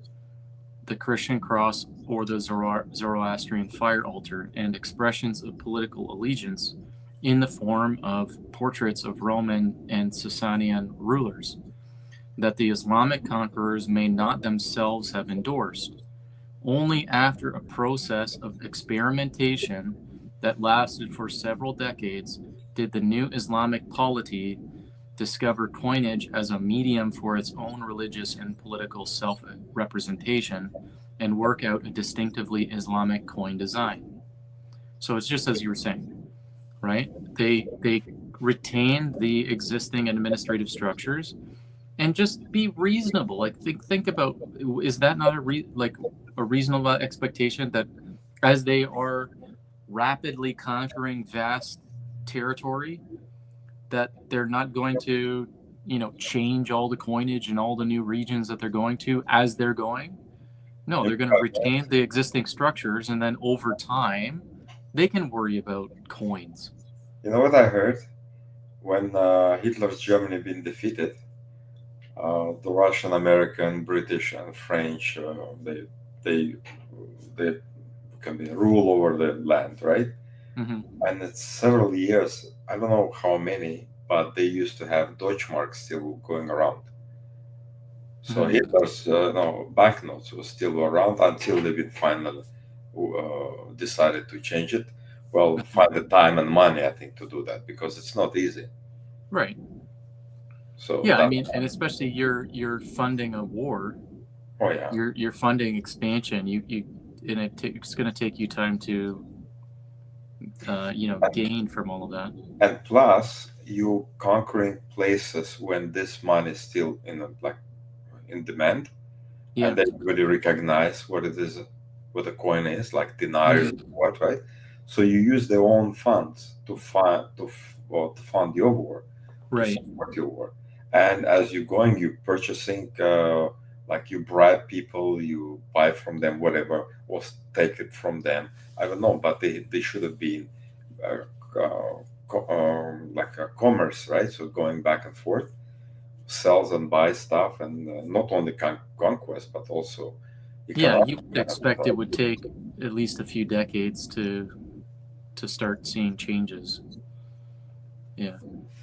the Christian cross or the Zoroastrian fire altar, and expressions of political allegiance in the form of portraits of Roman and Sasanian rulers, that the Islamic conquerors may not themselves have endorsed. Only after a process of experimentation that lasted for several decades did the new Islamic polity discover coinage as a medium for its own religious and political self-representation and work out a distinctively Islamic coin design. So it's just as you were saying, right? They retain the existing administrative structures and just be reasonable. Like think about, is that not a reasonable expectation that as they are rapidly conquering vast territory, that they're not going to, change all the coinage and all the new regions that they're going to as they're going? No, they're going to retain the existing structures, and then over time, they can worry about coins. You know what I heard? When Hitler's Germany been defeated, the Russian, American, British, and French, they can be rule over the land, right? Mm-hmm. And it's several years. I don't know how many, but they used to have Deutschmarks still going around. So Mhm. Hitler's banknotes were still around until they finally decided to change it. Well, find the time and money, I think, to do that because it's not easy. Right. So Yeah, I that, mean, and especially you're funding a war. oh yeah, You're funding expansion. And it's going to take you time to gain from all of that. and plus you conquering places when this money is still in demand, Yeah. and they really recognize what it is, what the coin is, like dinars, what, right? So you use their own funds to fund your war, to Right. support your war. And as you're going, you're purchasing, like you bribe people, you buy from them whatever, or take it from them. I don't know, but they should have been like a commerce, right? So going back and forth, sells and buys stuff, and not only conquest, but also Yeah, economic. you expect it would take at least a few decades to start seeing changes. Yeah.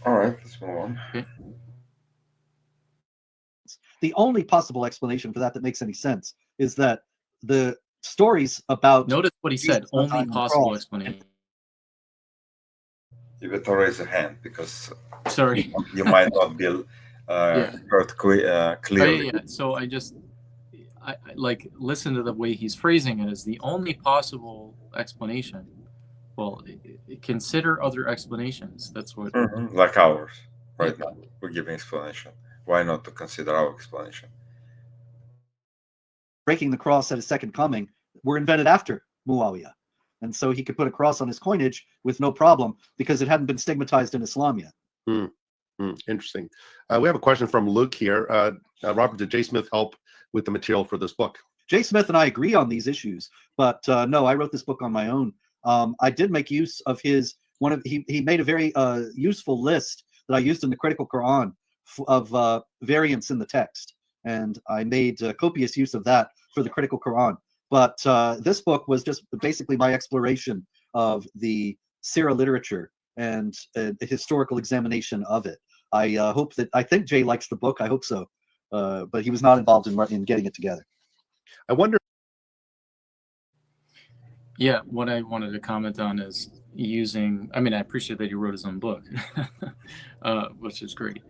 All right, let's move on. Okay. The only possible explanation for that makes any sense is that the stories about Notice what he said. Jesus Only dying on the possible cross- explanation. You better raise a hand because Sorry. you might not be Yeah. heard Oh, clearly. yeah. So I like listen to the way he's phrasing it as the only possible explanation. Well, consider other explanations. That's what. Mhm, like ours right now. We're giving explanation. Why not to consider our explanation? breaking the cross at his second coming were invented after Muawiyah. And so he could put a cross on his coinage with no problem because it hadn't been stigmatized in Islam yet. Interesting. We have a question from Luke here. Robert, did Jay Smith help with the material for this book? Jay Smith and I agree on these issues, but no, I wrote this book on my own. I did make use of his he made a very useful list that I used in the Critical Qur'an of variants in the text, and I made copious use of that for the Critical Qur'an. But this book was just basically my exploration of the Sirah literature and a historical examination of it. I think Jay likes the book. I hope so, but he was not involved in getting it together. I wonder. Yeah, what I wanted to comment on is using. I mean, I appreciate that he wrote his own book, which is great.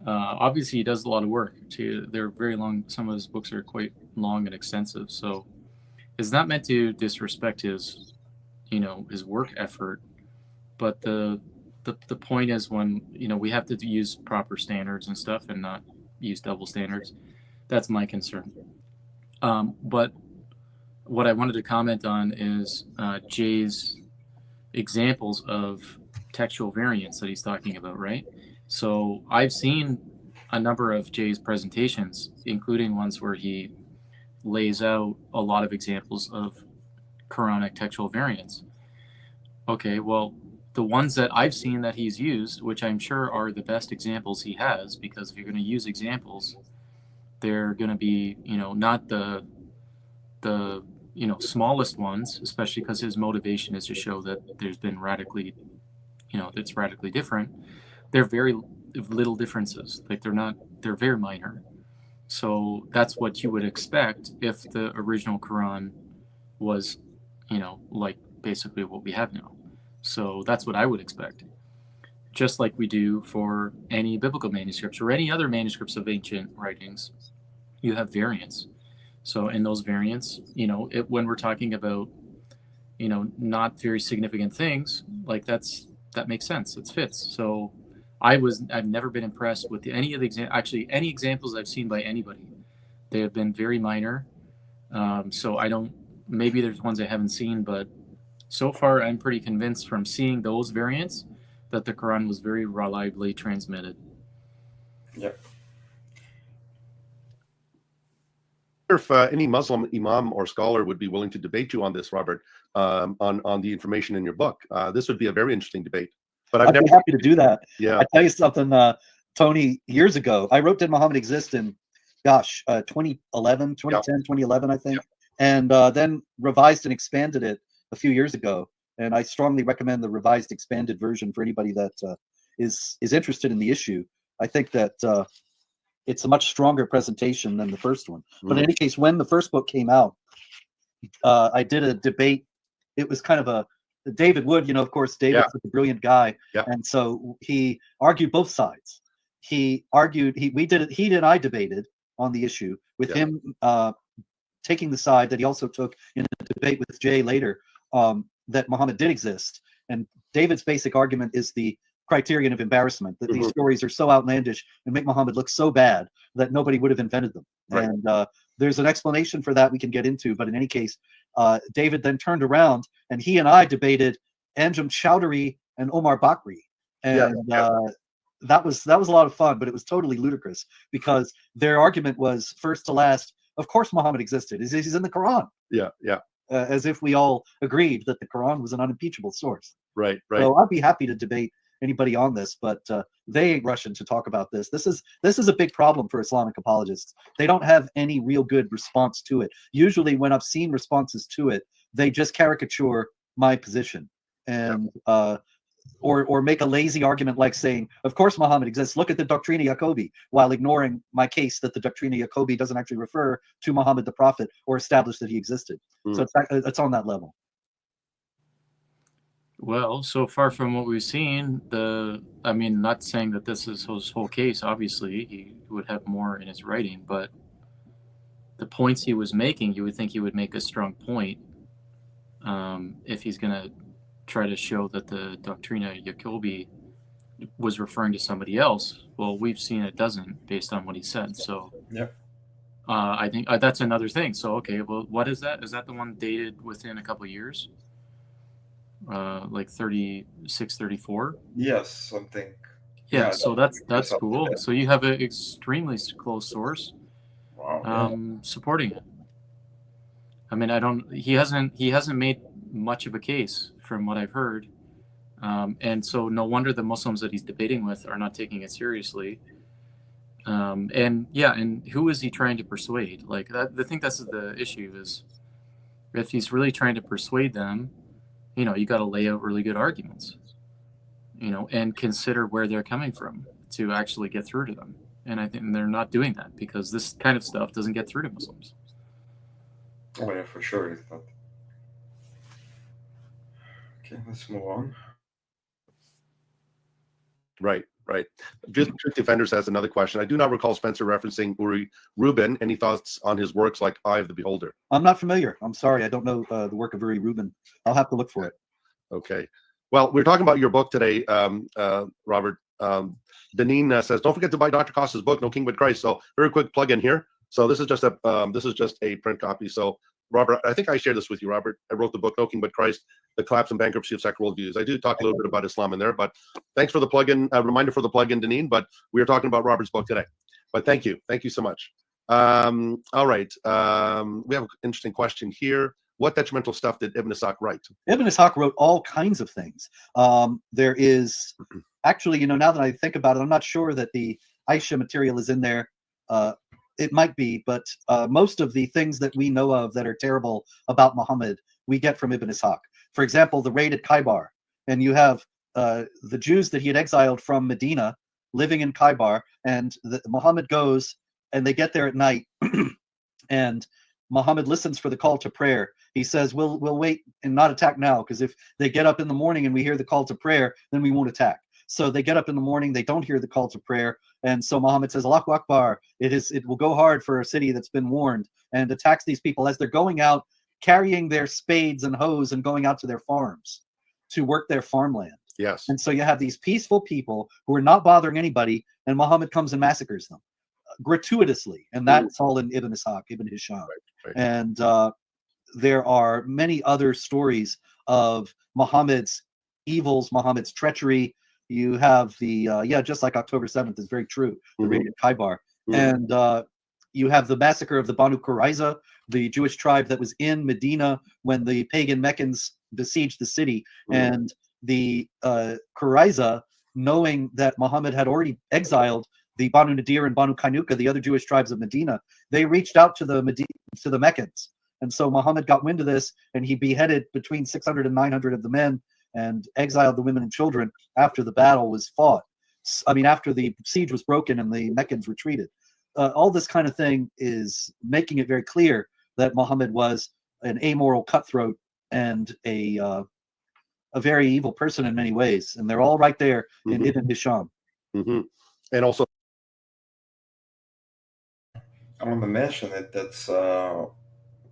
Obviously, he does a lot of work. They're very long. Some of his books are quite long and extensive. So, it's not meant to disrespect his, his work effort. But the point is when we have to use proper standards and stuff and not use double standards. That's my concern. But what I wanted to comment on is Jay's examples of textual variants that he's talking about, right? So I've seen a number of Jay's presentations, including ones where he lays out a lot of examples of Quranic textual variants. Okay, well, the ones that I've seen that he's used, which I'm sure are the best examples he has, because if you're going to use examples, they're going to be, not the smallest ones, especially because his motivation is to show that there's been that's radically different. They're very little differences. Like they're very minor. So that's what you would expect if the original Quran was, like basically what we have now. So that's what I would expect. Just like we do for any biblical manuscripts or any other manuscripts of ancient writings, you have variants. So in those variants, when we're talking about, not very significant things, like that makes sense. It fits. So I've never been impressed with any of the any examples I've seen by anybody. They have been very minor. So maybe there's ones I haven't seen, but so far I'm pretty convinced from seeing those variants that the Quran was very reliably transmitted. Yep. If any Muslim imam or scholar would be willing to debate you on this, Robert, on the information in your book, this would be a very interesting debate. But I'd be happy to do that. Yeah. I tell you something. Tony, years ago, I wrote Did Muhammad Exist in, 2011, 2010, 2011, I think. Yep. And then revised and expanded it a few years ago. And I strongly recommend the revised expanded version for anybody that is interested in the issue. I think that it's a much stronger presentation than the first one. But in any case, when the first book came out, I did a debate. It was kind of a David Wood, of course, David's a brilliant guy. Yeah. And so he argued both sides. He argued, he and I debated on the issue with him taking the side that he also took in a debate with Jay later, that Muhammad did exist. And David's basic argument is the criterion of embarrassment, that these stories are so outlandish and make Muhammad look so bad that nobody would have invented them. Right. And there's an explanation for that we can get into, but in any case, David then turned around and he and I debated Anjem Chowdhury and Omar Bakri. And that was a lot of fun, but it was totally ludicrous because their argument was first to last, of course Muhammad existed. He's in the Quran. Yeah. As if we all agreed that the Quran was an unimpeachable source. Right. So I'd be happy to debate anybody on this, but they ain't rushing to talk about this. This is a big problem for Islamic apologists. They don't have any real good response to it. Usually when I've seen responses to it, they just caricature my position and or make a lazy argument like saying, of course Muhammad exists, look at the Doctrina Jacobi, while ignoring my case that the Doctrina Jacobi doesn't actually refer to Muhammad the Prophet or establish that he existed. So it's on that level. Well, so far from what we've seen, not saying that this is his whole case, obviously, he would have more in his writing, but the points he was making, you would think he would make a strong point if he's going to try to show that the Doctrina Jacobi was referring to somebody else. Well, we've seen it doesn't, based on what he said. So I think that's another thing. So, okay, well, what is that? Is that the one dated within a couple of years? Like 36, 34? Yes, something. Yeah, so that's cool. So you have an extremely close source supporting it. I mean, he hasn't made much of a case from what I've heard. And so no wonder the Muslims that he's debating with are not taking it seriously. And who is he trying to persuade? Like that, I think that's the issue is if he's really trying to persuade them, you got to lay out really good arguments, and consider where they're coming from to actually get through to them. And I think they're not doing that because this kind of stuff doesn't get through to Muslims. Oh yeah, for sure it's not. Okay, let's move on. Right. Just Truth Defenders has another question. I do not recall Spencer referencing Uri Rubin. Any thoughts on his works like Eye of the Beholder? I'm not familiar. I'm sorry. I don't know the work of Uri Rubin. I'll have to look for it. Okay. Well, we're talking about your book today, Robert. Deneen says, don't forget to buy Dr. Costa's book, No King But Christ. So very quick plug in here. So this is just a print copy. So Robert, I think I shared this with you, Robert. I wrote the book, No King But Christ, The Collapse and Bankruptcy of Secular Worldviews. I do talk a little bit about Islam in there, but thanks for the plug-in, reminder for the plug-in, Deneen, but we are talking about Robert's book today. But thank you so much. All right, we have an interesting question here. What detrimental stuff did Ibn Ishaq write? Ibn Ishaq wrote all kinds of things. There is, actually, now that I think about it, I'm not sure that the Aisha material is in there. It might be, but most of the things that we know of that are terrible about Muhammad, we get from Ibn Ishaq. For example, the raid at Khaybar, and you have the Jews that he had exiled from Medina living in Khaybar, and Muhammad goes, and they get there at night, and Muhammad listens for the call to prayer. He says, we'll wait and not attack now, because if they get up in the morning and we hear the call to prayer, then we won't attack. So they get up in the morning, they don't hear the call to prayer, and so Muhammad says, Allahu Akbar, it will go hard for a city that's been warned, and attacks these people as they're going out, carrying their spades and hoes and going out to their farms to work their farmland. Yes. And so you have these peaceful people who are not bothering anybody, and Muhammad comes and massacres them gratuitously, and that's all in Ibn Ishaq, Ibn Hisham. Right. And there are many other stories of Muhammad's evils, Muhammad's treachery. You have the just like October 7th is very true, the raid at Khaybar. And you have the massacre of the Banu Qurayza, the Jewish tribe that was in Medina when the pagan Meccans besieged the city. And the Qurayza knowing that Muhammad had already exiled the Banu Nadir and Banu Kainuka, the other Jewish tribes of Medina, they reached out to the Meccans. And so Muhammad got wind of this, and he beheaded between 600 and 900 of the men and exiled the women and children after the battle was fought. I mean, after the siege was broken and the Meccans retreated. All this kind of thing is making it very clear that Muhammad was an amoral cutthroat and a very evil person in many ways. And they're all right there in Ibn Hisham. And also, I want to mention it. That's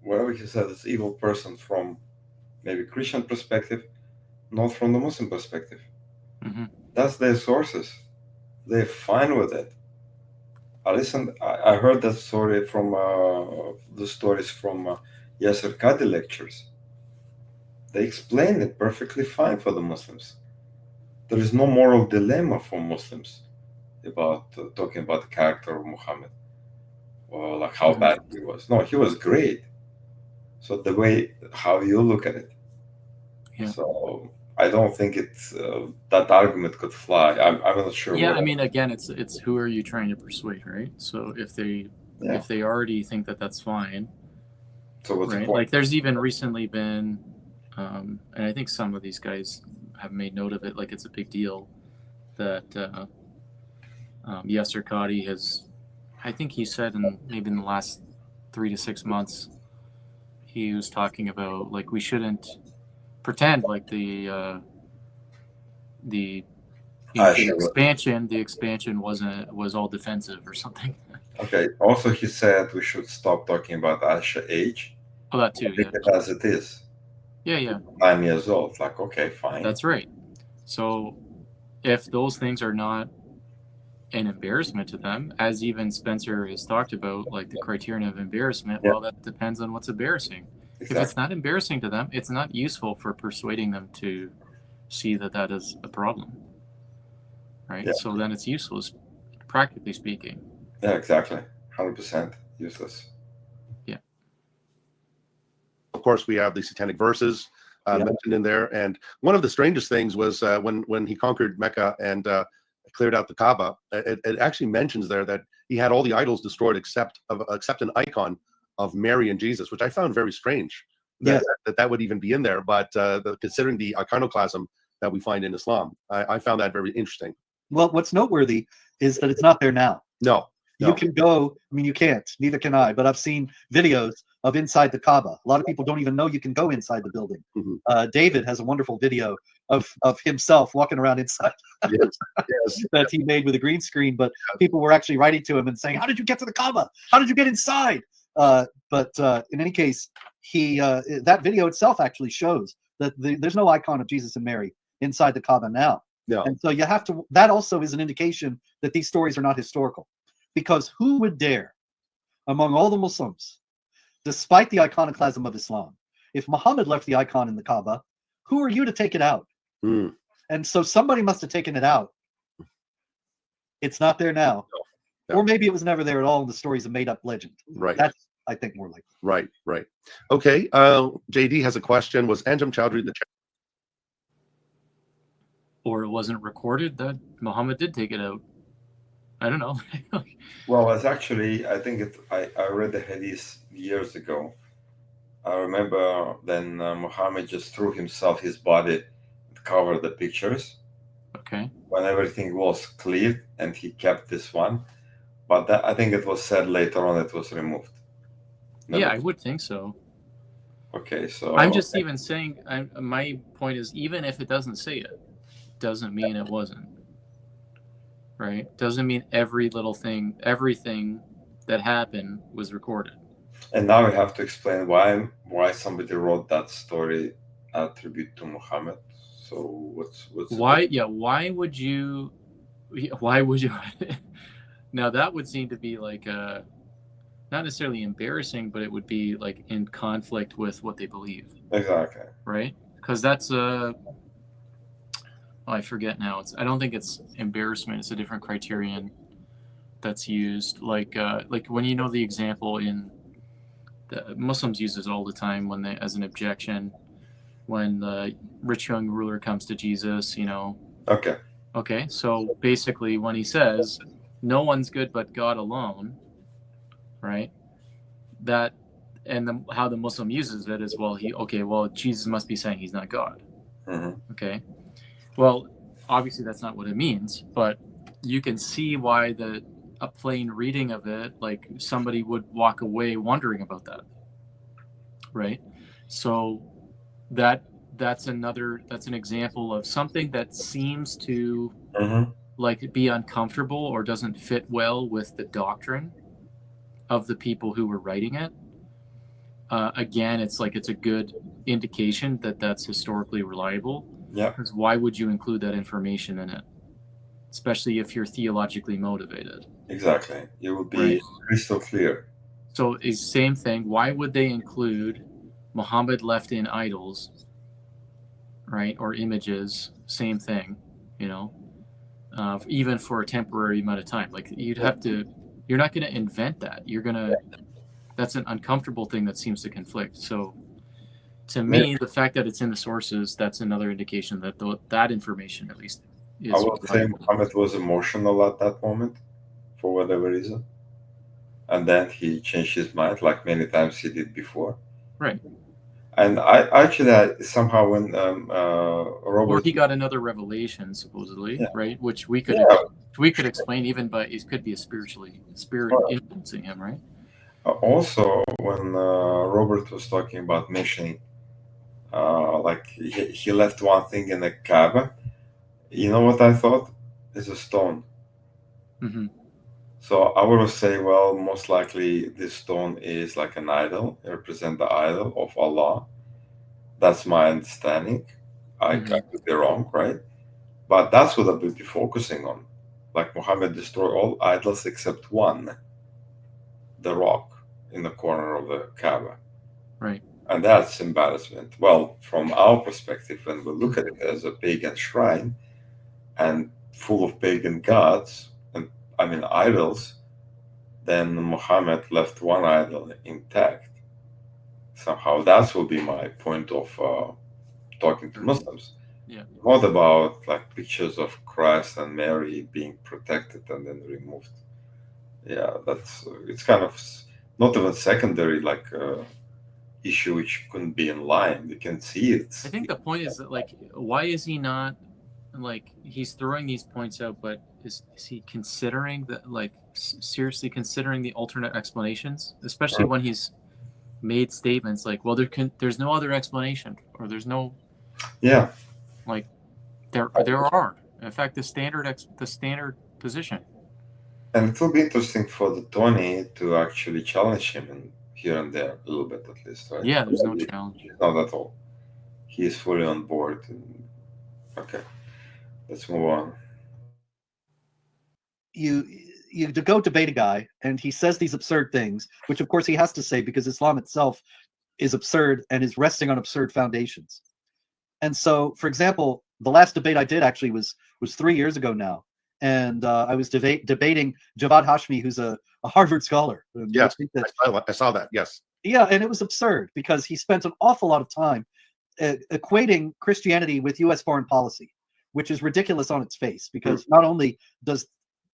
whatever he said, it's evil person from maybe Christian perspective, not from the Muslim perspective. That's their sources. They're fine with it. I heard that story from the stories from Yasser Qadi lectures. They explain it perfectly fine for the Muslims. There is no moral dilemma for Muslims about talking about the character of Muhammad or like how bad he was. No, he was great. So the way how you look at it. Yeah. So I don't think it's that argument could fly. I'm not sure. Yeah, I mean, again, it's who are you trying to persuade, right? So if they already think that that's fine, so what's the right? point? Like there's even recently been, and I think some of these guys have made note of it, like it's a big deal that Yasser Qadi has, I think he said maybe in the last 3 to 6 months, he was talking about like we shouldn't pretend like the expansion was all defensive or something. Okay. Also, he said we should stop talking about Aisha age. Oh, that too. Leave Yeah. it as it is. Yeah. 9 years old. Like, okay, fine. That's right. So, if those things are not an embarrassment to them, as even Spencer has talked about, like the criterion of embarrassment, well, that depends on what's embarrassing. Exactly. If it's not embarrassing to them, it's not useful for persuading them to see that is a problem, right? Yeah. So then it's useless, practically speaking. Yeah, exactly. 100% useless. Yeah. Of course, we have the satanic verses mentioned in there. And one of the strangest things was when he conquered Mecca and cleared out the Kaaba, it actually mentions there that he had all the idols destroyed except an icon of Mary and Jesus, which I found very strange that would even be in there. But considering the iconoclasm that we find in Islam, I found that very interesting. Well, what's noteworthy is that it's not there now. No. You can go, I mean, you can't, neither can I, but I've seen videos of inside the Kaaba. A lot of people don't even know you can go inside the building. David has a wonderful video of himself walking around inside that he made with a green screen, but people were actually writing to him and saying, how did you get to the Kaaba? How did you get inside? But in any case, that video itself actually shows that there's no icon of Jesus and Mary inside the Kaaba now. Yeah. And so you have to, that also is an indication that these stories are not historical. Because who would dare, among all the Muslims, despite the iconoclasm of Islam, if Muhammad left the icon in the Kaaba, who are you to take it out? And so somebody must have taken it out. It's not there now. No. Or maybe it was never there at all and the story's a made-up legend. Right. That's, I think, more likely. Right. Okay. JD has a question. Was Anjem Chowdhury the Or it wasn't recorded that Muhammad did take it out? I don't know. Well, it's actually, I think I read the hadith years ago. I remember then Muhammad just threw his body, covered the pictures. Okay. When everything was cleared, and he kept this one. But I think it was said later on it was removed. Yeah, I would think so. Okay, so I'm just even saying, my point is, even if it doesn't say it, doesn't mean it wasn't. Right? Doesn't mean every little thing, everything that happened was recorded. And now we have to explain why somebody wrote that story attribute to Muhammad. So what's why? Yeah, why would you? Now that would seem to be like not necessarily embarrassing, but it would be like in conflict with what they believe. Exactly. Right? Because that's I forget now. I don't think it's embarrassment. It's a different criterion that's used. Like when you know the example in the Muslims use this all the time when as an objection when the rich young ruler comes to Jesus. Okay. Okay, so basically when he says no one's good but God alone, right? That and how the Muslim uses it is, well, Jesus must be saying he's not God. Okay, well, obviously that's not what it means, but you can see why a plain reading of it, like somebody would walk away wondering about that, right? So that's an example of something that seems to like be uncomfortable or doesn't fit well with the doctrine of the people who were writing it. Again, it's a good indication that that's historically reliable. Yeah. Because why would you include that information in it, especially if you're theologically motivated? Exactly. You would be crystal clear. So, same thing. Why would they include Muhammad left in idols, right, or images? Same thing, even for a temporary amount of time. Like you're not going to invent that. That's an uncomfortable thing that seems to conflict. So to me, the fact that it's in the sources, that's another indication that that information at least is. I would say Muhammad was emotional at that moment for whatever reason. And then he changed his mind like many times he did before. Right. And somehow when Robert... Or he got another revelation, supposedly, right? Which we could explain even, but it could be a spirit influencing him, right? Also, when Robert was talking about mentioning, like he left one thing in the Kaaba, you know what I thought? It's a stone. Mm-hmm. So I would say, well, most likely this stone is like an idol. It represents the idol of Allah. That's my understanding. I could be wrong, right? But that's what I would be focusing on. Like Muhammad destroyed all idols except one, the rock in the corner of the Kaaba. Right. And that's embarrassment. Well, from our perspective, when we look at it as a pagan shrine and full of pagan gods, idols, then Muhammad left one idol intact. Somehow that will be my point of talking to Muslims. Yeah. Not about like pictures of Christ and Mary being protected and then removed. Yeah, it's kind of not even secondary, like issue which couldn't be in line. You can see it. I think the point is that why is he not he's throwing these points out, but is he considering that seriously considering the alternate explanations, especially when he's made statements like, well, there's no other explanation, or there's no there are in fact the standard position. And it will be interesting for the Tony to actually challenge him here and there a little bit at least, right? Yeah, there's no challenge. Not at all. He is fully on board. Okay, let's move on. You to go debate a guy and he says these absurd things, which of course he has to say because Islam itself is absurd and is resting on absurd foundations. And so, for example, the last debate I did actually was 3 years ago now, and I was debating Javad Hashmi, who's a Harvard scholar. Yes, I saw that. Yes. Yeah, and it was absurd because he spent an awful lot of time equating Christianity with U.S. foreign policy, which is ridiculous on its face, because not only does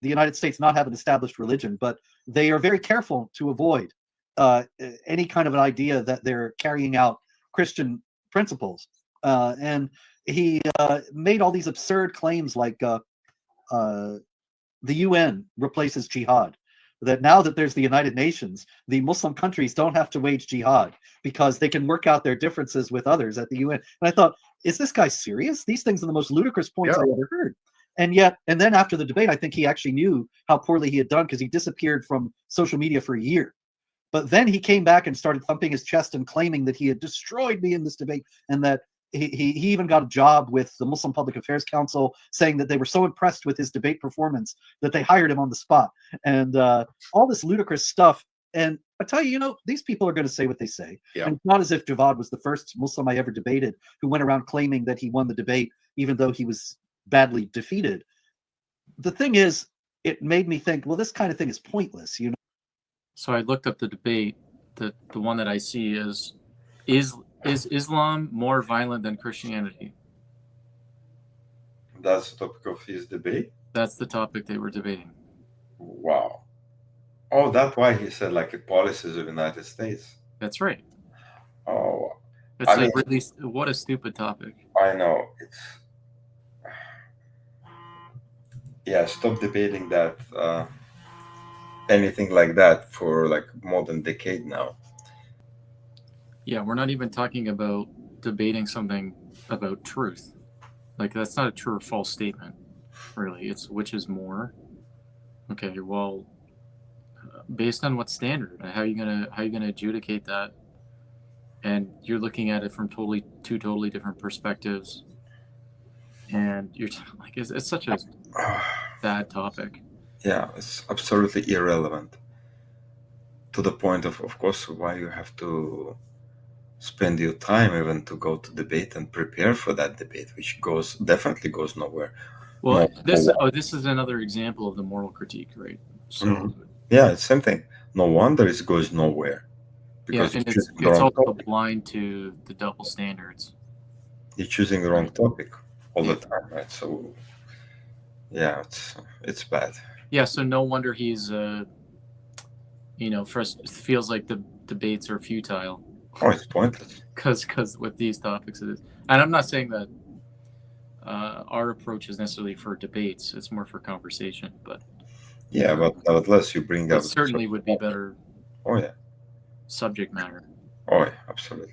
the United States not have an established religion, but they are very careful to avoid any kind of an idea that they're carrying out Christian principles. And he made all these absurd claims like the UN replaces jihad, that now that there's the United Nations, the Muslim countries don't have to wage jihad because they can work out their differences with others at the UN. And I thought, is this guy serious? These things are the most ludicrous points I ever heard. And then after the debate, I think he actually knew how poorly he had done because he disappeared from social media for a year. But then he came back and started thumping his chest and claiming that he had destroyed me in this debate, and that he even got a job with the Muslim Public Affairs Council, saying that they were so impressed with his debate performance that they hired him on the spot, and all this ludicrous stuff. And I tell you, these people are going to say what they say. Yeah. And it's not as if Javad was the first Muslim I ever debated who went around claiming that he won the debate, even though he was badly defeated. The thing is, it made me think, well, this kind of thing is pointless, So I looked up the debate. The one that I see is Islam more violent than Christianity? That's the topic of his debate? That's the topic they were debating. Wow. Oh, that's why he said like the policies of the United States. That's right. Oh, It's I like mean, really, what a stupid topic. I know. Yeah, stop debating that anything like that for like more than a decade now. Yeah, we're not even talking about debating something about truth. Like, that's not a true or false statement, really. It's which is more. Okay, well, based on what standard? How are you gonna adjudicate that? And you're looking at it from two totally different perspectives, and you're like, it's such a bad topic. Yeah, it's absolutely irrelevant. To the point of course, why you have to spend your time even to go to debate and prepare for that debate, which definitely goes nowhere. Well, this is another example of the moral critique, right? So yeah, it's same thing. No wonder it goes nowhere. Because and it's also blind to the double standards. You're choosing the wrong topic all the time, right? So yeah, it's bad. Yeah, so no wonder he's first feels like the debates are futile. Oh, it's pointless. Because with these topics it is. And I'm not saying that our approach is necessarily for debates, it's more for conversation, but yeah, but nevertheless you bring up certainly would be better. Oh yeah. Subject matter. Oh yeah, absolutely.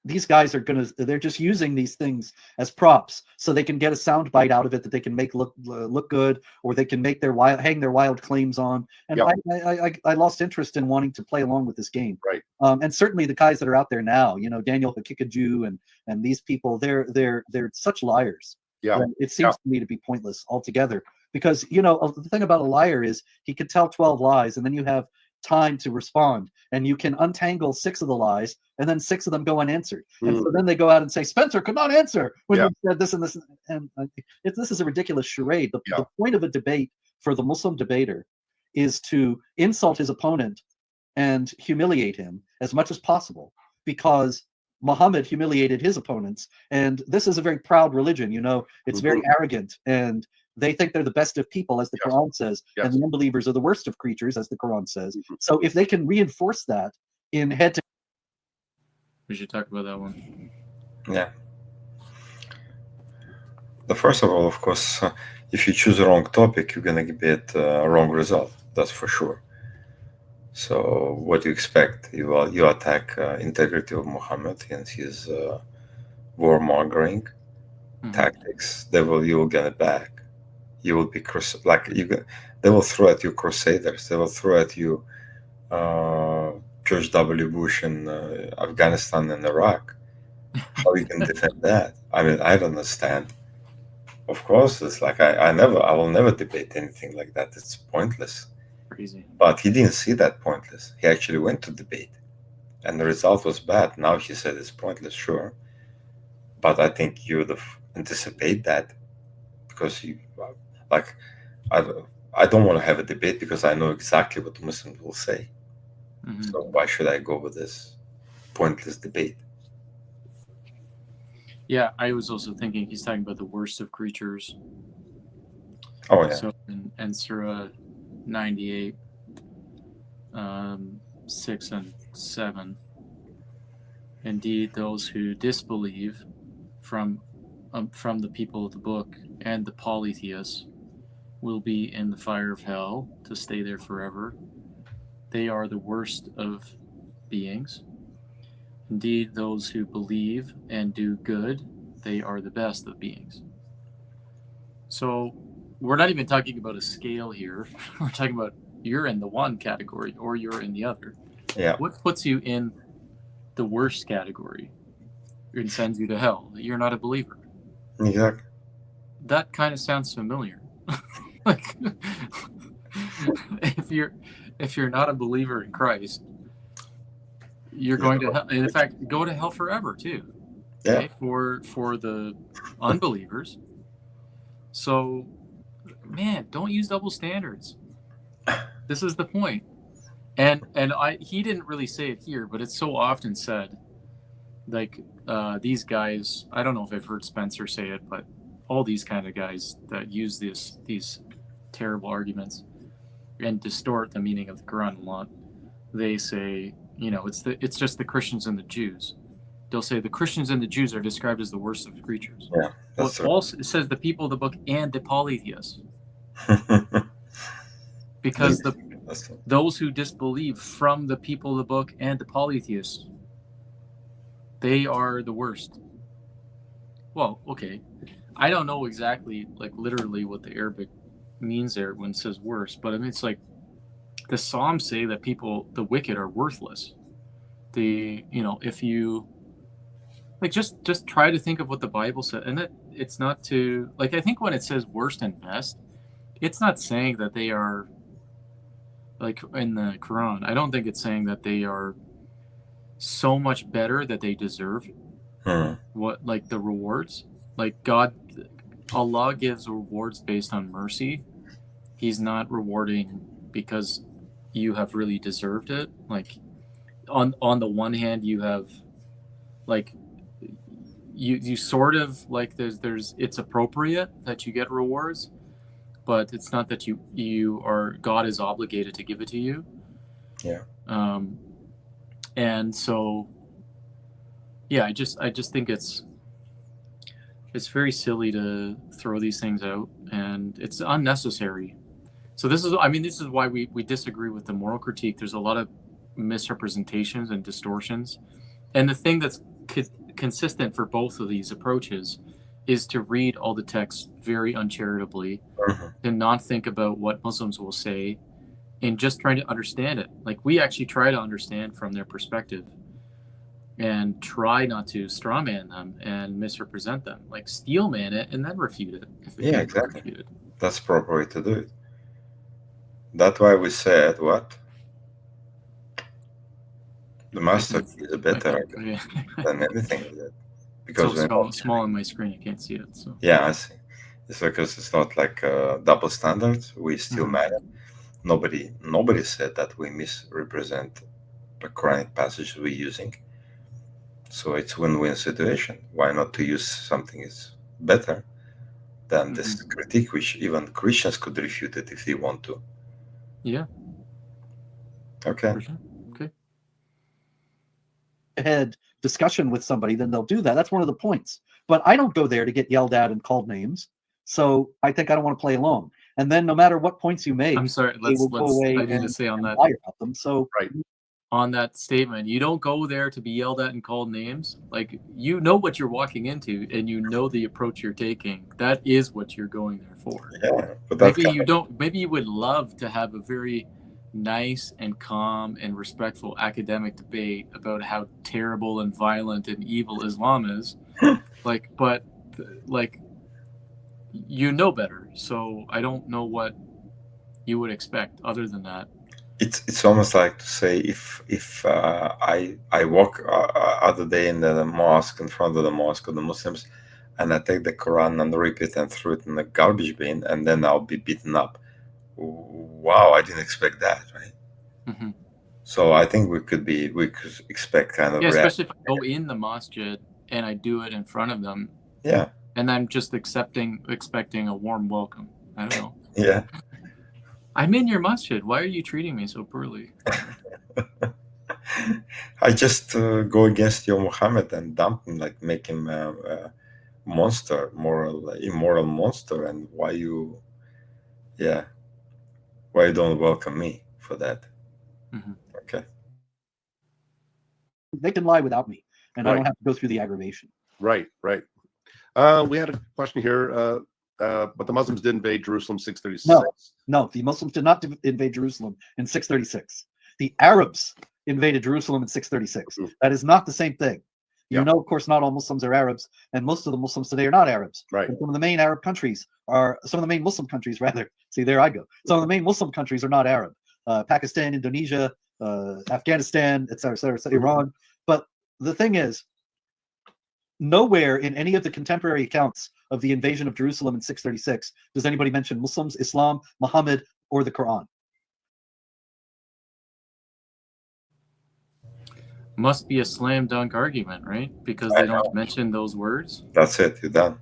These guys they're just using these things as props so they can get a sound bite out of it that they can make look good, or they can make hang their wild claims on. And I lost interest in wanting to play along with this game. Right. And certainly the guys that are out there now, Daniel Hakikaju and these people, they're such liars. Yeah. It seems to me to be pointless altogether, because the thing about a liar is he could tell 12 lies and then you have time to respond, and you can untangle 6 of the lies, and then 6 of them go unanswered. And so then they go out and say Spencer could not answer when you said this and this, and this is a ridiculous charade. The point of a debate for the Muslim debater is to insult his opponent and humiliate him as much as possible, because Muhammad humiliated his opponents, and this is a very proud religion. It's very arrogant, and they think they're the best of people, as the Quran says, and the unbelievers are the worst of creatures, as the Quran says. So if they can reinforce that in head-to... We should talk about that one. Yeah. First of all, of course, if you choose the wrong topic, you're going to get a wrong result. That's for sure. So what do you expect? You attack integrity of Muhammad and his warmongering tactics. You will get it back. You will be they will throw at you crusaders. They will throw at you George W. Bush in Afghanistan and Iraq. How you can defend that? I mean, I don't understand. Of course, it's like I will never debate anything like that. It's pointless. Crazy. But he didn't see that pointless. He actually went to debate, and the result was bad. Now he said it's pointless, sure. But I think you would anticipate that, because I don't want to have a debate because I know exactly what Muslims will say. So why should I go with this pointless debate? Yeah, I was also thinking he's talking about the worst of creatures. Oh yeah. So in Surah 98, 6 and 7. Indeed, those who disbelieve from the people of the book and the polytheists will be in the fire of hell to stay there forever. They are the worst of beings. Indeed, those who believe and do good, they are the best of beings. So we're not even talking about a scale here. We're talking about you're in the one category or you're in the other. Yeah. What puts you in the worst category and sends you to hell? You're not a believer. Exactly. That kind of sounds familiar. Like, if you're not a believer in Christ, you're going to hell. And in fact, go to hell forever too. Okay? For the unbelievers. So, man, don't use double standards. This is the point. And he didn't really say it here, but it's so often said like these guys, I don't know if I've heard Spencer say it, but all these kind of guys that use these terrible arguments and distort the meaning of the Quran a lot, they say, you know, it's just the Christians and the Jews. They'll say the Christians and the Jews are described as the worst of the creatures. Yeah, Well, that's it also says the people of the book and the polytheists, because those who disbelieve from the people of the book and the polytheists, they are the worst. Well, okay, I don't know exactly, like literally what the Arabic means there when it says worst, but I mean, it's like the Psalms say that the wicked are worthless. If you like, just try to think of what the Bible said, and it's not to, like, I think when it says worst and best, it's not saying that they are, like in the Quran, I don't think it's saying that they are so much better that they deserve what, like, the rewards. Like Allah gives rewards based on mercy. He's not rewarding because you have really deserved it. Like on the one hand, you have, like, you sort of, like, there's it's appropriate that you get rewards, but it's not that God is obligated to give it to you. Yeah. And so, yeah, I just think it's very silly to throw these things out, and it's unnecessary. So this is why we disagree with the moral critique. There's a lot of misrepresentations and distortions, and the thing that's consistent for both of these approaches is to read all the texts very uncharitably and not think about what Muslims will say, and just trying to understand it. Like, we actually try to understand from their perspective and try not to strawman them and misrepresent them. Like, steelman it and then refute it. Yeah, exactly. Refuted. That's the proper way to do it. That's why we said what? The master is better than anything with it. Because it's small on my screen, you can't see it. So yeah, I see. It's because it's not like double standards. We still matter. Nobody said that we misrepresent the Quranic passage we're using. So it's win-win situation. Why not to use something is better than this critique, which even Christians could refute it if they want to. Yeah. Okay. For sure. Okay. Had discussion with somebody, then they'll do that. That's one of the points. But I don't go there to get yelled at and called names. So I think I don't want to play along. And then no matter what points you make, I'm sorry, I need to say on that. Lie about them. So on that statement, you don't go there to be yelled at and called names. Like, you know what you're walking into, and you know the approach you're taking. That is what you're going there for. Yeah, but maybe you don't. Maybe you would love to have a very nice and calm and respectful academic debate about how terrible and violent and evil Islam is. But you know better. So I don't know what you would expect other than that. It's almost like to say if I walk other day in the mosque, in front of the mosque of the Muslims, and I take the Quran and rip it and throw it in the garbage bin, and then I'll be beaten up. Wow, I didn't expect that, right? So I think we could expect kind of especially if I go in the masjid and I do it in front of them. Yeah. And I'm just expecting a warm welcome. I don't know. Yeah. I'm in your masjid. Why are you treating me so poorly? I just go against your Muhammad and dump him, like make him a monster, immoral monster. And why you don't welcome me for that? Okay. They can lie without me, and I don't have to go through the aggravation. Right. We had a question here. But the Muslims did invade Jerusalem 636. No, the Muslims did not invade Jerusalem in 636. The Arabs invaded Jerusalem in 636. That is not the same thing. You know, of course, not all Muslims are Arabs, and most of the Muslims today are not Arabs. Right. And some of the main Muslim countries, rather. See, there I go. Some of the main Muslim countries are not Arab. Pakistan, Indonesia, Afghanistan, etc., Iran. But the thing is, nowhere in any of the contemporary accounts of the invasion of Jerusalem in 636 does anybody mention Muslims, Islam, Muhammad, or the Quran. must be a slam dunk argument, right? Because I they don't know. mention those words. That's it. You're done.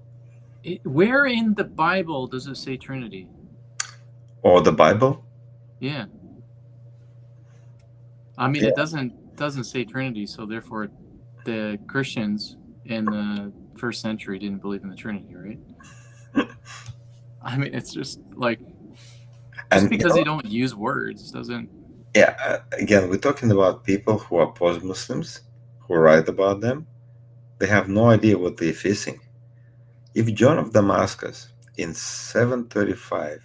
Where in the Bible does it say Trinity? Or the Bible? Yeah. I mean, Yeah. it doesn't say Trinity, so therefore, the Christians in the first century didn't believe in the Trinity, right? I mean, it's just like And because they don't use words doesn't. yeah, again, we're talking about people who are post-Muslims, who write about them. They have no idea what they're facing. If John of Damascus in 735,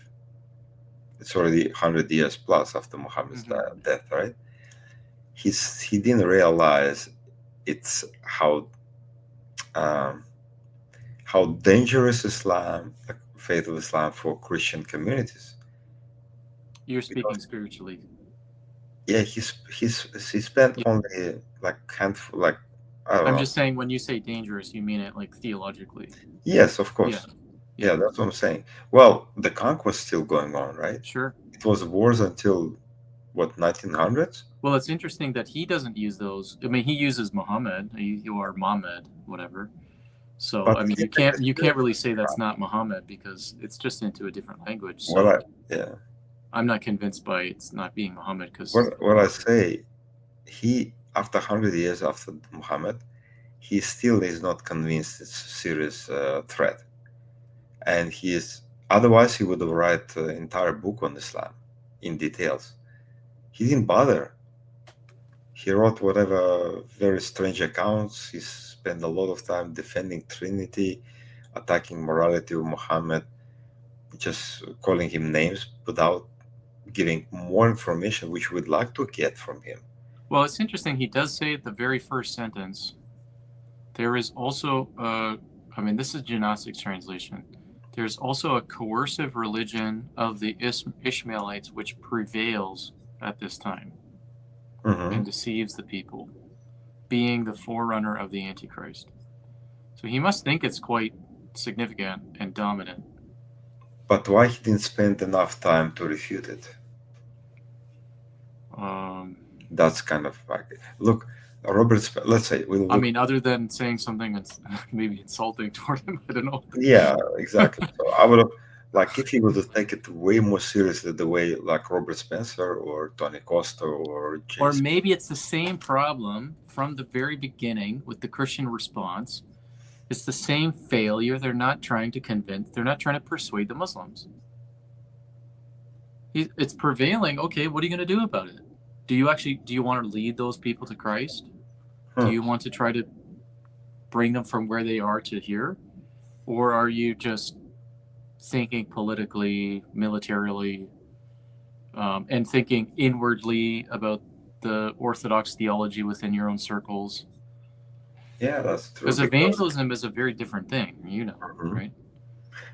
it's already 100 years plus after Muhammad's death, right? He didn't realize it's how dangerous Islam, the faith of Islam, for Christian communities. You're speaking spiritually. Yeah, he spent only like handful, like I don't know. I'm just saying, when you say dangerous, you mean it like theologically. Yes, of course. Yeah, that's what I'm saying. Well, the conquest still going on, right? Sure. It was wars until what, 1900s? Well, it's interesting that he doesn't use those. I mean, he uses Muhammad, or Mohammed, whatever. So But I mean, you can't really say that's not Muhammad because it's just into a different language. So Well, I'm not convinced by it's not being Muhammad because. Well, I say, he, after 100 years after Muhammad, he still is not convinced it's a serious threat, and he is. Otherwise, he would have write an entire book on Islam in details. He didn't bother. He wrote whatever very strange accounts. He spent a lot of time defending Trinity, attacking morality of Muhammad, just calling him names without giving more information, which we'd like to get from him. Well, it's interesting. He does say at the very first sentence, there is also, I mean, this is Gnostics translation. There's also a coercive religion of the Ishmaelites which prevails at this time and deceives the people, being the forerunner of the Antichrist. So he must think it's quite significant and dominant. But why he didn't spend enough time to refute it? That's kind of like, look, Robert, let's say, I mean, other than saying something that's maybe insulting toward him, I don't know. Yeah, exactly. So I would have, like, if he would have taken it way more seriously, the way like Robert Spencer or Tony Costa or James. Or maybe it's the same problem from the very beginning with the Christian response. It's the same failure. They're not trying to convince. They're not trying to persuade the Muslims. It's prevailing. Okay, what are you going to do about it? Do you want to lead those people to Christ? Do you want to try to bring them from where they are to here? Or are you just thinking politically, militarily, and thinking inwardly about the Orthodox theology within your own circles? Yeah, that's true. Because evangelism is a very different thing, right?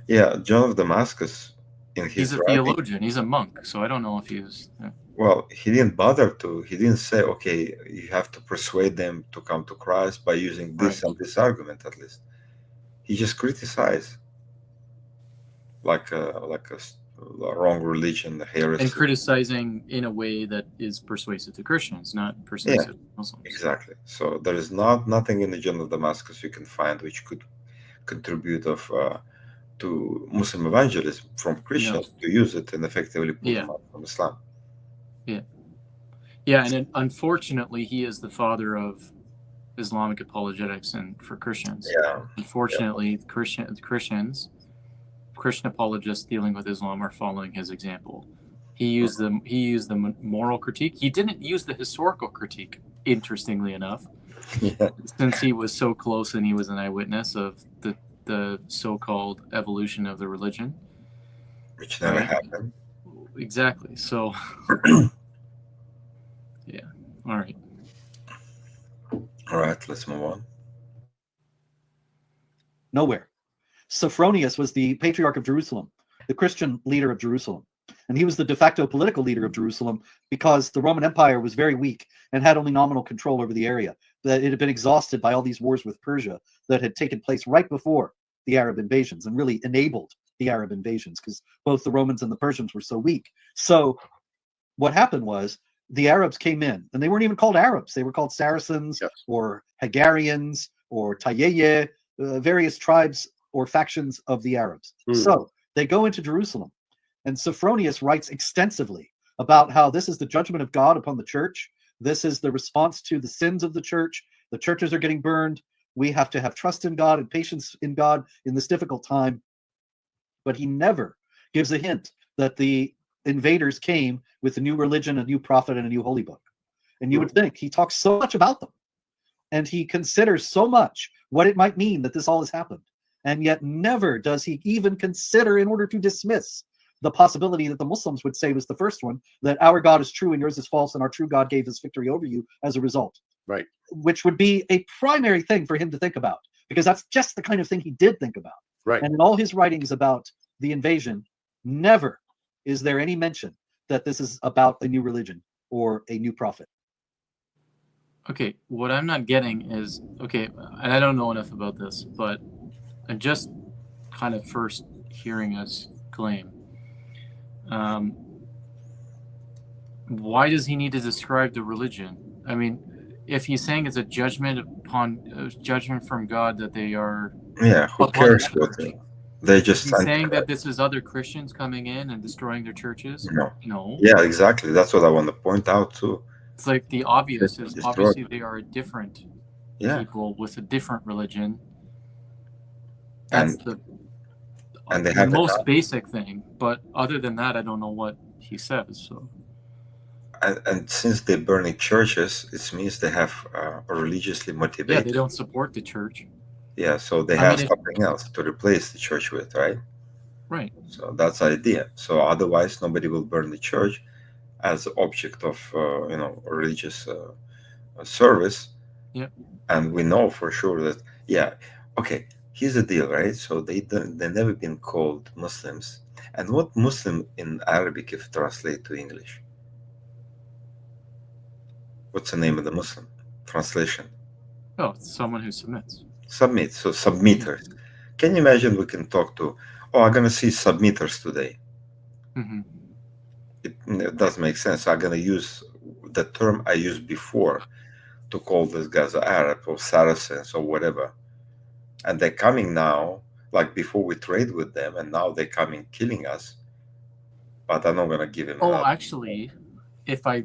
Yeah, John of Damascus, he's a theologian. He's a monk, so I don't know if he was. Well, he didn't bother to. He didn't say, "Okay, you have to persuade them to come to Christ by using this and this argument." At least, he just criticized, like a wrong religion, heresy, and criticizing in a way that is persuasive to Christians, not persuasive to Muslims. Exactly. So there is nothing in the John of Damascus you can find which could contribute to Muslim evangelism from Christians to use it and effectively pull them out from Islam. Yeah, and unfortunately, he is the father of Islamic apologetics and for Christians. Yeah. Unfortunately, Christian apologists dealing with Islam are following his example. He used the moral critique. He didn't use the historical critique, interestingly enough, since he was so close and he was an eyewitness of the so-called evolution of the religion, which never happened. Exactly. So, yeah. All right. All right. Let's move on. Nowhere. Sophronius was the Patriarch of Jerusalem, the Christian leader of Jerusalem. And he was the de facto political leader of Jerusalem because the Roman Empire was very weak and had only nominal control over the area. That it had been exhausted by all these wars with Persia that had taken place right before the Arab invasions and really enabled the Arab invasions because both the Romans and the Persians were so weak. So what happened was the Arabs came in, and they weren't even called Arabs. They were called Saracens or Hagarians or Tayeye, various tribes or factions of the Arabs. So they go into Jerusalem, and Sophronius writes extensively about how this is the judgment of God upon the church. This is the response to the sins of the church. The churches are getting burned. We have to have trust in God and patience in God in this difficult time. But he never gives a hint that the invaders came with a new religion, a new prophet, and a new holy book. And you would think he talks so much about them, and he considers so much what it might mean that this all has happened. And yet never does he even consider, in order to dismiss the possibility that the Muslims would say was the first one, that our God is true and yours is false, and our true God gave us victory over you as a result. Right. Which would be a primary thing for him to think about, because that's just the kind of thing he did think about. Right. And in all his writings about the invasion, never is there any mention that this is about a new religion or a new prophet. Okay, what I'm not getting is, okay, and I don't know enough about this, but I'm just kind of first hearing us claim. Why does he need to describe the religion? I mean, if he's saying it's a judgment from God that they are, who cares what they just he's saying that this is other Christians coming in and destroying their churches? No. Yeah, exactly. That's what I want to point out too. It's like the obvious is obviously they are a different people with a different religion. That's and they the have most basic thing. But other than that, I don't know what he says. So. And since they're burning churches, it means they have a religiously motivated. Yeah, they don't support the church. Yeah, so they have something else to replace the church with, right? Right. So that's the idea. So otherwise, nobody will burn the church as object of religious service. Yeah. And we know for sure that okay. Here's the deal, right? So they've never been called Muslims. And what Muslim in Arabic if translate to English? What's the name of the Muslim translation? Oh, it's someone who submits. Submit. So submitters. Can you imagine we can talk to, I'm going to see submitters today. Mm-hmm. It does make sense. I'm going to use the term I used before to call these guys Arab or Saracens or whatever. And they're coming now, like before we trade with them, and now they're coming killing us. But I'm not going to give him actually, if I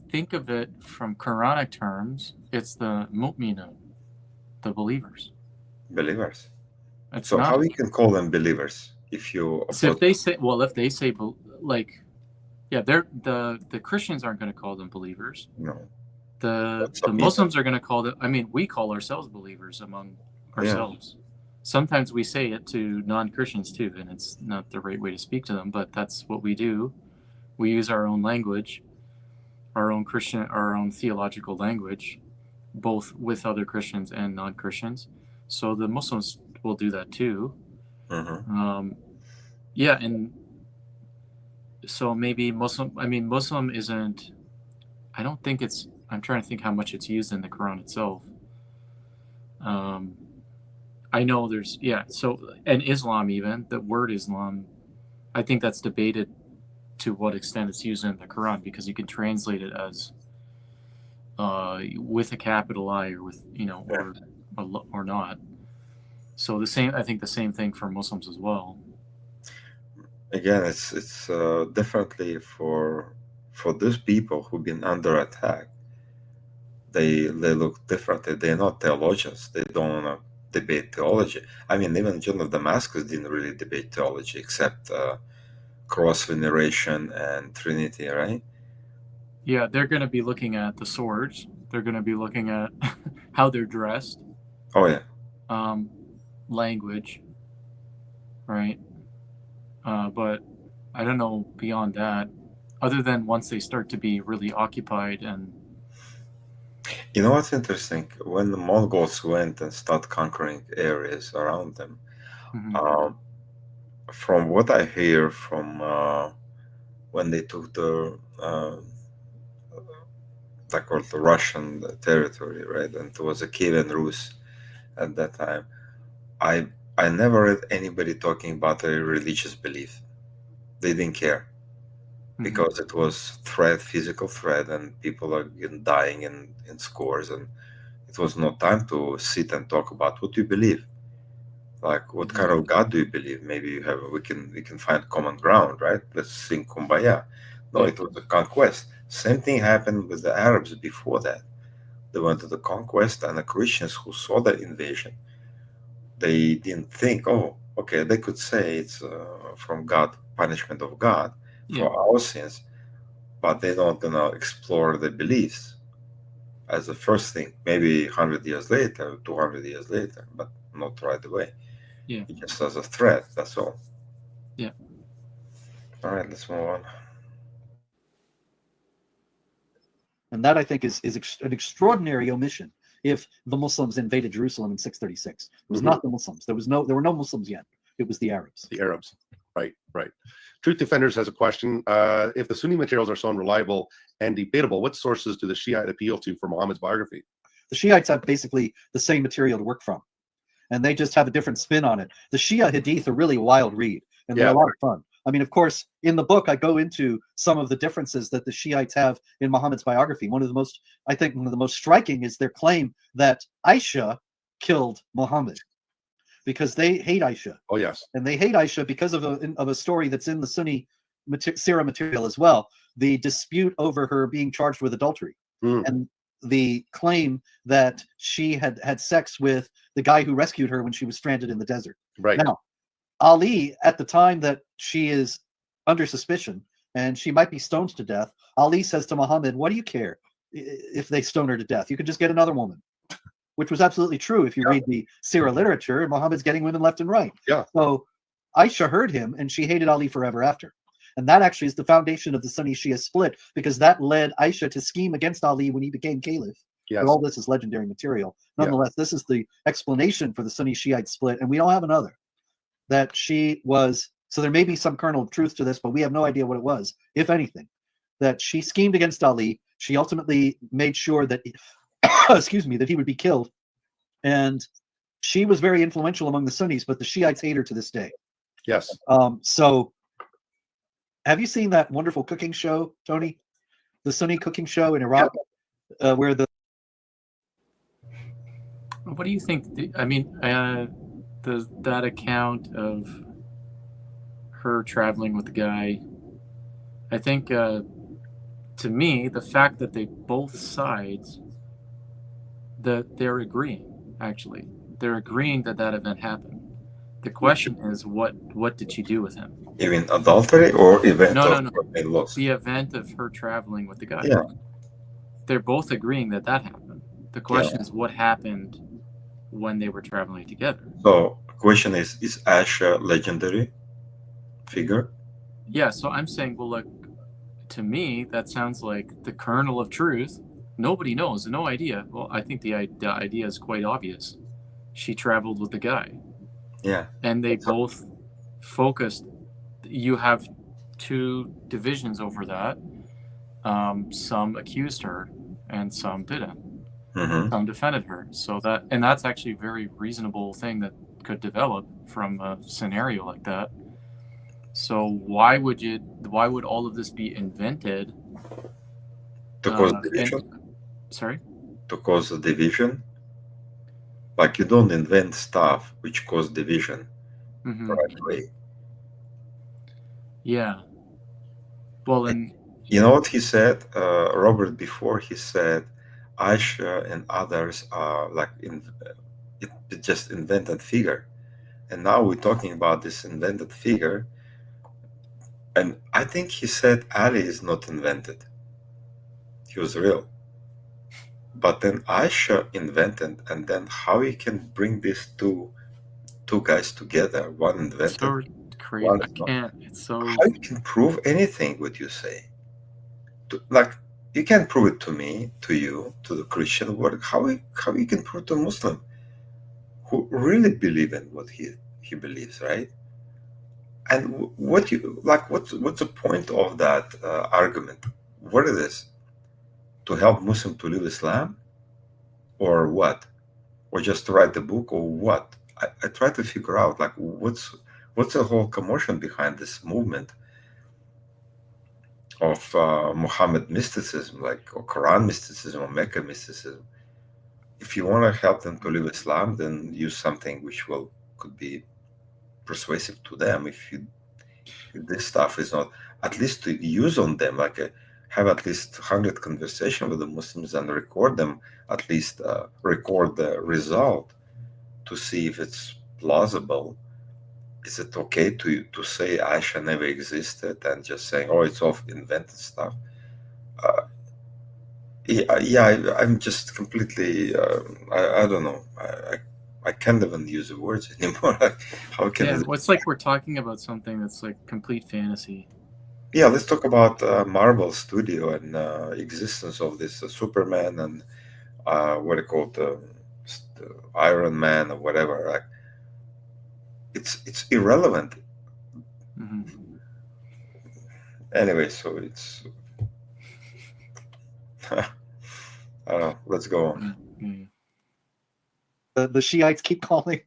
think of it from Quranic terms, it's the mu'minun, the believers. Believers. It's so not, how you can call them believers if you? So if they say like, yeah, they're the Christians aren't going to call them believers. No. The Muslims are going to call them. I mean, we call ourselves believers among ourselves. Yeah. Sometimes we say it to non-Christians too, and it's not the right way to speak to them, but that's what we do. We use our own language, our own Christian, our own theological language, both with other Christians and non-Christians. So the Muslims will do that too. Mm-hmm. And so maybe Muslim isn't, I don't think it's, I'm trying to think how much it's used in the Quran itself. I know there's, and Islam even, the word Islam, I think that's debated to what extent it's used in the Quran, because you can translate it as with a capital I or with, or not. So I think the same thing for Muslims as well. Again, it's definitely for these people who've been under attack. They look differently. They're not theologians. They don't want to debate theology. I mean, even John of Damascus didn't really debate theology, except cross veneration and Trinity, right? Yeah, they're going to be looking at the swords. They're going to be looking at how they're dressed. Oh yeah. Language, right? But I don't know beyond that, other than once they start to be really occupied. And you know what's interesting? When the Mongols went and started conquering areas around them, from what I hear from when they took the the Russian territory, right? And it was a Kievan Rus at that time. I never read anybody talking about a religious belief. They didn't care. because it was physical threat, and people are dying in scores, and it was no time to sit and talk about what you believe. Like, what kind of God do you believe? Maybe we can find common ground, right? Let's sing Kumbaya. No, it was a conquest. Same thing happened with the Arabs before that. They went to the conquest, and the Christians who saw the invasion, they didn't think, oh, okay, they could say it's from God, punishment of God for our sins, but they don't gonna explore the beliefs as the first thing. Maybe 100 years later, 200 years later, but not right away. Yeah. Just as a threat, that's all. Yeah. All right, let's move on. And that, I think, is an extraordinary omission. If the Muslims invaded Jerusalem in 636, it was not the Muslims. There were no Muslims yet. It was the Arabs. The Arabs. Right. Truth Defenders has a question. If the Sunni materials are so unreliable and debatable, what sources do the Shiite appeal to for Muhammad's biography? The Shiites have basically the same material to work from, and they just have a different spin on it. The Shia Hadith are really a wild read, and they're a lot of fun. I mean, of course, in the book, I go into some of the differences that the Shiites have in Muhammad's biography. One of the most striking is their claim that Aisha killed Muhammad, because they hate Aisha. Oh, yes. And they hate Aisha because of a story that's in the Sunni Sirah material as well. The dispute over her being charged with adultery. And the claim that she had sex with the guy who rescued her when she was stranded in the desert. Right. Now, Ali, at the time that she is under suspicion and she might be stoned to death, Ali says to Muhammad, what do you care if they stone her to death? You could just get another woman, which was absolutely true if you read the Sirah literature. Muhammad's getting women left and right. Yeah. So Aisha heard him, and she hated Ali forever after. And that actually is the foundation of the Sunni Shia split, because that led Aisha to scheme against Ali when he became caliph. Yes. But all this is legendary material. Nonetheless, this is the explanation for the Sunni Shiite split, and we don't have another. That she was, so there may be some kernel of truth to this, but we have no idea what it was, if anything. That she schemed against Ali. She ultimately made sure that, that he would be killed. And she was very influential among the Sunnis, but the Shiites hate her to this day. Yes. So have you seen that wonderful cooking show, Tony? The Sunni cooking show in Iraq, where the... What do you think? That account of her traveling with the guy, I think, to me, the fact that both sides, that they're agreeing, actually. They're agreeing that event happened. The question is, what did she do with him? Even adultery or event? No. The event of her traveling with the guy. Yeah. They're both agreeing that happened. The question is, what happened when they were traveling together? So the question is Aisha legendary figure? Yeah, so I'm saying, well, look, to me, that sounds like the kernel of truth. Nobody knows, no idea. Well, I think the idea is quite obvious. She traveled with the guy. Yeah. And they both focused. You have two divisions over that. Some accused her and some didn't. Some defended her. And that's actually a very reasonable thing that could develop from a scenario like that. So why would all of this be invented? To cause division? To cause the division? Like, you don't invent stuff which cause division right away. Yeah. Well, and you know what he said, Robert, before? He said Aisha and others are like it just invented figure. And now we're talking about this invented figure. And I think he said Ali is not invented. He was real. But then Aisha invented, and then how you can bring these two guys together? One invented. So crazy. I can't. It's so. How you can prove anything what you say? Like, you can't prove it to me, to you, to the Christian world. How you can prove to a Muslim who really believe in what he believes, right? And what's the point of that argument? What is this? To help Muslim to live Islam, or what? Or just to write the book, or what? I try to figure out, like, what's the whole commotion behind this movement of Muhammad mysticism, like or Quran mysticism or Mecca mysticism. If you want to help them to live Islam, then use something which could be persuasive to them. If this stuff is not, at least to use on them, like have at least 100 conversations with the Muslims and record them, at least record the result to see if it's plausible. Is it okay to say Aisha never existed and just saying, oh, it's all invented stuff? I'm just completely, I don't know. I can't even use the words anymore. How can it's like we're talking about something that's like complete fantasy. Yeah, let's talk about Marvel Studio and existence of this Superman and what do you call it, Iron Man or whatever. Like, it's irrelevant. Anyway, so it's I don't know. Let's go on. The Shiites keep calling.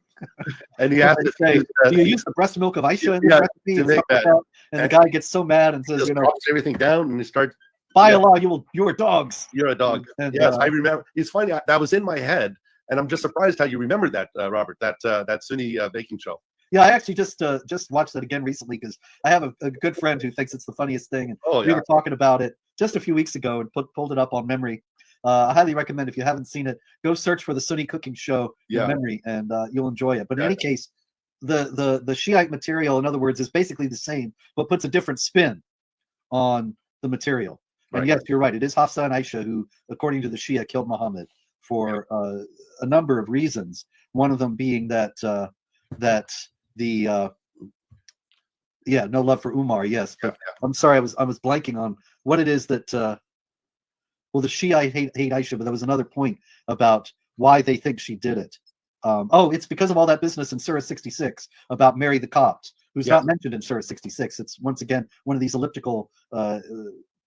And he asked, say, do you use the breast milk of Aisha in this recipe? to And, make stuff like that. that? And the guy gets so mad and says, Just you know, drops everything down and he starts. by Allah, you're dogs. You're a dog. And, Yes, I remember. It's funny, that was in my head, and I'm just surprised how you remembered that, Robert. That Sunni baking show. Yeah, I actually just watched that again recently because I have a good friend who thinks it's the funniest thing, and we were talking about it just a few weeks ago and pulled it up on memory. I highly recommend, if you haven't seen it, go search for the Sunni cooking show in memory, and you'll enjoy it. But in any case, the Shiite material, in other words, is basically the same, but puts a different spin on the material. And yes, you're right. It is Hafsa and Aisha who, according to the Shia, killed Muhammad for a number of reasons. One of them being that no love for Umar. Yes, but I'm sorry, I was blanking on what it is that. Well, the Shia hate Aisha, but there was another point about why they think she did it. It's because of all that business in Surah 66 about Mary the Copt, who's not mentioned in Surah 66. It's once again one of these elliptical,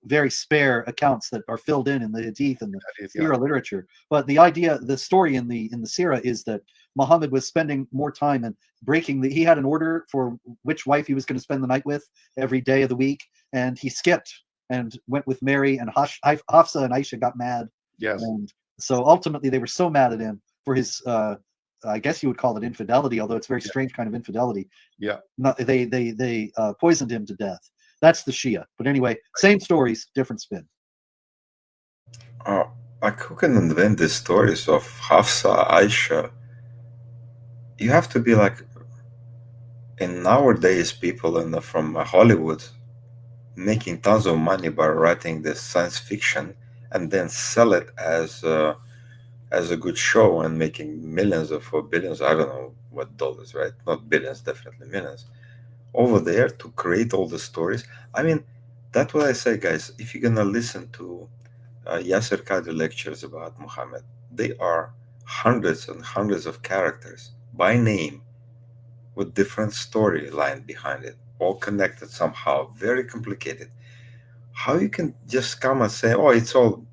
very spare accounts that are filled in the Hadith and the Sirah literature. But the idea, the story in the Sirah is that Muhammad was spending more time and he had an order for which wife he was going to spend the night with every day of the week, and he skipped and went with Mary, and Hafsa and Aisha got mad. Yes. And so ultimately they were so mad at him for his, I guess you would call it infidelity, although it's a very strange kind of infidelity. Yeah. They poisoned him to death. That's the Shia. But anyway, same stories, different spin. Like, who can invent these stories of Hafsa, Aisha? You have to be like, in nowadays, people from Hollywood making tons of money by writing this science fiction and then sell it as a good show and making millions or billions, I don't know what dollars, right? Not billions, definitely millions, over there to create all the stories. I mean, that's what I say, guys. If you're gonna listen to Yasser Qadhi lectures about Muhammad, they are hundreds and hundreds of characters by name with different storyline behind it, all connected somehow, very complicated. How you can just come and say, oh, it's all,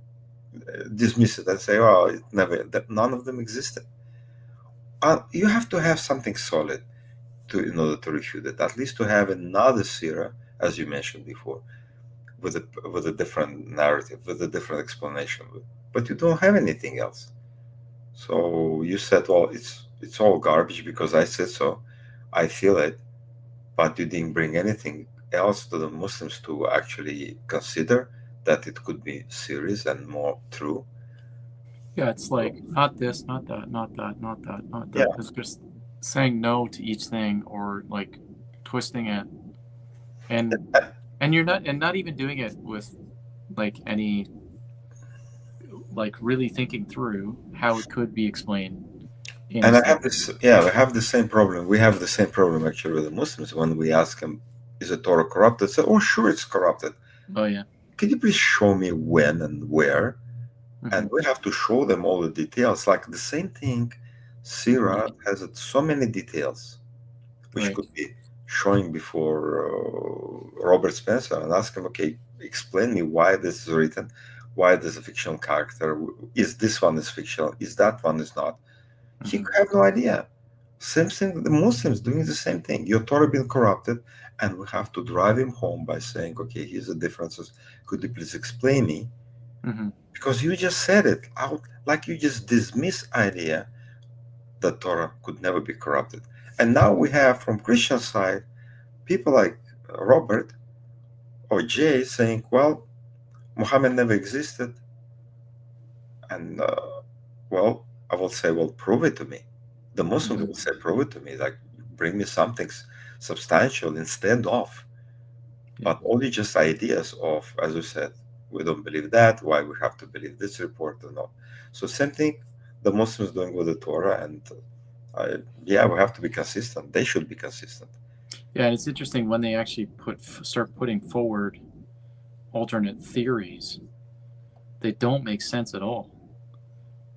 dismiss it and say, oh, it never, that none of them existed. You have to have something solid in order to refute it, at least to have another Sirah, as you mentioned before, with a different narrative, with a different explanation. But you don't have anything else. So you said, well, it's all garbage because I said so. I feel it, but you didn't bring anything else to the Muslims to actually consider that it could be serious and more true. Yeah, it's like not this, not that, not that, not that, not that. It's just saying no to each thing or like twisting it, and you're not even doing it with like any like really thinking through how it could be explained. And I have this, we have the same problem. We have the same problem actually with the Muslims when we ask them, is the Torah corrupted? They say, oh, sure, it's corrupted. Oh, yeah. Can you please show me when and where? Mm-hmm. And we have to show them all the details. Like the same thing, Sirah has so many details, which could be showing before Robert Spencer and ask him, okay, explain me why this is written, why there's a fictional character, is this one is fictional, is that one is not. He have no idea. Same thing, the Muslims doing the same thing. Your Torah being corrupted, and we have to drive him home by saying, okay, here's the differences. Could you please explain me? Mm-hmm. Because you just said it out, like you just dismiss idea that Torah could never be corrupted. And now we have from Christian side people like Robert or Jay saying, well, Muhammad never existed. And well, I will say, well, prove it to me. The Muslims will say, prove it to me. Like, bring me something substantial instead of. But only just ideas of, as you said, we don't believe that, why we have to believe this report or not. So same thing the Muslims doing with the Torah, and yeah, we have to be consistent. They should be consistent. Yeah, and it's interesting when they actually start putting forward alternate theories, they don't make sense at all,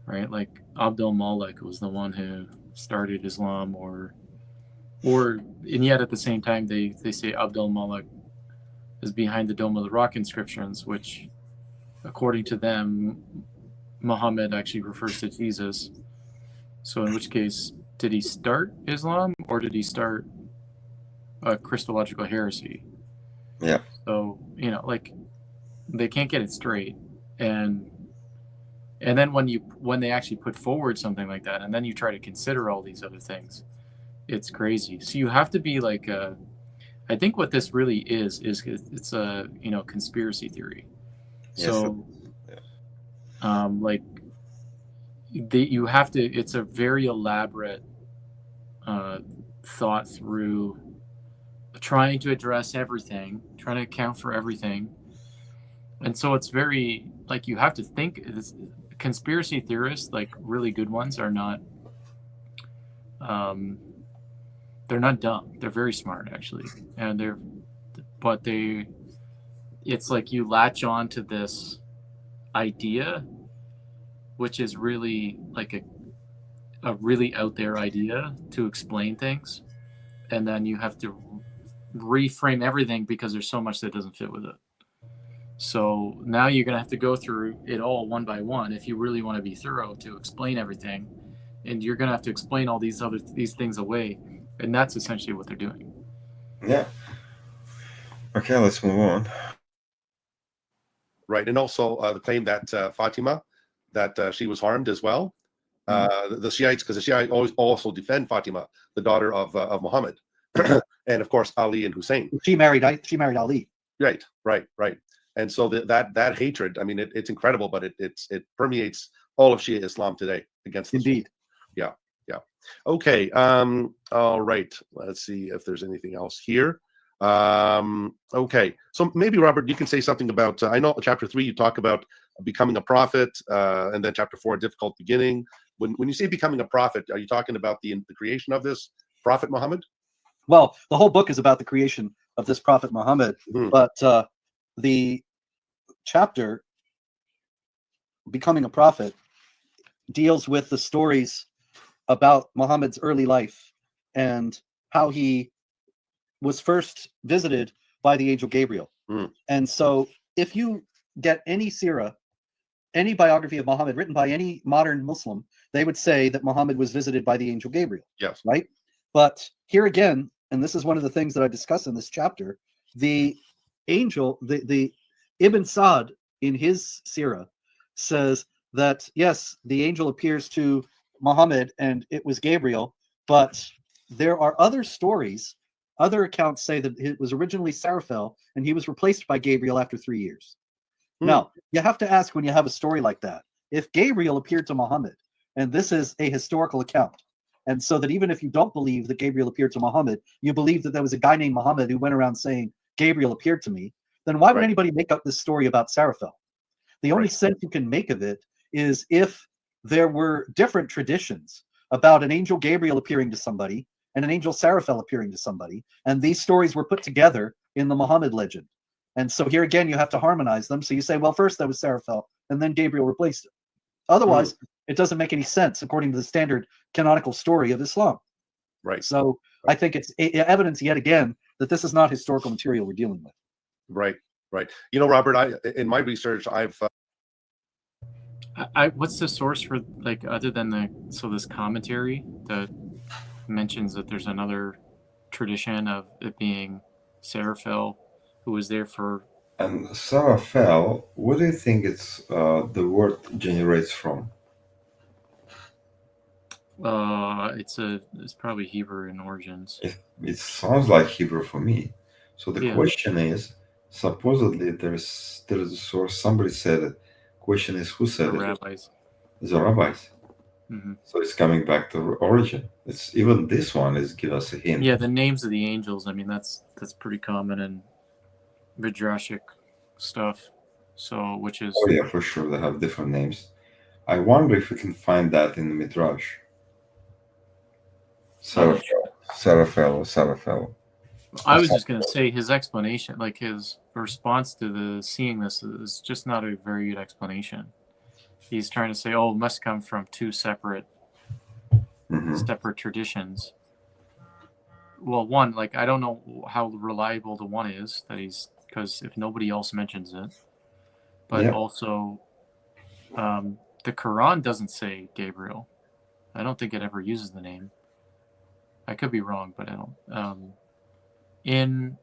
right? Like Abdul Malik was the one who started Islam, and yet at the same time they say Abdul Malik is behind the Dome of the Rock inscriptions, which according to them Muhammad actually refers to Jesus. So in which case, did he start Islam or did he start a Christological heresy? Yeah. So, like they can't get it straight. And then when they actually put forward something like that, and then you try to consider all these other things, it's crazy. So you have to be like, I think what this really is it's a conspiracy theory. Yes. So, like you have to. It's a very elaborate, thought through, trying to address everything, trying to account for everything. And so it's very, like, you have to think. Conspiracy theorists, like really good ones, are not they're not dumb. They're very smart, actually. And it's like you latch on to this idea, which is really like a really out there idea to explain things. And then you have to reframe everything because there's so much that doesn't fit with it. So now you're going to have to go through it all one by one if you really want to be thorough to explain everything. And you're going to have to explain all these things away. And that's essentially what they're doing. Yeah. Okay, let's move on. Right. And also the claim that Fatima, that she was harmed as well. The Shiites, because the Shiites always also defend Fatima, the daughter of Muhammad. And of course, Ali and Hussein. She married Ali. Right. And so that hatred, I mean, it's incredible, but it permeates all of Shia Islam today against this. Indeed. Yeah. Okay. All right. Let's see if there's anything else here. Okay. So maybe, Robert, you can say something about, I know chapter 3, you talk about becoming a prophet, and then chapter 4, a difficult beginning. When you say becoming a prophet, are you talking about the creation of this prophet Muhammad? Well, the whole book is about the creation of this prophet Muhammad, but the chapter becoming a prophet deals with the stories about Muhammad's early life and how he was first visited by the angel Gabriel. And so if you get any seerah, any biography of Muhammad written by any modern Muslim, they would say that Muhammad was visited by the angel Gabriel. Yes. Right? But here again, and this is one of the things that I discuss in this chapter, the angel, the Ibn Sa'd in his seerah says that, yes, the angel appears to Muhammad and it was Gabriel, but there are other stories, other accounts say that it was originally Seraphel and he was replaced by Gabriel after 3 years. Now, you have to ask when you have a story like that, if Gabriel appeared to Muhammad, and this is a historical account, and so that even if you don't believe that Gabriel appeared to Muhammad, you believe that there was a guy named Muhammad who went around saying, Gabriel appeared to me, then why would anybody make up this story about Seraphel? The only sense you can make of it is if there were different traditions about an angel Gabriel appearing to somebody and an angel Seraphel appearing to somebody, and these stories were put together in the Muhammad legend. And so here again, you have to harmonize them. So you say, well, first there was Seraphel, and then Gabriel replaced it. Otherwise, it doesn't make any sense according to the standard canonical story of Islam. Right. So I think it's evidence yet again that this is not historical material we're dealing with. Right. You know, Robert, in my research, I've what's the source for, like, other than this commentary, mentions that there's another tradition of it being Seraphil, who was there for. And Seraphel, what do you think it's the word generates from? It's probably Hebrew in origins. It sounds like Hebrew for me. So the Yeah. question is, supposedly there's a source. Somebody said it. Question is, who said The it? rabbis. The rabbis. Mm-hmm. So it's coming back to origin. It's even this one is give us a hint. Yeah, the names of the angels. I mean, that's pretty common in Midrashic stuff. So, which is. Oh yeah, for sure. They have different names. I wonder if we can find that in the Midrash. Seraphel. I was just going to say his explanation, like his response to the seeing this, is just not a very good explanation. He's trying to say, oh, it must come from two separate traditions. Well, one, like, I don't know how reliable the one is, that he's, because if nobody else mentions it, but also the Qur'an doesn't say Gabriel. I don't think it ever uses the name. I could be wrong, but I don't. In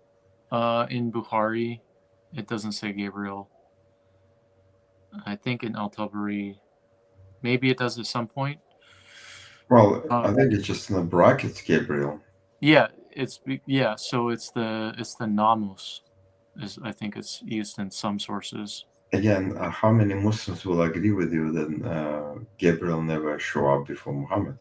Bukhari, it doesn't say Gabriel. I think in Al-Tabari, maybe it does at some point. Well, I think it's just in the brackets, Gabriel. Yeah, so it's the namus, I think it's used in some sources. Again, how many Muslims will agree with you that Gabriel never show up before Muhammad?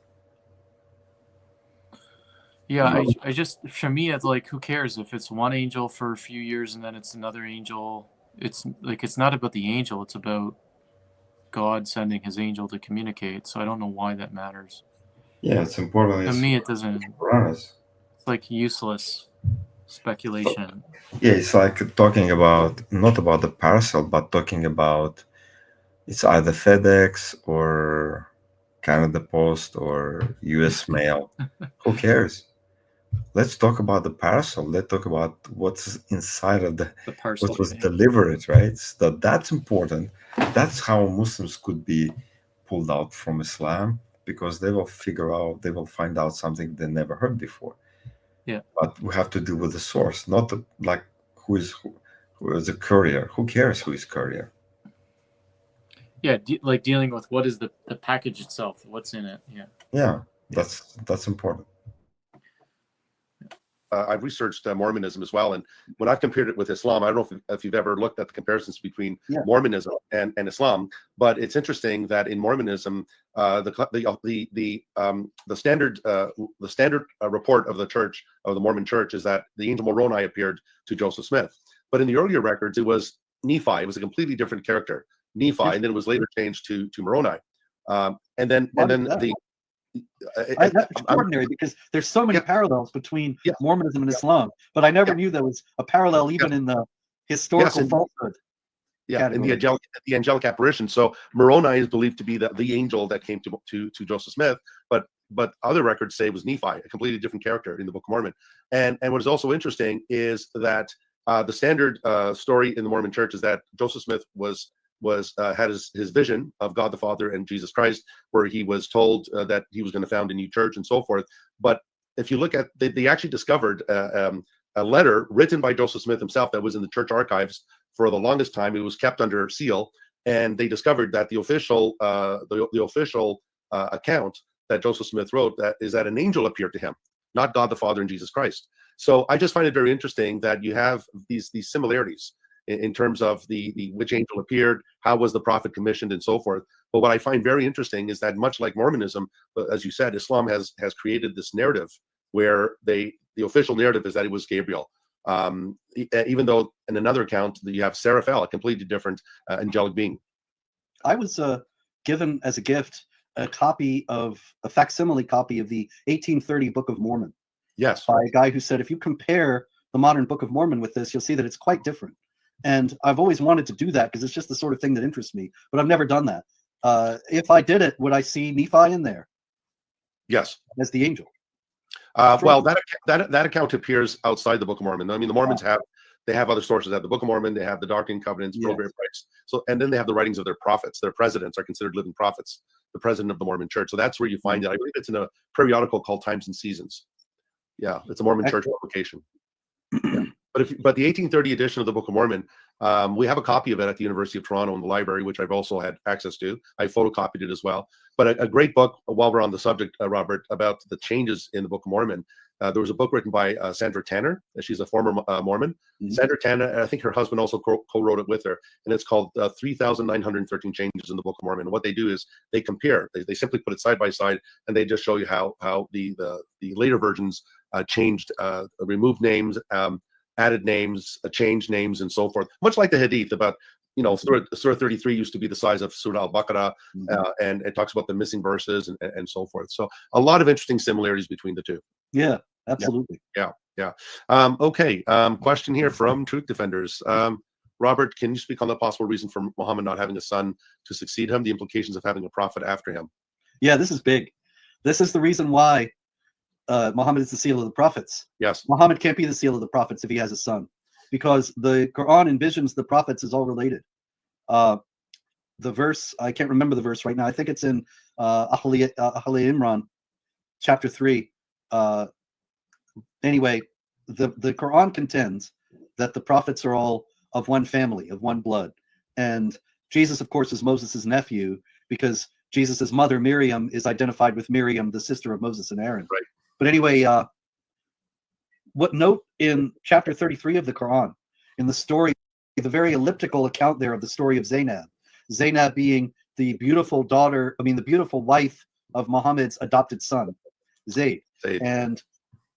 Yeah, I just, for me, it's like, who cares if it's one angel for a few years and then it's another angel? It's like, it's not about the angel, it's about God sending his angel to communicate. So I don't know why that matters. Yeah, it's important. To me, it doesn't. It's like useless speculation. Yeah, it's like talking about, not about the parcel, but talking about it's either FedEx or Canada Post or US Mail. Who cares? Let's talk about the parcel. Let's talk about what's inside of the parcel, what was delivered, right? So that's important. That's how Muslims could be pulled out from Islam, because they will find out something they never heard before. Yeah. But we have to deal with the source, not like who is the courier. Who cares who is courier? Yeah, like dealing with what is the package itself, what's in it. Yeah. Yeah, that's important. I've researched Mormonism as well, and when I've compared it with Islam, I don't know if you've ever looked at the comparisons between Mormonism and Islam, but it's interesting that in Mormonism, the standard report of the Mormon Church is that the angel Moroni appeared to Joseph Smith, but in the earlier records it was Nephi. It was a completely different character, Nephi, and then it was later changed to Moroni, and then that's extraordinary, because there's so many parallels between Mormonism and Islam, but I never knew there was a parallel even in the historical falsehood. Yeah, in the angelic apparition. So Moroni is believed to be the angel that came to Joseph Smith, but other records say it was Nephi, a completely different character in the Book of Mormon. And what is also interesting is that the standard story in the Mormon Church is that Joseph Smith had his vision of God the Father and Jesus Christ, where he was told that he was going to found a new church and so forth. But if you look at, they actually discovered a letter written by Joseph Smith himself that was in the church archives for the longest time. It was kept under seal, and they discovered that the official account that Joseph Smith wrote is that an angel appeared to him, not God the Father and Jesus Christ. So I just find it very interesting that you have these similarities in terms of the which angel appeared, how was the prophet commissioned, and so forth. But what I find very interesting is that, much like Mormonism, as you said, Islam has created this narrative where the official narrative is that it was Gabriel, even though in another account you have Seraphel, a completely different angelic being. I was given as a gift a facsimile copy of the 1830 Book of Mormon. Yes, by a guy who said, if you compare the modern Book of Mormon with this, you'll see that it's quite different. And I've always wanted to do that because it's just the sort of thing that interests me, but I've never done that. If I did it, would I see Nephi in there? Yes, as the angel. Well, that account appears outside the Book of Mormon. I mean, the Mormons have they have other sources. They have the Book of Mormon, they have the Doctrine and Covenants, Pearl of Great Price. So, and then they have the writings of their prophets. Their presidents are considered living prophets. The president of the Mormon Church. So that's where you find it. I believe it's in a periodical called Times and Seasons. Yeah, it's a Mormon Church publication. Yeah. But the 1830 edition of the Book of Mormon, we have a copy of it at the University of Toronto in the library, which I've also had access to. I photocopied it as well. But a great book, while we're on the subject, Robert, about the changes in the Book of Mormon. There was a book written by Sandra Tanner. She's a former Mormon. Sandra Tanner, I think her husband also co-wrote it with her, and it's called 3,913 Changes in the Book of Mormon. And what they do is they compare. They simply put it side by side, and they just show you how the later versions changed, removed names, added names, changed names, and so forth. Much like the Hadith about, Surah 33 used to be the size of Surah Al-Baqarah, and it talks about the missing verses and so forth. So a lot of interesting similarities between the two. Yeah, absolutely. Yeah. Okay. Question here from Truth Defenders. Robert, can you speak on the possible reason for Muhammad not having a son to succeed him, the implications of having a prophet after him? Yeah, this is big. This is the reason why Muhammad is the seal of the prophets. Yes. Muhammad can't be the seal of the prophets if he has a son, because the Quran envisions the prophets as all related. The verse, I can't remember the verse right now. I think it's in Ahli Imran, chapter 3. Anyway, the Quran contends that the prophets are all of one family, of one blood. And Jesus, of course, is Moses' nephew, because Jesus' mother, Miriam, is identified with Miriam, the sister of Moses and Aaron. Right. But anyway, what note in chapter 33 of the Quran, in the story, the very elliptical account there of the story of Zainab. Zainab being the beautiful wife of Muhammad's adopted son, Zayd. And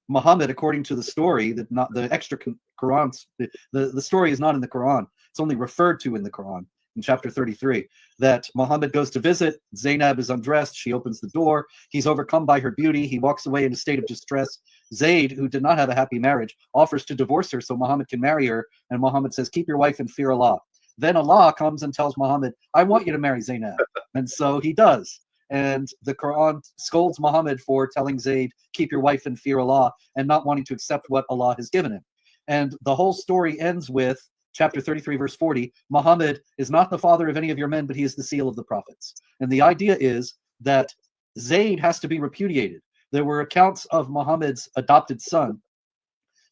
Muhammad, according to the story, that not the extra Qurans, the story is not in the Quran. It's only referred to in the Quran in chapter 33. That Muhammad goes to visit. Zainab is undressed. She opens the door. He's overcome by her beauty. He walks away in a state of distress. Zayd, who did not have a happy marriage, offers to divorce her so Muhammad can marry her. And Muhammad says, "Keep your wife and fear Allah." Then Allah comes and tells Muhammad, "I want you to marry Zainab." And so he does. And the Quran scolds Muhammad for telling Zayd, "Keep your wife and fear Allah," and not wanting to accept what Allah has given him. And the whole story ends with chapter 33, verse 40, Muhammad is not the father of any of your men, but he is the seal of the prophets. And the idea is that Zayd has to be repudiated. There were accounts of Muhammad's adopted son,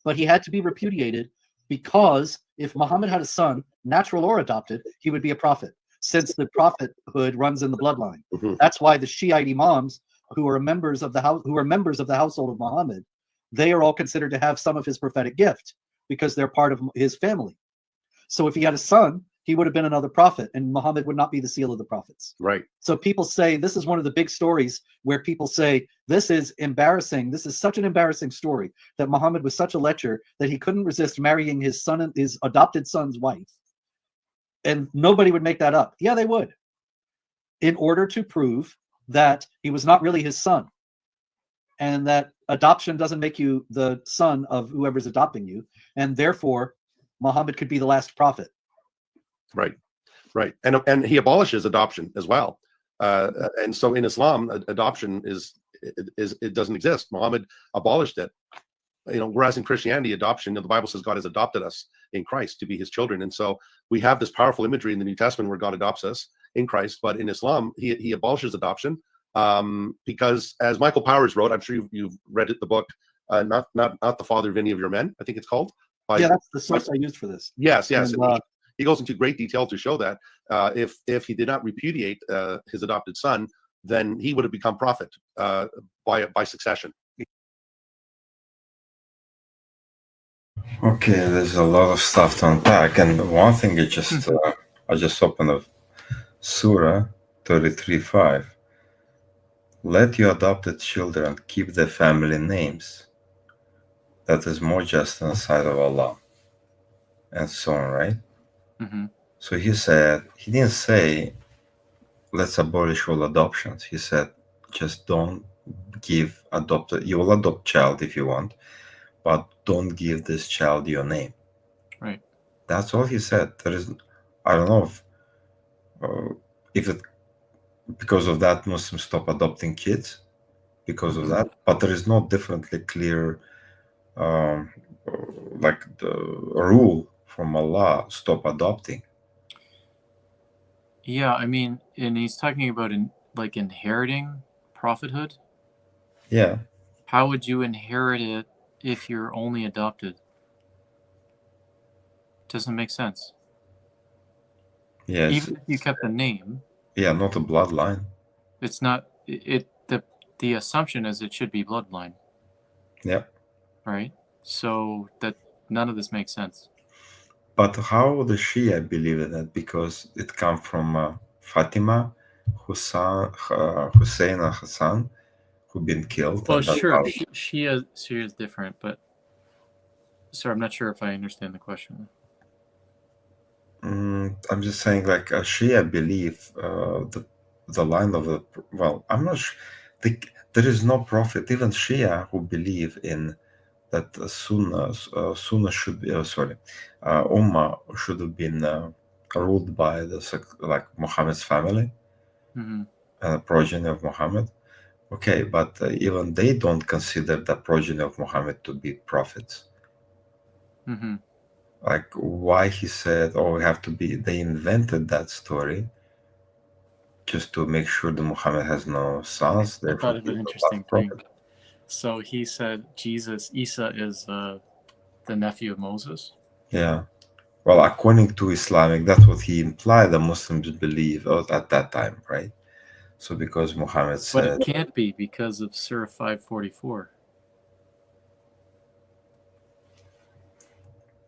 but he had to be repudiated because if Muhammad had a son, natural or adopted, he would be a prophet, since the prophethood runs in the bloodline. That's why the Shiite imams, who are members of the household of Muhammad, they are all considered to have some of his prophetic gift because they're part of his family. So if he had a son, he would have been another prophet, and Muhammad would not be the seal of the prophets. Right. So people say, this is one of the big stories where people say, this is embarrassing. This is such an embarrassing story that Muhammad was such a lecher that he couldn't resist marrying his adopted son's wife. And nobody would make that up. Yeah, they would. In order to prove that he was not really his son, and that adoption doesn't make you the son of whoever's adopting you, and therefore Muhammad could be the last prophet. Right. And he abolishes adoption as well. And so in Islam, adoption it doesn't exist. Muhammad abolished it. Whereas in Christianity, adoption, the Bible says God has adopted us in Christ to be his children. And so we have this powerful imagery in the New Testament where God adopts us in Christ. But in Islam, he abolishes adoption because, as Michael Powers wrote, I'm sure you've read the book, not the father of any of your men, I think it's called. Yeah, that's the source I used for this. Yes. And, he goes into great detail to show that if he did not repudiate his adopted son, then he would have become prophet by succession. Okay, there's a lot of stuff to unpack, and one thing I just opened up Surah 33:5. Let your adopted children keep their family names. That is more just in the sight of Allah, and so on, right? Mm-hmm. So he didn't say, let's abolish all adoptions. He said, just don't give you will adopt child if you want, but don't give this child your name. Right. That's all he said. I don't know if it, because of that, Muslims stop adopting kids because of that, but there is no definitely clear like the rule from Allah, stop adopting. Yeah, I mean, and he's talking about like inheriting prophethood. Yeah. How would you inherit it if you're only adopted? Doesn't make sense. Yes. Even if you kept the name, Yeah, not a bloodline. it's not. The assumption is it should be bloodline. Yeah. Right. So that none of this makes sense. But how the Shia believe in it? Because it comes from Fatima, Hussein and Hassan, who've been killed. Well, And that's sure, how, she is different, but sorry, I'm not sure if I understand the question. I'm just saying, like a Shia believe the line of the I'm not sure. There is no prophet, even Shia, who believe in that Sunnah should be Ummah should have been ruled by like Muhammad's family, progeny of Muhammad. Okay, but even they don't consider the progeny of Muhammad to be prophets. Like why he said, "Oh, we have to be." They invented that story just to make sure that Muhammad has no sons. I Therefore, thought of he's an the interesting last thing. prophet. So he said Isa is the nephew of Moses. Yeah. Well, according to Islamic, that's what he implied the Muslims believe at that time, right? So because Muhammad But said, it can't be because of Surah 544.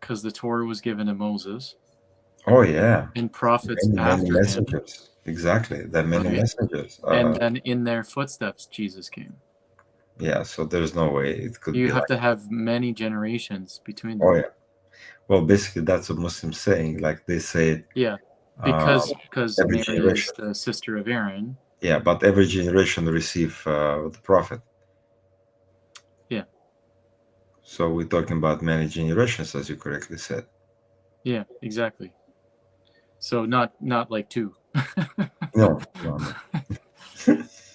Because the Torah was given to Moses. "Oh yeah, and prophets many after messengers." Exactly, there are many Right. messengers. and then in their footsteps Jesus came. Yeah, so there's no way it could You be have like. to have many generations between them. Oh yeah. Well, basically, that's a Muslim saying. Like they say, Yeah, because every Mary generation. is the sister of Aaron. Yeah, but every generation receive the prophet. Yeah. So we're talking about many generations, as you correctly said. Yeah, exactly. So not like two. No.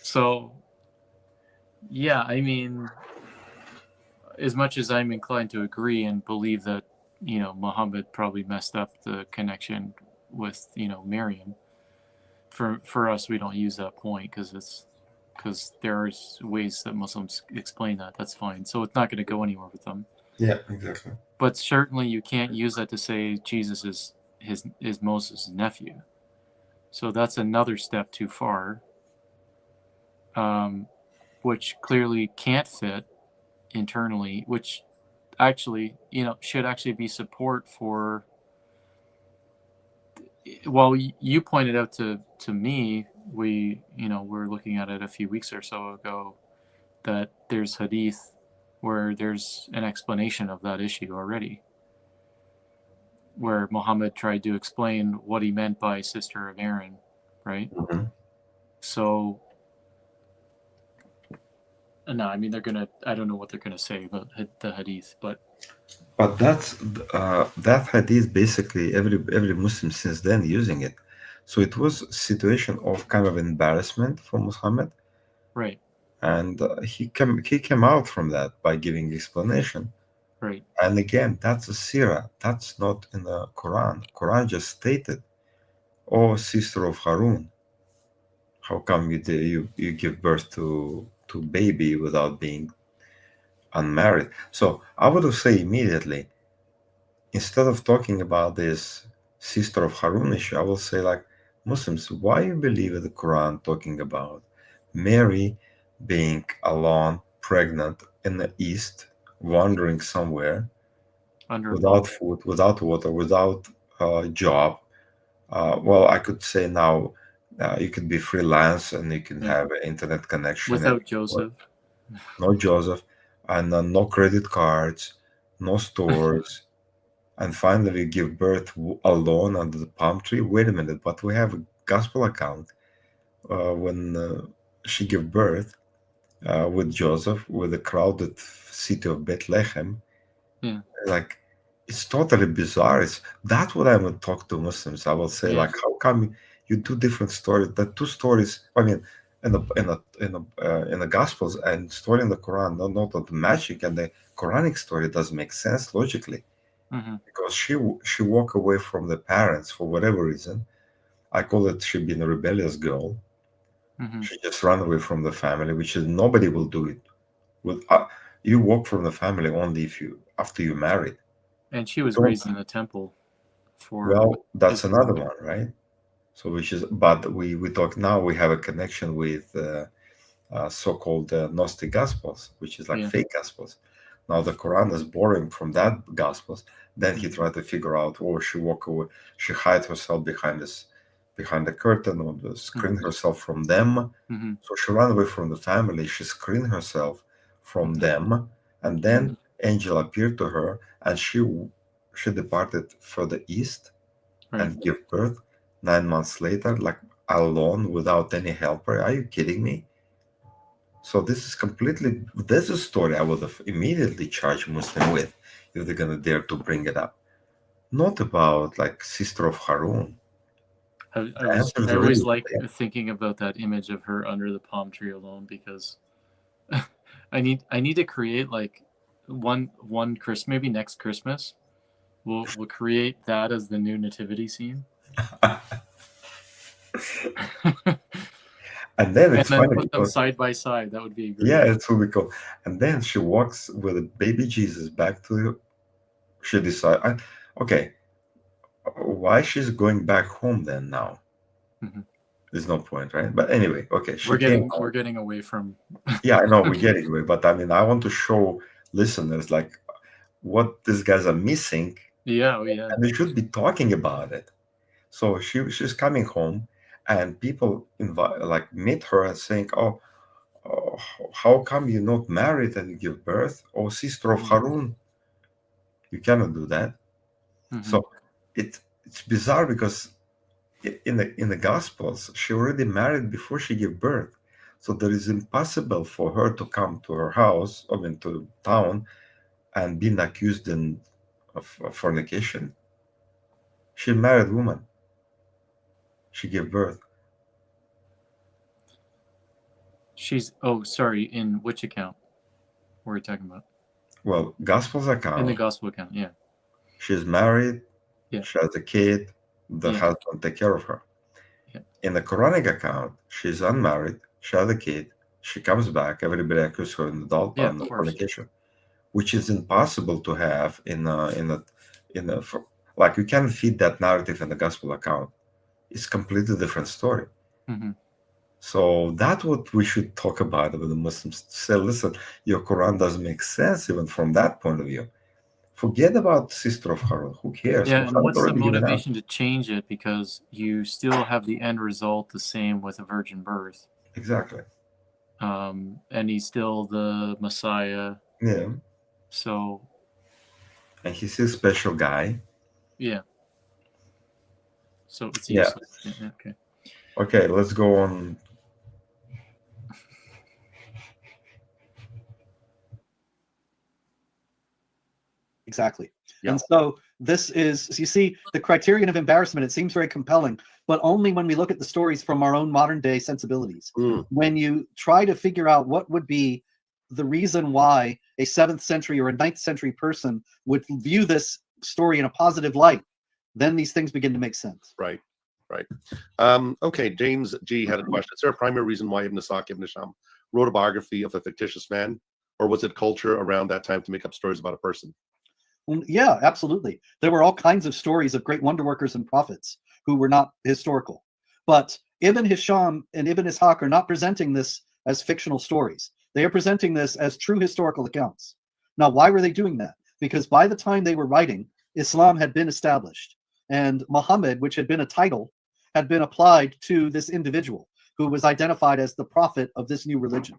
So yeah, I mean, as much as I'm inclined to agree and believe that Muhammad probably messed up the connection with Maryam. For us, we don't use that point because there's ways that Muslims explain that. That's fine. So it's not going to go anywhere with them. Yeah, exactly. But certainly, you can't use that to say Jesus is Moses' nephew. So that's another step too far, which clearly can't fit internally. Which actually, should actually be support for. Well, you pointed out to me, we were looking at it a few weeks or so ago, that there's hadith where there's an explanation of that issue already, where Muhammad tried to explain what he meant by sister of Aaron, right? So no, I mean I don't know what they're gonna say about the hadith, but that's that hadith, basically every Muslim since then using it. So it was a situation of kind of embarrassment for Muhammad, right? And he came out from that by giving explanation, right? And again, that's a sirah. That's not in the Quran. Quran just stated, "Oh, sister of Harun, how come you give birth to baby without being unmarried?" So I would have said immediately, instead of talking about this sister of Harun issue, I will say, like, Muslims, why you believe in the Quran talking about Mary being alone, pregnant in the East, wandering somewhere without food, without water, without job? Well, I could say now you could be freelance and you can have an internet connection. Without Joseph. No Joseph, and no credit cards, no stores. And finally give birth alone under the palm tree. Wait a minute, but we have a gospel account when she gave birth with Joseph, with the crowded city of Bethlehem. Yeah. Like, it's totally bizarre. That's what I would talk to Muslims. I will say, like, how come you do different stories? The two stories, I mean, in the Gospels and story in the Quran, not the magic, and the Quranic story doesn't make sense logically, because she walked away from the parents for whatever reason. I call it she being a rebellious girl. She just ran away from the family, which is nobody will do it. You walk from the family only after you married. And she was raised in a temple. Well, that's another one, right? So but we talk now. We have a connection with so-called Gnostic Gospels, which is like fake Gospels. Now the Quran is borrowing from that Gospels. Then he tried to figure out, she walked away, she hid herself behind the curtain or screened herself from them. So she ran away from the family. She screened herself from them, and then angel appeared to her, and she departed further east and gave birth 9 months later, like alone, without any helper. Are you kidding me? So this is a story I would have immediately charged Muslim with if they're gonna dare to bring it up. Not about like sister of Harun. I always like thinking about that image of her under the palm tree alone, because I need to create like one Christmas, maybe next Christmas, we'll create that as the new nativity scene. And then it's funny put them side by side. That would be great. Yeah, it's really cool. And then she walks with a baby Jesus back to. She decides, okay, why she's going back home then now? There's no point, right? But anyway, okay. We're getting away from. Yeah, I know we're getting away, but I mean, I want to show listeners like what these guys are missing. Yeah. And they should be talking about it. So she's coming home, and people meet her and saying, "Oh, how come you're not married and you give birth? Oh, sister of Harun, you cannot do that." So it's bizarre, because in the Gospels she already married before she gave birth. So there is impossible for her to come to her house, to town, and being accused of fornication. She's a married woman. She gave birth. In which account were we talking about? Well, Gospels account. In the Gospel account, yeah. She's married. Yeah. She has a kid. The husband take care of her. Yeah. In the Quranic account, she's unmarried. She has a kid. She comes back. Everybody accuses her in adultery and fornication, which is impossible to have like you can't feed that narrative in the Gospel account. It's a completely different story. So that's what we should talk about with the Muslims. Say, listen, your Quran doesn't make sense even from that point of view. Forget about sister of Harun. Who cares? Yeah, and what's the motivation to change it? Because you still have the end result the same with a virgin birth. Exactly. And he's still the Messiah. Yeah. So. And he's a special guy. Yeah. So it's useless. Yeah. Okay. Okay, let's go on. Exactly. Yeah. And so this is, you see, the criterion of embarrassment, it seems very compelling, but only when we look at the stories from our own modern day sensibilities. When you try to figure out what would be the reason why a 7th century or a 9th century person would view this story in a positive light, then these things begin to make sense. Right. Okay, James G had a question. Is there a primary reason why Ibn Hisham wrote a biography of a fictitious man, or was it culture around that time to make up stories about a person? Yeah, absolutely. There were all kinds of stories of great wonder workers and prophets who were not historical. But Ibn Hisham and Ibn Ishaq are not presenting this as fictional stories. They are presenting this as true historical accounts. Now, why were they doing that? Because by the time they were writing, Islam had been established, and Muhammad, which had been a title, had been applied to this individual who was identified as the prophet of this new religion.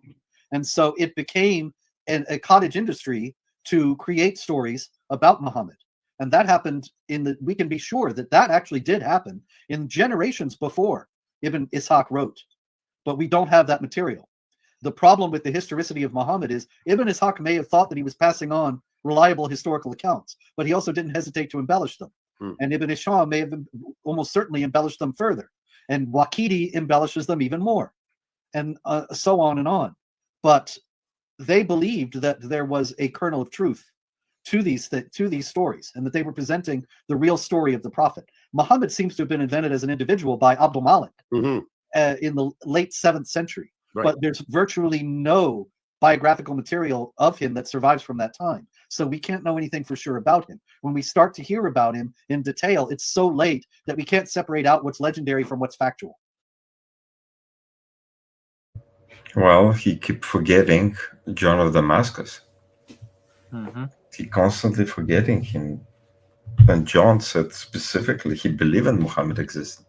And so it became a cottage industry to create stories about Muhammad. And that happened we can be sure that actually did happen in generations before Ibn Ishaq wrote. But we don't have that material. The problem with the historicity of Muhammad is Ibn Ishaq may have thought that he was passing on reliable historical accounts, but he also didn't hesitate to embellish them. And Ibn Hisham may have almost certainly embellished them further. And Waqidi embellishes them even more. and so on and on. But they believed that there was a kernel of truth to these stories, and that they were presenting the real story of the prophet. Muhammad seems to have been invented as an individual by Abdul Malik in the late 7th century, but there's virtually no biographical material of him that survives from that time. So we can't know anything for sure about him. When we start to hear about him in detail, it's so late that we can't separate out what's legendary from what's factual. Well, he kept forgetting John of Damascus. He constantly forgetting him. And John said specifically he believed in Muhammad existed.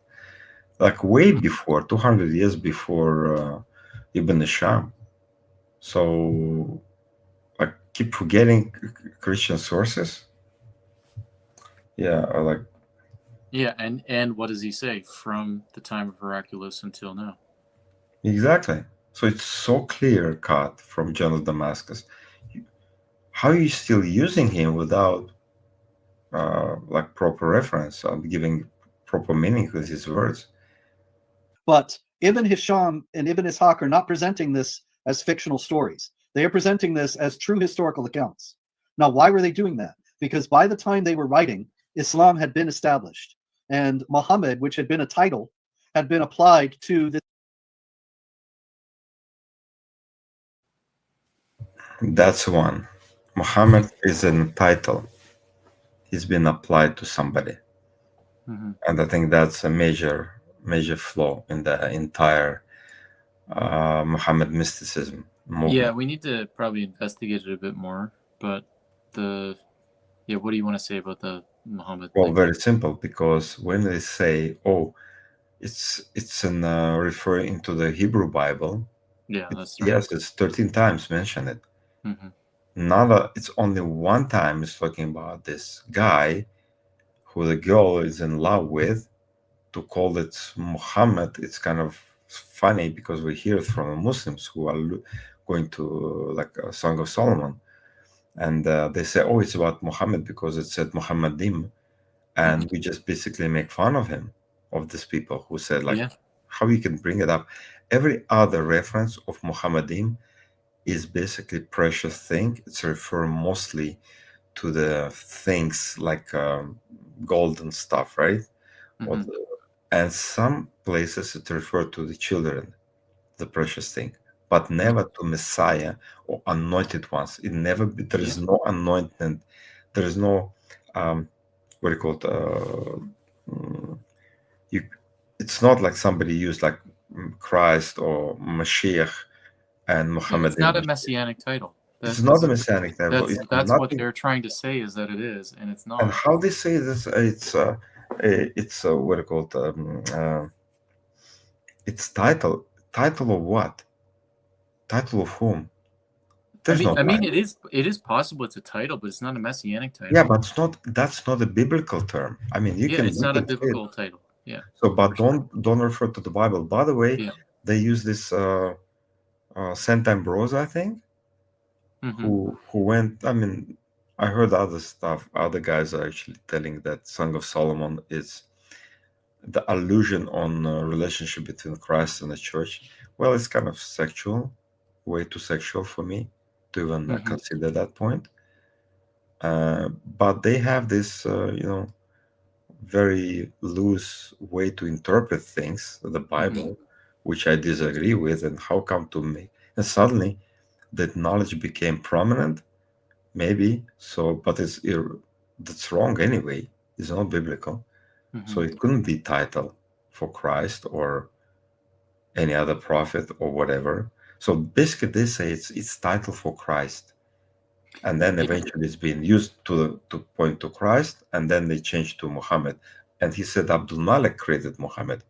Like way before, 200 years before Ibn Hisham. So I keep forgetting Christian sources. Yeah, and what does he say from the time of Hercules until now? Exactly. So it's so clear cut from John of Damascus. How are you still using him without proper reference and giving proper meaning to his words? But Ibn Hisham and Ibn Ishaq are not presenting this as fictional stories. They are presenting this as true historical accounts. Now, why were they doing that? Because by the time they were writing, Islam had been established, and Muhammad, which had been a title, had been applied to this. That's one. Muhammad is a title. He's been applied to somebody. And I think that's a major flaw in the entire Muhammad mysticism movement. Yeah, we need to probably investigate it a bit more. But what do you want to say about the Muhammad Well, thing? very simple, because when they say, it's in referring to the Hebrew Bible. Yeah, that's right. Yes, it's 13 times mentioned it. It's only one time it's talking about this guy who the girl is in love with. To call it Muhammad, it's kind of funny because we hear it from Muslims who are going to like a Song of Solomon, and they say, it's about Muhammad because it said Muhammadim, and we just basically make fun of him, of these people who said how you can bring it up. Every other reference of Muhammadim is basically precious thing. It's referring mostly to the things like golden stuff, right? And some places it refers to the children, the precious thing, but never to Messiah or anointed ones. It never. There is no anointment. There is no what do you call it? It's not like somebody used like Christ or Mashiach and Muhammad. It's not a messianic title. It's not a messianic title. That's what they're trying to say, is that it is, and it's not. And how they say this? It's what do you call it? It's title of what? Title of whom? I mean, it is possible it's a title, but it's not a messianic title. Yeah, but that's not a biblical term. I mean, it's not a biblical title. Yeah. So, but don't refer to the Bible. By the way, they use this Saint Ambrose, I think, who went. I mean, I heard other stuff. Other guys are actually telling that Song of Solomon is the allusion on relationship between Christ and the church. Well, it's kind of sexual, way too sexual for me to even consider that point. But they have this, very loose way to interpret things, the Bible, which I disagree with. And how come to me? And suddenly, that knowledge became prominent. Maybe so, but that's wrong anyway. It's not biblical. So it couldn't be title for Christ or any other prophet or whatever. So basically they say it's title for Christ. And then eventually it's being used to point to Christ, and then they changed to Muhammad. And he said Abdul Malik created Muhammad.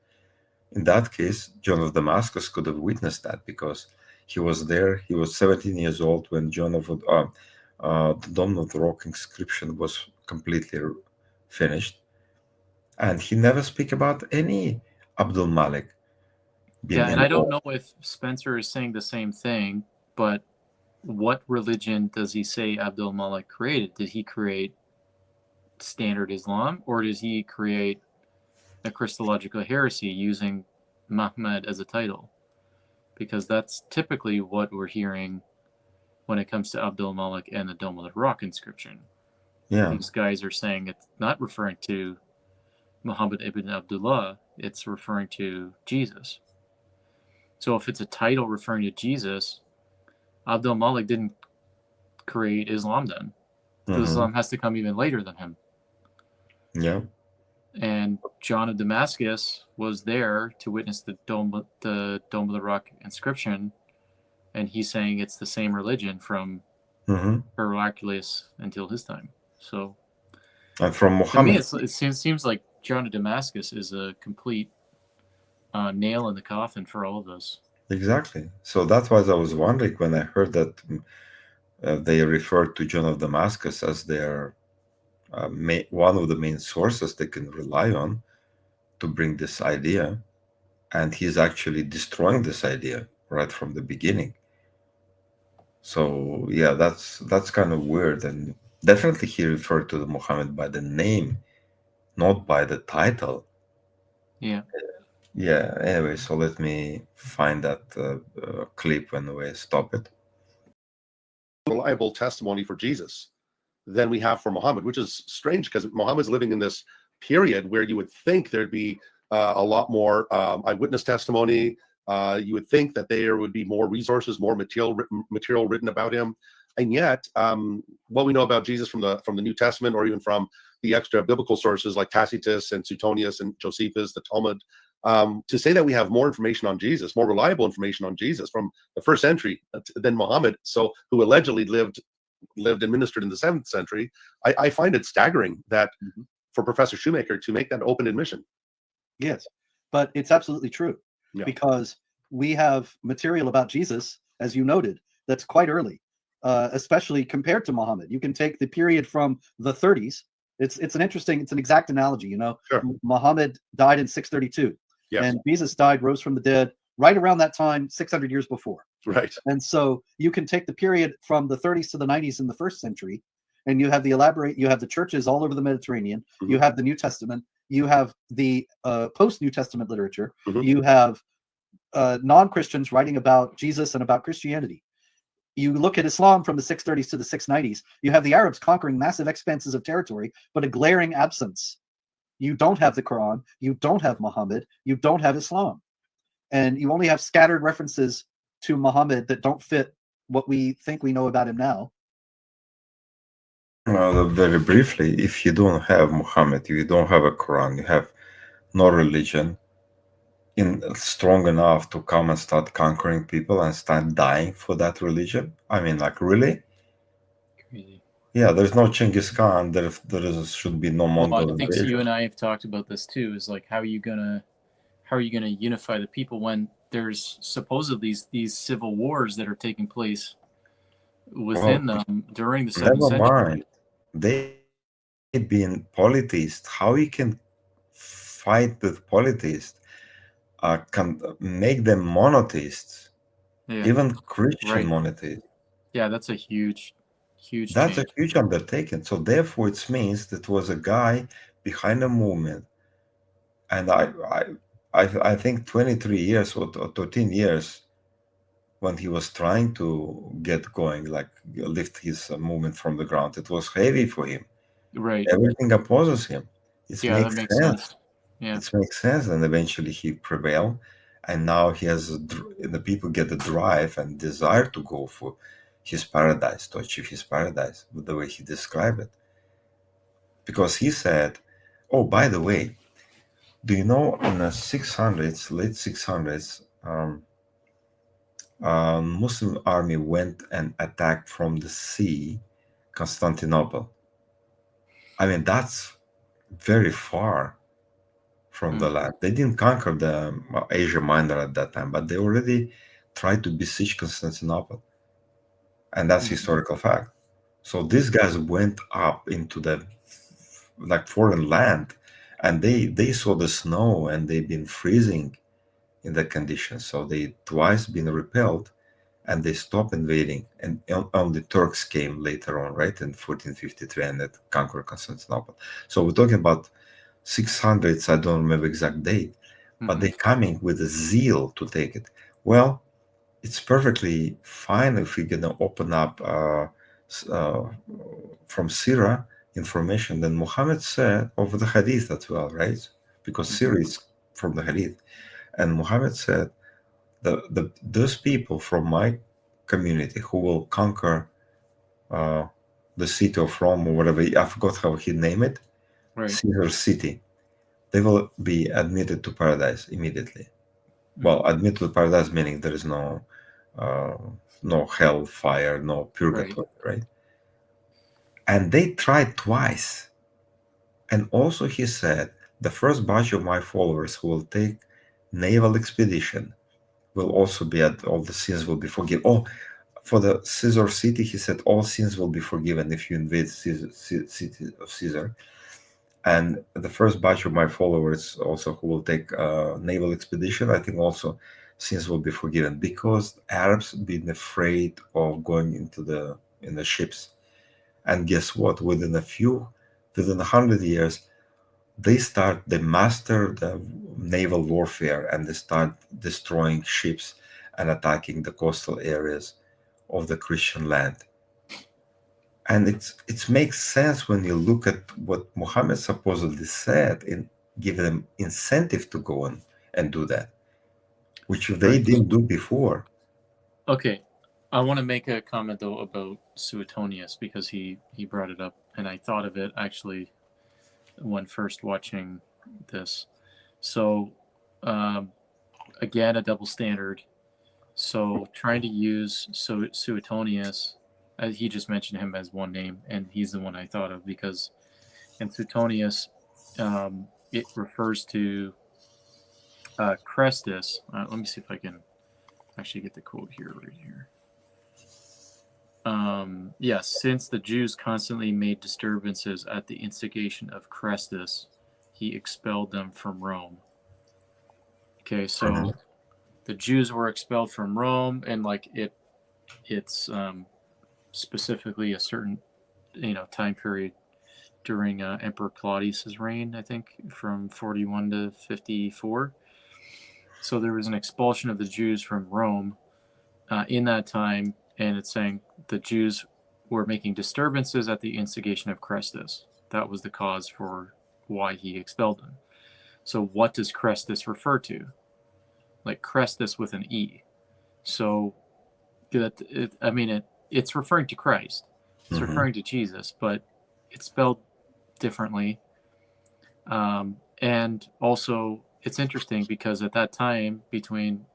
In that case, John of Damascus could have witnessed that because he was there. He was 17 years old when the Dome of the Rock inscription was completely finished. And he never speak about any Abdul Malik. And I don't know if Spencer is saying the same thing, but what religion does he say Abdul Malik created? Did he create standard Islam, or does he create a Christological heresy using Muhammad as a title? because that's typically what we're hearing when it comes to Abdul Malik and the Dome of the Rock inscription. Yeah. These guys are saying it's not referring to Muhammad ibn Abdullah, it's referring to Jesus. So if it's a title referring to Jesus, Abdul Malik didn't create Islam then. Islam has to come even later than him. Yeah. And John of Damascus was there to witness the Dome of the Rock inscription, and he's saying it's the same religion from Heraclius until his time. So, and from to Muhammad, me, it seems like John of Damascus is a complete nail in the coffin for all of this. exactly. So that's why I was wondering when I heard that they referred to John of Damascus as their one of the main sources they can rely on to bring this idea, and he's actually destroying this idea right from the beginning. So yeah, that's kind of weird, and definitely he referred to the Muhammad by the name, not by the title. Yeah. Yeah. Anyway, so let me find that clip when we stop it. Reliable testimony for Jesus than we have for Muhammad, which is strange because Muhammad's living in this period where you would think there'd be a lot more eyewitness testimony. You would think that there would be more resources, more material written about him, and yet what we know about Jesus from the New Testament, or even from the extra biblical sources like Tacitus and Suetonius and Josephus, the Talmud, to say that we have more information on Jesus, more reliable information on Jesus from the 1st century than Muhammad, so who allegedly lived and ministered in the 7th century, I find it staggering that for Professor Shoemaker to make that open admission. Yes, but it's absolutely true, because we have material about Jesus, as you noted, that's quite early, especially compared to Muhammad. You can take the period from the 30s. It's an exact analogy. You know, Muhammad died in 632, and Jesus rose from the dead right around that time, 600 years before. Right. And so you can take the period from the 30s to the 90s in the 1st century, and you have the churches all over the Mediterranean. You have the New Testament. You have the post-New Testament literature. You have non-Christians writing about Jesus and about Christianity. You look at Islam from the 630s to the 690s. You have the Arabs conquering massive expanses of territory, but a glaring absence. You don't have the Qur'an. You don't have Muhammad. You don't have Islam. And you only have scattered references to Muhammad that don't fit what we think we know about him now. Well, very briefly, if you don't have Muhammad, you don't have a Quran, you have no religion strong enough to come and start conquering people and start dying for that religion. I mean, like, really? Crazy. Yeah, there's no Genghis Khan. There should be no Mongol Well, I think invasion. you and I have talked about this too. Is like, how are you gonna unify the people when there's supposedly these civil wars that are taking place within them during the 7th century? Never mind. They being polytheists. How you can fight with polytheists? Can make them monotheists, even Christian monotheists. Yeah, that's a huge That's change. a huge undertaking. So therefore, it means that was a guy behind a movement, and I think 23 years or 13 years when he was trying to get going, like lift his movement from the ground. It was heavy for him. Right. Everything opposes him. That makes sense. Yeah. It makes sense, and eventually he prevailed, and now he has the people get the drive and desire to go for his paradise, to achieve his paradise, with the way he described it. Because he said, "Oh, by the way, do you know in the 600s, late 600s, Muslim army went and attacked from the sea Constantinople. I mean, that's very far from the land. They didn't conquer the Asia Minor at that time, but they already tried to besiege Constantinople. And that's historical fact. So these guys went up into the foreign land, and they saw the snow, and they've been freezing in the conditions. So they twice been repelled, and they stopped invading. And only Turks came later on, right, in 1453, and that conquered Constantinople. So we're talking about 600s, I don't remember exact date, but they're coming with a zeal to take it. Well, it's perfectly fine if we're gonna open up from Sirah information. Then Muhammad said over the Hadith as well, right? Because Sirah is from the Hadith, and Muhammad said those people from my community who will conquer the city of Rome or whatever, I forgot how he named it, Right. Caesar city, they will be admitted to paradise immediately. Well, admitted to paradise meaning there is no hell, fire, no purgatory, right? And they tried twice. And also he said, the first batch of my followers who will take naval expedition will also be all the sins will be forgiven. Oh, for the Caesar city, he said all sins will be forgiven if you invade city of Caesar. And the first batch of my followers also who will take naval expedition, I think also sins will be forgiven, because Arabs been afraid of going in the ships. And guess what? Within 100 years, they master the naval warfare, and they start destroying ships and attacking the coastal areas of the Christian land. And it makes sense when you look at what Muhammad supposedly said and give them incentive to go and do that, which they didn't do before. Okay. I want to make a comment, though, about Suetonius, because he brought it up, and I thought of it, actually, when first watching this. So, again, a double standard. So, trying to use Suetonius, he just mentioned him as one name, and he's the one I thought of, because in Suetonius, it refers to Crestus. Let me see if I can actually get the quote here, right here. Yes, since the Jews constantly made disturbances at the instigation of Crestus, he expelled them from Rome. Okay, so the Jews were expelled from Rome, and like it's specifically a certain time period during Emperor Claudius's reign, I think, from 41 to 54. So there was an expulsion of the Jews from Rome in that time, and it's saying the Jews were making disturbances at the instigation of Crestus. That was the cause for why he expelled them. So what does Crestus refer to? Like Crestus with an E. So it's referring to Christ. It's referring to Jesus, but it's spelled differently. And also, it's interesting because at that time, between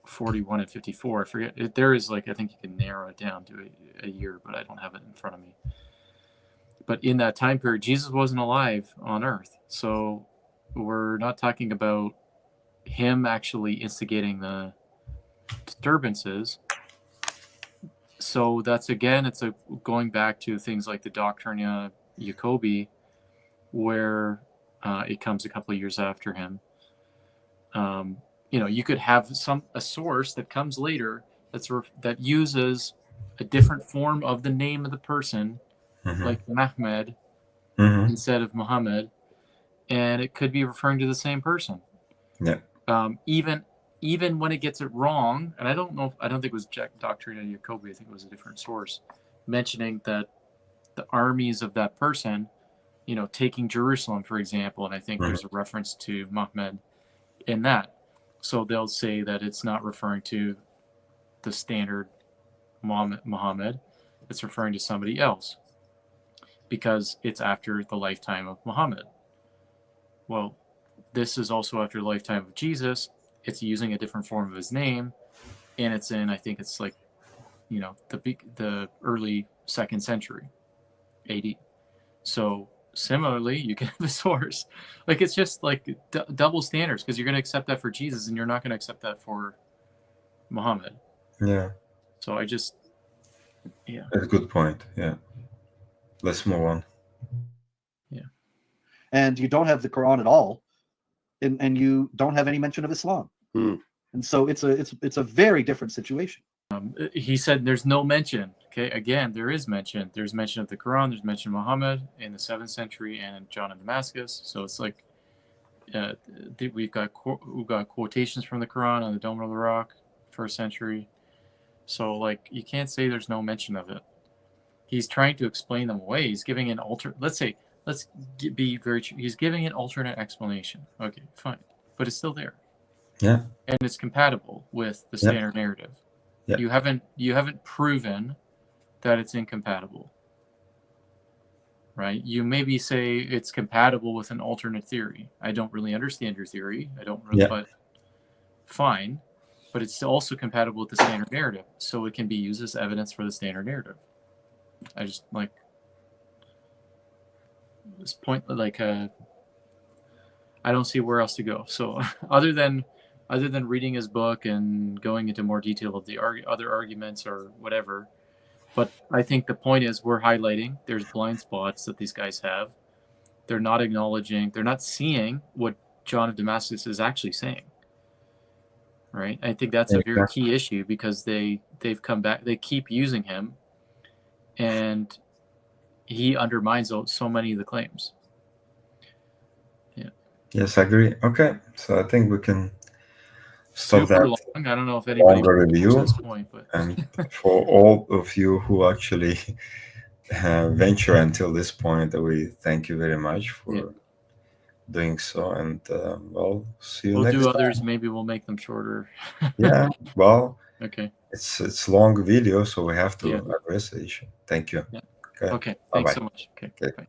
41 and 54, I forget, there is I think you can narrow it down to a year, but I don't have it in front of me. But in that time period, Jesus wasn't alive on earth. So we're not talking about him actually instigating the disturbances. So that's, again, it's going back to things like the Doctrina Jacobi, where it comes a couple of years after him. You could have a source that comes later that uses a different form of the name of the person, like Mahmed instead of Muhammad, and it could be referring to the same person. Yeah. Even when it gets it wrong, and I don't think it was Doctrina Jacobi, I think it was a different source, mentioning that the armies of that person, taking Jerusalem, for example, and I think there's a reference to Muhammad in that. So they'll say that it's not referring to the standard Muhammad, it's referring to somebody else because it's after the lifetime of Muhammad. Well, this is also after the lifetime of Jesus. It's using a different form of his name, and it's in, I think it's the early 2nd century AD. So similarly, you can have a source. It's just double standards, because you're going to accept that for Jesus and you're not going to accept that for Muhammad. Yeah. So That's a good point. Yeah. Let's move on. Yeah. And you don't have the Qur'an at all, and you don't have any mention of Islam. And so it's a very different situation. He said there's no mention. Okay, again, there is mention. There's mention of the Quran. There's mention of Muhammad in the 7th century and John of Damascus. So it's we've got quotations from the Quran on the Dome of the Rock first century. So like you can't say there's no mention of it. He's trying to explain them away. He's giving an he's giving an alternate explanation. Okay, fine, but it's still there. Yeah. And it's compatible with the standard narrative. Yeah. You haven't proven that it's incompatible. Right? You maybe say it's compatible with an alternate theory. I don't really understand your theory. I don't really, but fine. But it's also compatible with the standard narrative, so it can be used as evidence for the standard narrative. I just like this point, like I don't see where else to go. So other than reading his book and going into more detail of the other arguments or whatever. But I think the point is we're highlighting there's blind spots that these guys have. They're not acknowledging, they're not seeing what John of Damascus is actually saying. Right? I think that's a very key issue because they've come back, they keep using him, and he undermines so many of the claims. Yeah. Yes, I agree. Okay, so I think we can stop Super that long. I don't know if anybody longer review. this point, but And for all of you who actually venture until this point, we thank you very much for doing so. And well, see you we'll next do time. others. Maybe we'll make them shorter. Yeah, well, okay. It's long video, so we have to address the issue. Thank you. Yeah. Okay. Okay. Thanks Bye-bye. so much. Okay. Okay. Bye.